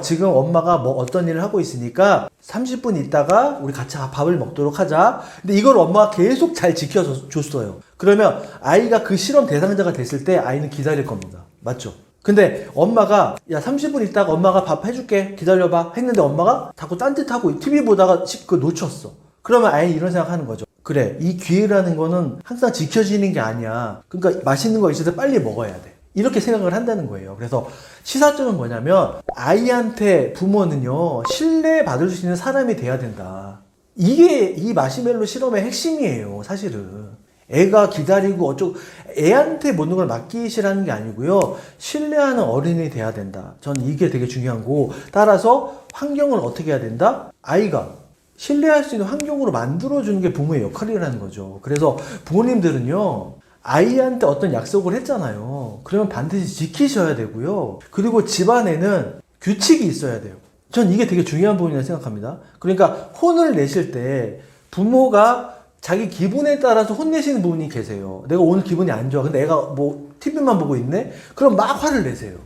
지금 엄마가 뭐 어떤 일을 하고 있으니까 30분 있다가 우리 같이 밥을 먹도록 하자. 근데 이걸 엄마가 계속 잘 지켜줬어요. 그러면 아이가 그 실험 대상자가 됐을 때 아이는 기다릴 겁니다. 맞죠? 근데 엄마가 야 30분 있다가 엄마가 밥 해줄게 기다려봐 했는데 엄마가 자꾸 딴짓하고 TV 보다가 놓쳤어. 그러면 아이 이런 생각하는 거죠. 그래 이 기회라는 거는 항상 지켜지는 게 아니야. 그러니까 맛있는 거 있을 때 빨리 먹어야 돼. 이렇게 생각을 한다는 거예요. 그래서 시사점은 뭐냐면 아이한테 부모는요 신뢰받을 수 있는 사람이 돼야 된다. 이게 이 마시멜로 실험의 핵심이에요. 사실은 애가 기다리고 어쩌고 애한테 모든 걸 맡기시라는 게 아니고요. 신뢰하는 어른이 돼야 된다. 전 이게 되게 중요한 거고 따라서 환경을 어떻게 해야 된다? 아이가 신뢰할 수 있는 환경으로 만들어주는 게 부모의 역할이라는 거죠. 그래서 부모님들은요 아이한테 어떤 약속을 했잖아요. 그러면 반드시 지키셔야 되고요. 그리고 집안에는 규칙이 있어야 돼요. 전 이게 되게 중요한 부분이라고 생각합니다. 그러니까 혼을 내실 때 부모가 자기 기분에 따라서 혼내시는 분이 계세요. 내가 오늘 기분이 안 좋아. 근데 애가 뭐 TV만 보고 있네? 그럼 막 화를 내세요.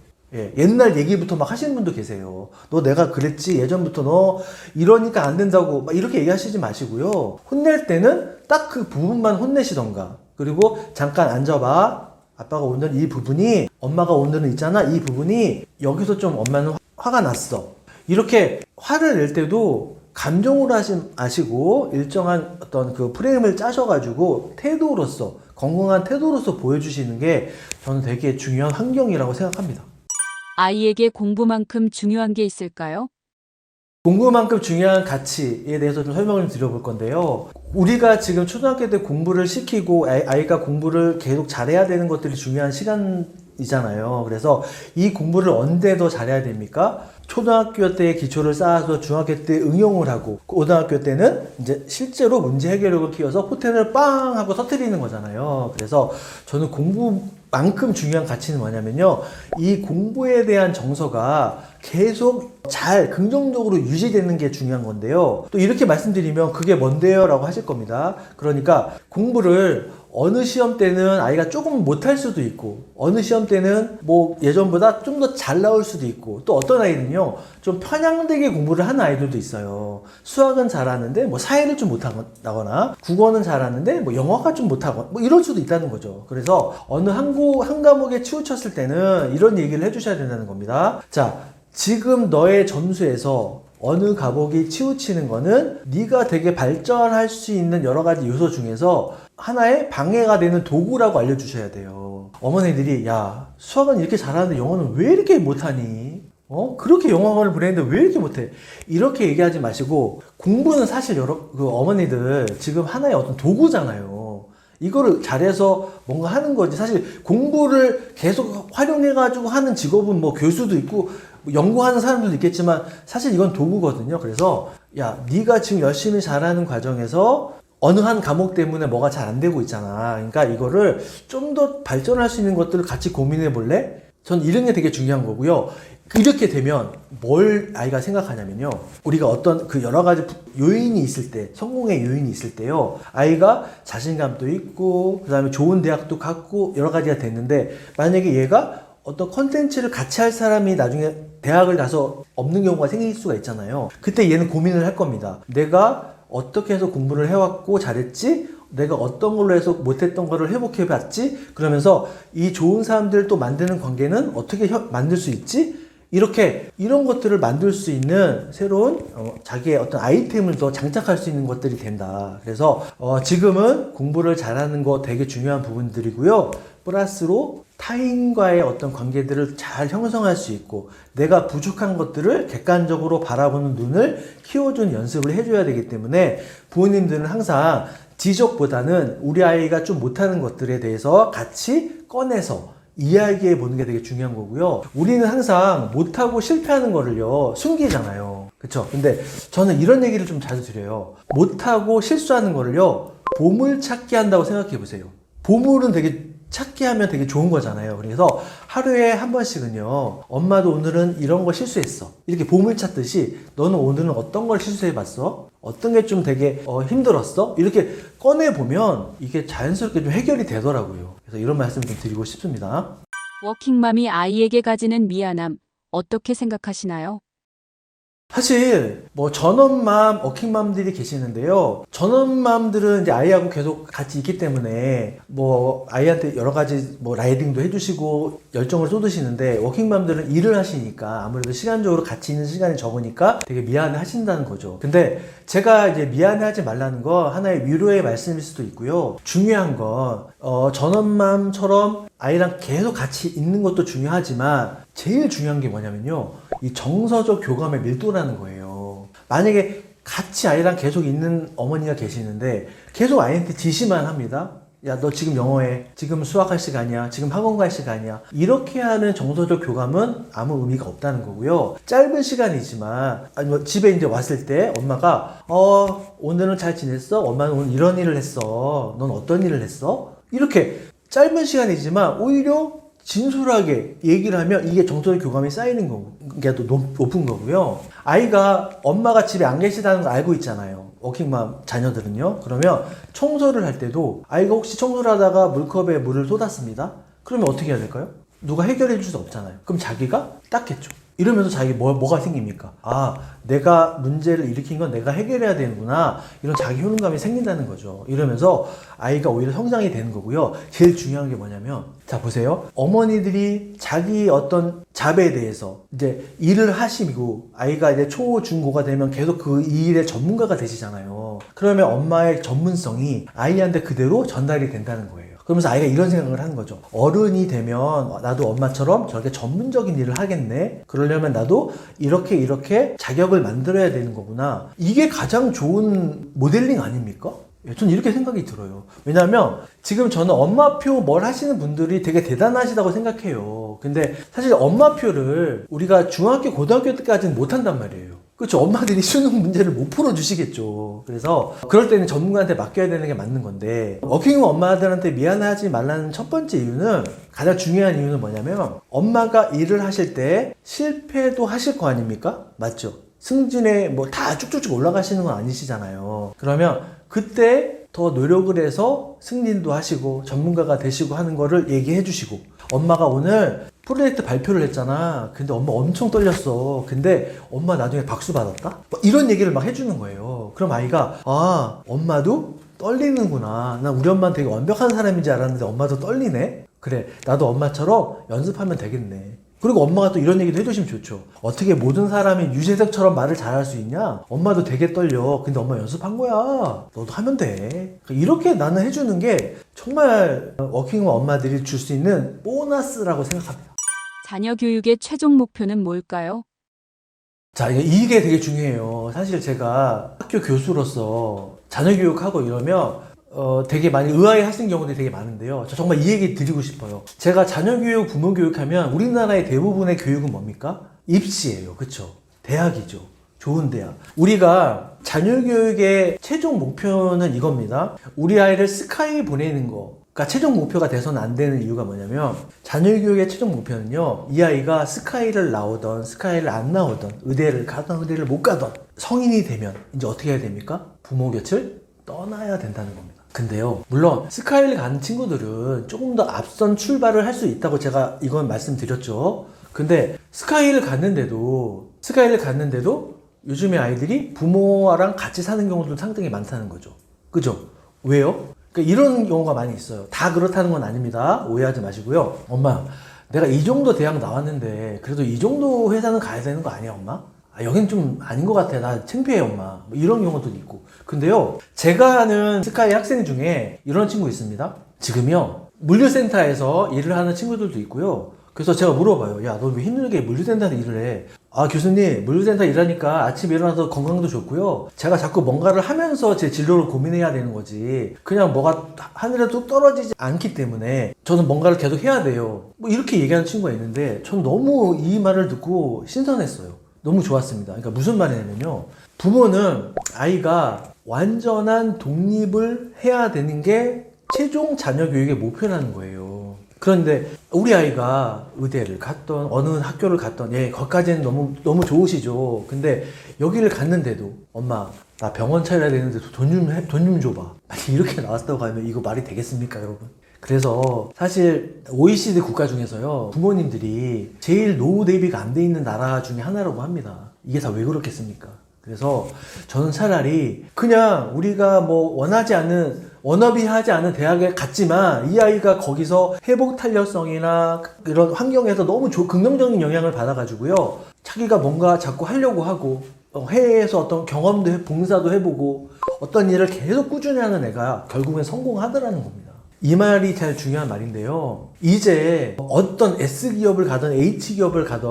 옛날 얘기부터 막 하시는 분도 계세요. 너 내가 그랬지? 예전부터 너 이러니까 안 된다고 막 이렇게 얘기하시지 마시고요. 혼낼 때는 딱 그 부분만 혼내시던가. 그리고 잠깐 앉아봐. 아빠가 오늘 이 부분이 엄마가 오늘은 있잖아. 이 부분이 여기서 좀 엄마는 화가 났어. 이렇게 화를 낼 때도 감정으로 아시고 일정한 어떤 그 프레임을 짜셔가지고 태도로서 건강한 태도로서 보여주시는 게 저는 되게 중요한 환경이라고 생각합니다. 아이에게 공부만큼 중요한 게 있을까요? 공부만큼 중요한 가치에 대해서 좀 설명을 드려볼 건데요. 우리가 지금 초등학교 때 공부를 시키고 아이가 공부를 계속 잘해야 되는 것들이 중요한 시간이잖아요. 그래서 이 공부를 언제 더 잘해야 됩니까? 초등학교 때 기초를 쌓아서 중학교 때 응용을 하고 고등학교 때는 이제 실제로 문제 해결력을 키워서 포텐을 빵 하고 터뜨리는 거잖아요. 그래서 저는 공부만큼 중요한 가치는 뭐냐면요. 이 공부에 대한 정서가 계속 잘 긍정적으로 유지되는 게 중요한 건데요. 또 이렇게 말씀드리면 그게 뭔데요? 라고 하실 겁니다. 그러니까 공부를 어느 시험 때는 아이가 조금 못할 수도 있고 어느 시험 때는 뭐 예전보다 좀 더 잘 나올 수도 있고 또 어떤 아이는요 좀 편향되게 공부를 하는 아이들도 있어요. 수학은 잘하는데 뭐 사회를 좀 못하거나 국어는 잘하는데 뭐 영어가 좀 못하거나 뭐 이럴 수도 있다는 거죠. 그래서 어느 한 과목에 치우쳤을 때는 이런 얘기를 해주셔야 된다는 겁니다. 자, 지금 너의 점수에서 어느 과목이 치우치는 거는 네가 되게 발전할 수 있는 여러 가지 요소 중에서 하나의 방해가 되는 도구라고 알려주셔야 돼요. 어머니들이 야 수학은 이렇게 잘하는데 영어는 왜 이렇게 못하니? 그렇게 영어를 보내는데 왜 이렇게 못해? 이렇게 얘기하지 마시고 공부는 사실 그 어머니들 지금 하나의 어떤 도구잖아요. 이거를 잘해서 뭔가 하는 거지. 사실 공부를 계속 활용해가지고 하는 직업은 뭐 교수도 있고 연구하는 사람들도 있겠지만 사실 이건 도구거든요. 그래서 야, 네가 지금 열심히 잘하는 과정에서 어느 한 과목 때문에 뭐가 잘 안 되고 있잖아. 그러니까 이거를 좀 더 발전할 수 있는 것들을 같이 고민해 볼래? 전 이런 게 되게 중요한 거고요. 이렇게 되면 뭘 아이가 생각하냐면요. 우리가 어떤 그 여러 가지 요인이 있을 때, 성공의 요인이 있을 때요. 아이가 자신감도 있고, 그 다음에 좋은 대학도 갔고, 여러 가지가 됐는데, 만약에 얘가 어떤 콘텐츠를 같이 할 사람이 나중에 대학을 가서 없는 경우가 생길 수가 있잖아요. 그때 얘는 고민을 할 겁니다. 내가 어떻게 해서 공부를 해왔고 잘했지? 내가 어떤 걸로 해서 못했던 거를 회복해봤지? 그러면서 이 좋은 사람들 또 만드는 관계는 어떻게 만들 수 있지? 이런 것들을 만들 수 있는 새로운 자기의 어떤 아이템을 더 장착할 수 있는 것들이 된다. 그래서 지금은 공부를 잘하는 거 되게 중요한 부분들이고요. 플러스로 타인과의 어떤 관계들을 잘 형성할 수 있고 내가 부족한 것들을 객관적으로 바라보는 눈을 키워주는 연습을 해줘야 되기 때문에 부모님들은 항상 지적보다는 우리 아이가 좀 못하는 것들에 대해서 같이 꺼내서 이야기해 보는 게 되게 중요한 거고요. 우리는 항상 못하고 실패하는 거를요, 숨기잖아요. 그쵸? 근데 저는 이런 얘기를 좀 자주 드려요. 못하고 실수하는 거를요, 보물찾기 한다고 생각해 보세요. 보물은 되게 찾기 하면 되게 좋은 거잖아요. 그래서 하루에 한 번씩은요, 엄마도 오늘은 이런 거 실수했어. 이렇게 보물 찾듯이 너는 오늘은 어떤 걸 실수해봤어? 어떤 게 좀 되게 힘들었어? 이렇게 꺼내보면 이게 자연스럽게 좀 해결이 되더라고요. 그래서 이런 말씀 좀 드리고 싶습니다. 워킹맘이 아이에게 가지는 미안함, 어떻게 생각하시나요? 사실 뭐 전업맘, 워킹맘들이 계시는데요. 전업맘들은 이제 아이하고 계속 같이 있기 때문에 뭐 아이한테 여러 가지 뭐 라이딩도 해주시고 열정을 쏟으시는데 워킹맘들은 일을 하시니까 아무래도 시간적으로 같이 있는 시간이 적으니까 되게 미안해 하신다는 거죠. 근데 제가 이제 미안해 하지 말라는 거 하나의 위로의 말씀일 수도 있고요. 중요한 건 전업맘처럼 아이랑 계속 같이 있는 것도 중요하지만 제일 중요한 게 뭐냐면요. 이 정서적 교감의 밀도라는 거예요. 만약에 같이 아이랑 계속 있는 어머니가 계시는데 계속 아이한테 지시만 합니다. 야, 너 지금 영어해. 지금 수학할 시간이야. 지금 학원 갈 시간이야. 이렇게 하는 정서적 교감은 아무 의미가 없다는 거고요. 짧은 시간이지만 아니 뭐 집에 이제 왔을 때 엄마가 오늘은 잘 지냈어? 엄마는 오늘 이런 일을 했어. 넌 어떤 일을 했어? 이렇게 짧은 시간이지만 오히려 진솔하게 얘기를 하면 이게 정서적 교감이 쌓이는 게 더 높은 거고요. 아이가 엄마가 집에 안 계시다는 걸 알고 있잖아요. 워킹맘 자녀들은요. 그러면 청소를 할 때도 아이가 혹시 청소를 하다가 물컵에 물을 쏟았습니다. 그러면 어떻게 해야 될까요? 누가 해결해 줄 수 없잖아요. 그럼 자기가 닦겠죠. 이러면서 자기 뭐가 생깁니까? 아, 내가 문제를 일으킨 건 내가 해결해야 되는구나. 이런 자기 효능감이 생긴다는 거죠. 이러면서 아이가 오히려 성장이 되는 거고요. 제일 중요한 게 뭐냐면, 자, 보세요. 어머니들이 자기 어떤 잡에 대해서 이제 일을 하시고, 아이가 이제 초, 중, 고가 되면 계속 그 일의 전문가가 되시잖아요. 그러면 엄마의 전문성이 아이한테 그대로 전달이 된다는 거예요. 그러면서 아이가 이런 생각을 하는 거죠. 어른이 되면 나도 엄마처럼 저렇게 전문적인 일을 하겠네. 그러려면 나도 이렇게 자격을 만들어야 되는 거구나. 이게 가장 좋은 모델링 아닙니까? 저는 이렇게 생각이 들어요. 왜냐하면 지금 저는 엄마표 뭘 하시는 분들이 되게 대단하시다고 생각해요. 근데 사실 엄마표를 우리가 중학교, 고등학교 때까지는 못한단 말이에요. 그렇죠. 엄마들이 수능 문제를 못 풀어주시겠죠. 그래서 그럴 때는 전문가한테 맡겨야 되는 게 맞는 건데 워킹맘 엄마들한테 미안하지 말라는 첫 번째 이유는 가장 중요한 이유는 뭐냐면 엄마가 일을 하실 때 실패도 하실 거 아닙니까? 맞죠? 승진에 뭐 다 쭉쭉쭉 올라가시는 건 아니시잖아요. 그러면 그때 더 노력을 해서 승진도 하시고 전문가가 되시고 하는 거를 얘기해 주시고 엄마가 오늘 프로젝트 발표를 했잖아. 근데 엄마 엄청 떨렸어. 근데 엄마 나중에 박수 받았다? 뭐 이런 얘기를 막 해주는 거예요. 그럼 아이가 아, 엄마도 떨리는구나. 난 우리 엄마는 되게 완벽한 사람인 줄 알았는데 엄마도 떨리네? 그래, 나도 엄마처럼 연습하면 되겠네. 그리고 엄마가 또 이런 얘기도 해주시면 좋죠. 어떻게 모든 사람이 유재석처럼 말을 잘할 수 있냐? 엄마도 되게 떨려. 근데 엄마 연습한 거야. 너도 하면 돼. 이렇게 나는 해주는 게 정말 워킹맘 엄마들이 줄 수 있는 보너스라고 생각합니다. 자녀 교육의 최종 목표는 뭘까요? 자, 이게 되게 중요해요. 사실 제가 학교 교수로서 자녀 교육하고 이러면 되게 많이 의아해 하시는 경우들이 되게 많은데요. 저 정말 이 얘기 드리고 싶어요. 제가 자녀 교육, 부모 교육하면 우리나라의 대부분의 교육은 뭡니까? 입시예요. 그쵸? 대학이죠. 좋은 대학. 우리가 자녀 교육의 최종 목표는 이겁니다. 우리 아이를 스카이 보내는 거. 그러니까 최종 목표가 돼서는 안 되는 이유가 뭐냐면 자녀 교육의 최종 목표는요. 이 아이가 스카이를 나오던 스카이를 안 나오던 의대를 가던 의대를 못 가던 성인이 되면 이제 어떻게 해야 됩니까? 부모 곁을 떠나야 된다는 겁니다. 근데요, 물론 스카이를 가는 친구들은 조금 더 앞선 출발을 할 수 있다고 제가 이건 말씀드렸죠. 근데 스카이를 갔는데도 요즘의 아이들이 부모랑 같이 사는 경우도 상당히 많다는 거죠. 그죠? 왜요? 그러니까 이런 경우가 많이 있어요. 다 그렇다는 건 아닙니다. 오해하지 마시고요. 엄마, 내가 이 정도 대학 나왔는데 그래도 이 정도 회사는 가야 되는 거 아니야, 엄마? 여긴 좀 아닌 것 같아. 나 창피해, 엄마. 뭐 이런 경우도 있고. 근데요, 제가 아는 스카이 학생 중에 이런 친구 있습니다. 지금요, 물류센터에서 일을 하는 친구들도 있고요. 그래서 제가 물어봐요. 야, 너 왜 힘들게 물류센터에서 일을 해? 아, 교수님, 물류센터 일하니까 아침에 일어나서 건강도 좋고요. 제가 자꾸 뭔가를 하면서 제 진로를 고민해야 되는 거지. 그냥 뭐가 하늘에 뚝 떨어지지 않기 때문에 저는 뭔가를 계속 해야 돼요. 뭐 이렇게 얘기하는 친구가 있는데 전 너무 이 말을 듣고 신선했어요. 너무 좋았습니다. 그러니까 무슨 말이냐면요. 부모는 아이가 완전한 독립을 해야 되는 게 최종 자녀 교육의 목표라는 거예요. 그런데 우리 아이가 의대를 갔던 어느 학교를 갔던 거기까지는 너무 좋으시죠. 근데 여기를 갔는데도 엄마 나 병원 차려야 되는데 돈 좀 줘봐. 이렇게 나왔다고 하면 이거 말이 되겠습니까, 여러분? 그래서 사실 OECD 국가 중에서요 부모님들이 제일 노후 대비가 안 돼 있는 나라 중에 하나라고 합니다. 이게 다 왜 그렇겠습니까? 그래서 저는 차라리 그냥 우리가 뭐 워너비 하지 않은 대학에 갔지만 이 아이가 거기서 회복 탄력성이나 이런 환경에서 너무 긍정적인 영향을 받아가지고요 자기가 뭔가 자꾸 하려고 하고 해외에서 어떤 경험도 봉사도 해보고 어떤 일을 계속 꾸준히 하는 애가 결국엔 성공하더라는 겁니다. 이 말이 제일 중요한 말인데요. 이제 어떤 S기업을 가든 H기업을 가든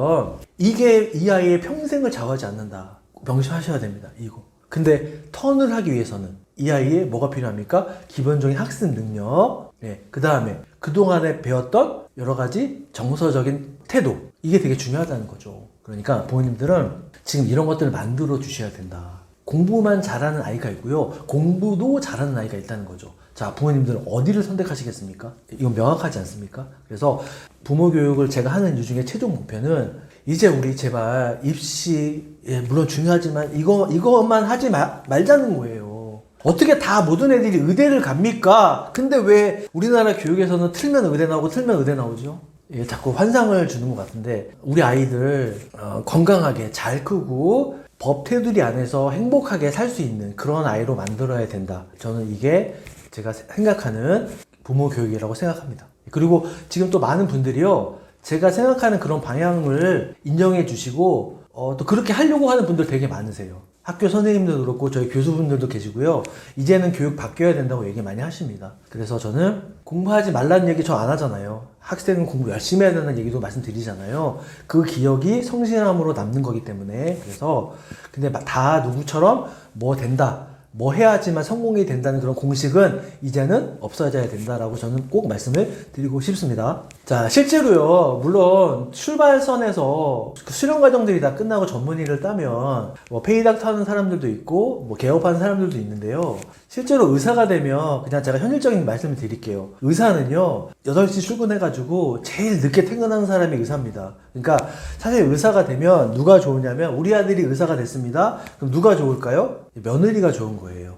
이게 이 아이의 평생을 좌우하지 않는다. 명심하셔야 됩니다. 이거. 근데 턴을 하기 위해서는 이 아이의 뭐가 필요합니까? 기본적인 학습 능력, 그 다음에 그동안에 배웠던 여러 가지 정서적인 태도. 이게 되게 중요하다는 거죠. 그러니까 부모님들은 지금 이런 것들을 만들어 주셔야 된다. 공부만 잘하는 아이가 있고요. 공부도 잘하는 아이가 있다는 거죠. 자, 부모님들은 어디를 선택하시겠습니까? 이건 명확하지 않습니까? 그래서 부모 교육을 제가 하는 이유 중에 최종 목표는 이제 우리 제발 입시, 물론 중요하지만 이것만 하지 말자는 거예요. 어떻게 다 모든 애들이 의대를 갑니까? 근데 왜 우리나라 교육에서는 틀면 의대 나오고 틀면 의대 나오죠? 자꾸 환상을 주는 것 같은데 우리 아이들 건강하게 잘 크고 법 테두리 안에서 행복하게 살 수 있는 그런 아이로 만들어야 된다. 저는 이게 제가 생각하는 부모 교육이라고 생각합니다. 그리고 지금 또 많은 분들이요. 제가 생각하는 그런 방향을 인정해 주시고 또 그렇게 하려고 하는 분들 되게 많으세요. 학교 선생님들도 그렇고 저희 교수분들도 계시고요. 이제는 교육 바뀌어야 된다고 얘기 많이 하십니다. 그래서 저는 공부하지 말라는 얘기 저 안 하잖아요. 학생은 공부 열심히 해야 된다는 얘기도 말씀드리잖아요. 그 기억이 성실함으로 남는 거기 때문에. 그래서 근데 다 누구처럼 뭐 된다, 뭐 해야지만 성공이 된다는 그런 공식은 이제는 없어져야 된다라고 저는 꼭 말씀을 드리고 싶습니다. 자, 실제로요, 물론 출발선에서 수련 과정들이 다 끝나고 전문의를 따면 뭐 페이닥터 하는 사람들도 있고 뭐 개업하는 사람들도 있는데요. 실제로 의사가 되면 그냥 제가 현실적인 말씀을 드릴게요. 의사는요 8시 출근해가지고 제일 늦게 퇴근하는 사람이 의사입니다. 그러니까 사실 의사가 되면 누가 좋으냐면 우리 아들이 의사가 됐습니다. 그럼 누가 좋을까요? 며느리가 좋은 거예요.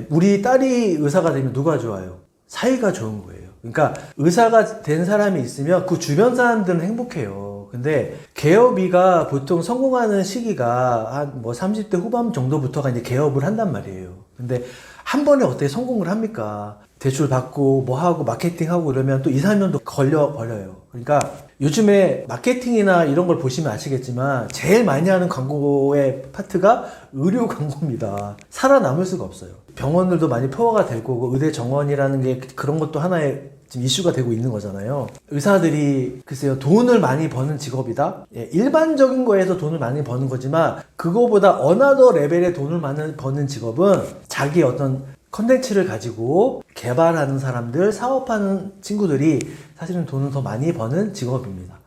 우리 딸이 의사가 되면 누가 좋아요? 사이가 좋은 거예요. 그러니까 의사가 된 사람이 있으면 그 주변 사람들은 행복해요. 근데 개업이가 보통 성공하는 시기가 한 뭐 30대 후반 정도부터가 이제 개업을 한단 말이에요. 근데 한 번에 어떻게 성공을 합니까? 대출 받고 뭐 하고 마케팅하고 이러면 또 2, 3년도 걸려버려요. 그러니까 요즘에 마케팅이나 이런 걸 보시면 아시겠지만 제일 많이 하는 광고의 파트가 의료 광고입니다. 살아남을 수가 없어요. 병원들도 많이 포화가 될 거고 의대 정원이라는 게 그런 것도 하나의 지금 이슈가 되고 있는 거잖아요. 의사들이 글쎄요 돈을 많이 버는 직업이다. 예, 일반적인 거에서 돈을 많이 버는 거지만 그거보다 어나더 레벨의 돈을 많이 버는 직업은 자기의 어떤 컨텐츠를 가지고 개발하는 사람들, 사업하는 친구들이 사실은 돈을 더 많이 버는 직업입니다.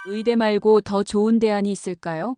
의대 말고 더 좋은 대안이 있을까요?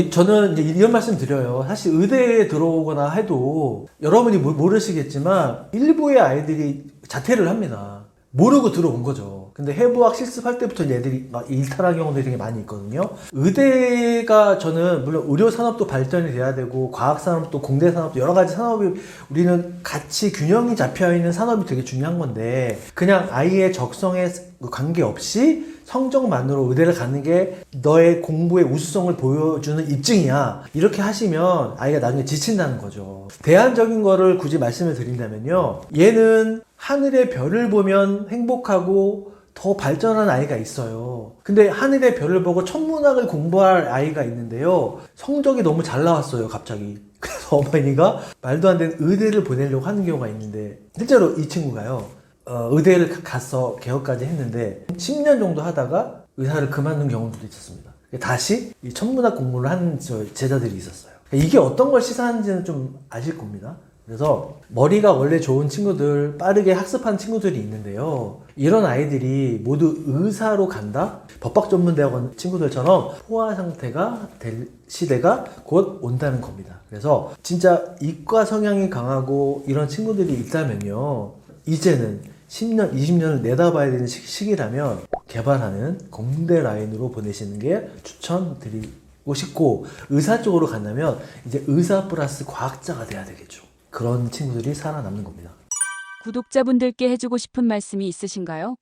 저는 이제 이런 말씀 드려요. 사실 의대에 들어오거나 해도 여러분이 모르시겠지만 일부의 아이들이 자퇴를 합니다. 모르고 들어온 거죠. 근데 해부학 실습할 때부터 이제 애들이 막 일탈한 경우들이 되게 많이 있거든요. 의대가 저는 물론 의료 산업도 발전이 돼야 되고 과학 산업도 공대 산업도 여러 가지 산업이 우리는 같이 균형이 잡혀 있는 산업이 되게 중요한 건데 그냥 아이의 적성에 관계없이 성적만으로 의대를 가는 게 너의 공부의 우수성을 보여주는 입증이야. 이렇게 하시면 아이가 나중에 지친다는 거죠. 대안적인 거를 굳이 말씀을 드린다면요. 얘는 하늘의 별을 보면 행복하고 더 발전한 아이가 있어요. 근데 하늘의 별을 보고 천문학을 공부할 아이가 있는데요. 성적이 너무 잘 나왔어요, 갑자기. 그래서 어머니가 말도 안 되는 의대를 보내려고 하는 경우가 있는데 실제로 이 친구가요. 의대를 가서 개업까지 했는데 10년 정도 하다가 의사를 그만둔 경우도 있었습니다. 다시 이 천문학 공부를 하는 제자들이 있었어요. 이게 어떤 걸 시사하는지는 좀 아실 겁니다. 그래서 머리가 원래 좋은 친구들, 빠르게 학습한 친구들이 있는데요. 이런 아이들이 모두 의사로 간다? 법학전문대학원 친구들처럼 포화 상태가 될 시대가 곧 온다는 겁니다. 그래서 진짜 이과 성향이 강하고 이런 친구들이 있다면요. 이제는 10년, 20년을 내다봐야 되는 시기라면 개발하는 공대 라인으로 보내시는 게 추천드리고 싶고 의사 쪽으로 간다면 이제 의사 플러스 과학자가 돼야 되겠죠. 그런 친구들이 살아남는 겁니다. 구독자분들께 해주고 싶은 말씀이 있으신가요?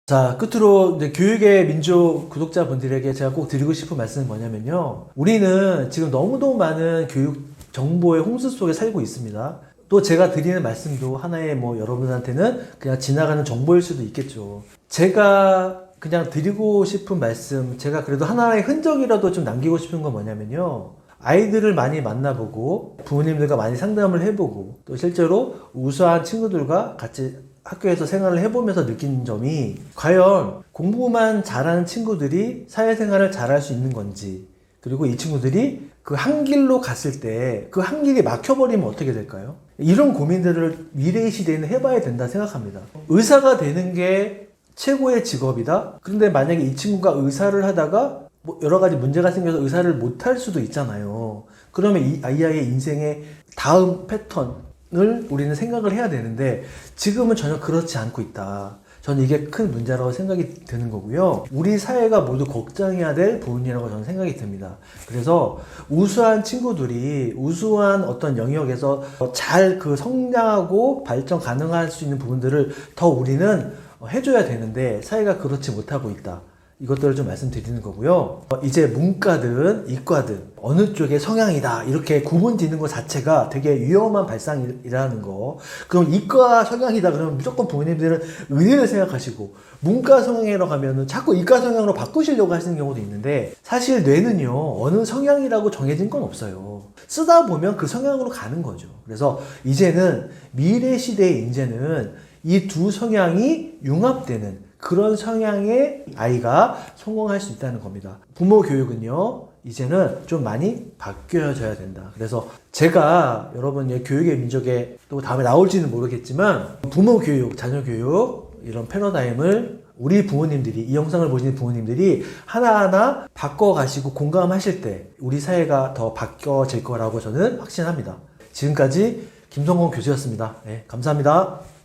자, 끝으로 이제 교육의 민족 구독자분들에게 제가 꼭 드리고 싶은 말씀은 뭐냐면요. 우리는 지금 너무도 많은 교육 정보의 홍수 속에 살고 있습니다. 또 제가 드리는 말씀도 하나의 여러분한테는 그냥 지나가는 정보일 수도 있겠죠. 제가 그냥 드리고 싶은 말씀, 제가 그래도 하나의 흔적이라도 좀 남기고 싶은 건 뭐냐면요. 아이들을 많이 만나보고 부모님들과 많이 상담을 해보고 또 실제로 우수한 친구들과 같이 학교에서 생활을 해보면서 느낀 점이 과연 공부만 잘하는 친구들이 사회생활을 잘할 수 있는 건지 그리고 이 친구들이 그 한 길로 갔을 때 그 한 길이 막혀버리면 어떻게 될까요? 이런 고민들을 미래의 시대에는 해봐야 된다 생각합니다. 의사가 되는 게 최고의 직업이다? 그런데 만약에 이 친구가 의사를 하다가 여러 가지 문제가 생겨서 의사를 못할 수도 있잖아요. 그러면 이 아이의 인생의 다음 패턴을 우리는 생각을 해야 되는데 지금은 전혀 그렇지 않고 있다. 저는 이게 큰 문제라고 생각이 드는 거고요. 우리 사회가 모두 걱정해야 될 부분이라고 저는 생각이 듭니다. 그래서 우수한 친구들이 우수한 어떤 영역에서 잘 그 성장하고 발전 가능할 수 있는 부분들을 더 우리는 해줘야 되는데 사회가 그렇지 못하고 있다. 이것들을 좀 말씀드리는 거고요. 이제 문과든 이과든 어느 쪽의 성향이다 이렇게 구분 짓는 것 자체가 되게 위험한 발상이라는 거. 그럼 이과 성향이다 그러면 무조건 부모님들은 의대를 생각하시고 문과 성향으로 가면은 자꾸 이과 성향으로 바꾸시려고 하시는 경우도 있는데 사실 뇌는요 어느 성향이라고 정해진 건 없어요. 쓰다 보면 그 성향으로 가는 거죠. 그래서 이제는 미래 시대의 인재는 이 두 성향이 융합되는 그런 성향의 아이가 성공할 수 있다는 겁니다. 부모 교육은요, 이제는 좀 많이 바뀌어져야 된다. 그래서 제가 여러분 교육의 민족에 또 다음에 나올지는 모르겠지만 부모 교육, 자녀 교육 이런 패러다임을 우리 부모님들이 이 영상을 보시는 부모님들이 하나하나 바꿔가시고 공감하실 때 우리 사회가 더 바뀌어질 거라고 저는 확신합니다. 지금까지 김성건 교수였습니다. 네, 감사합니다.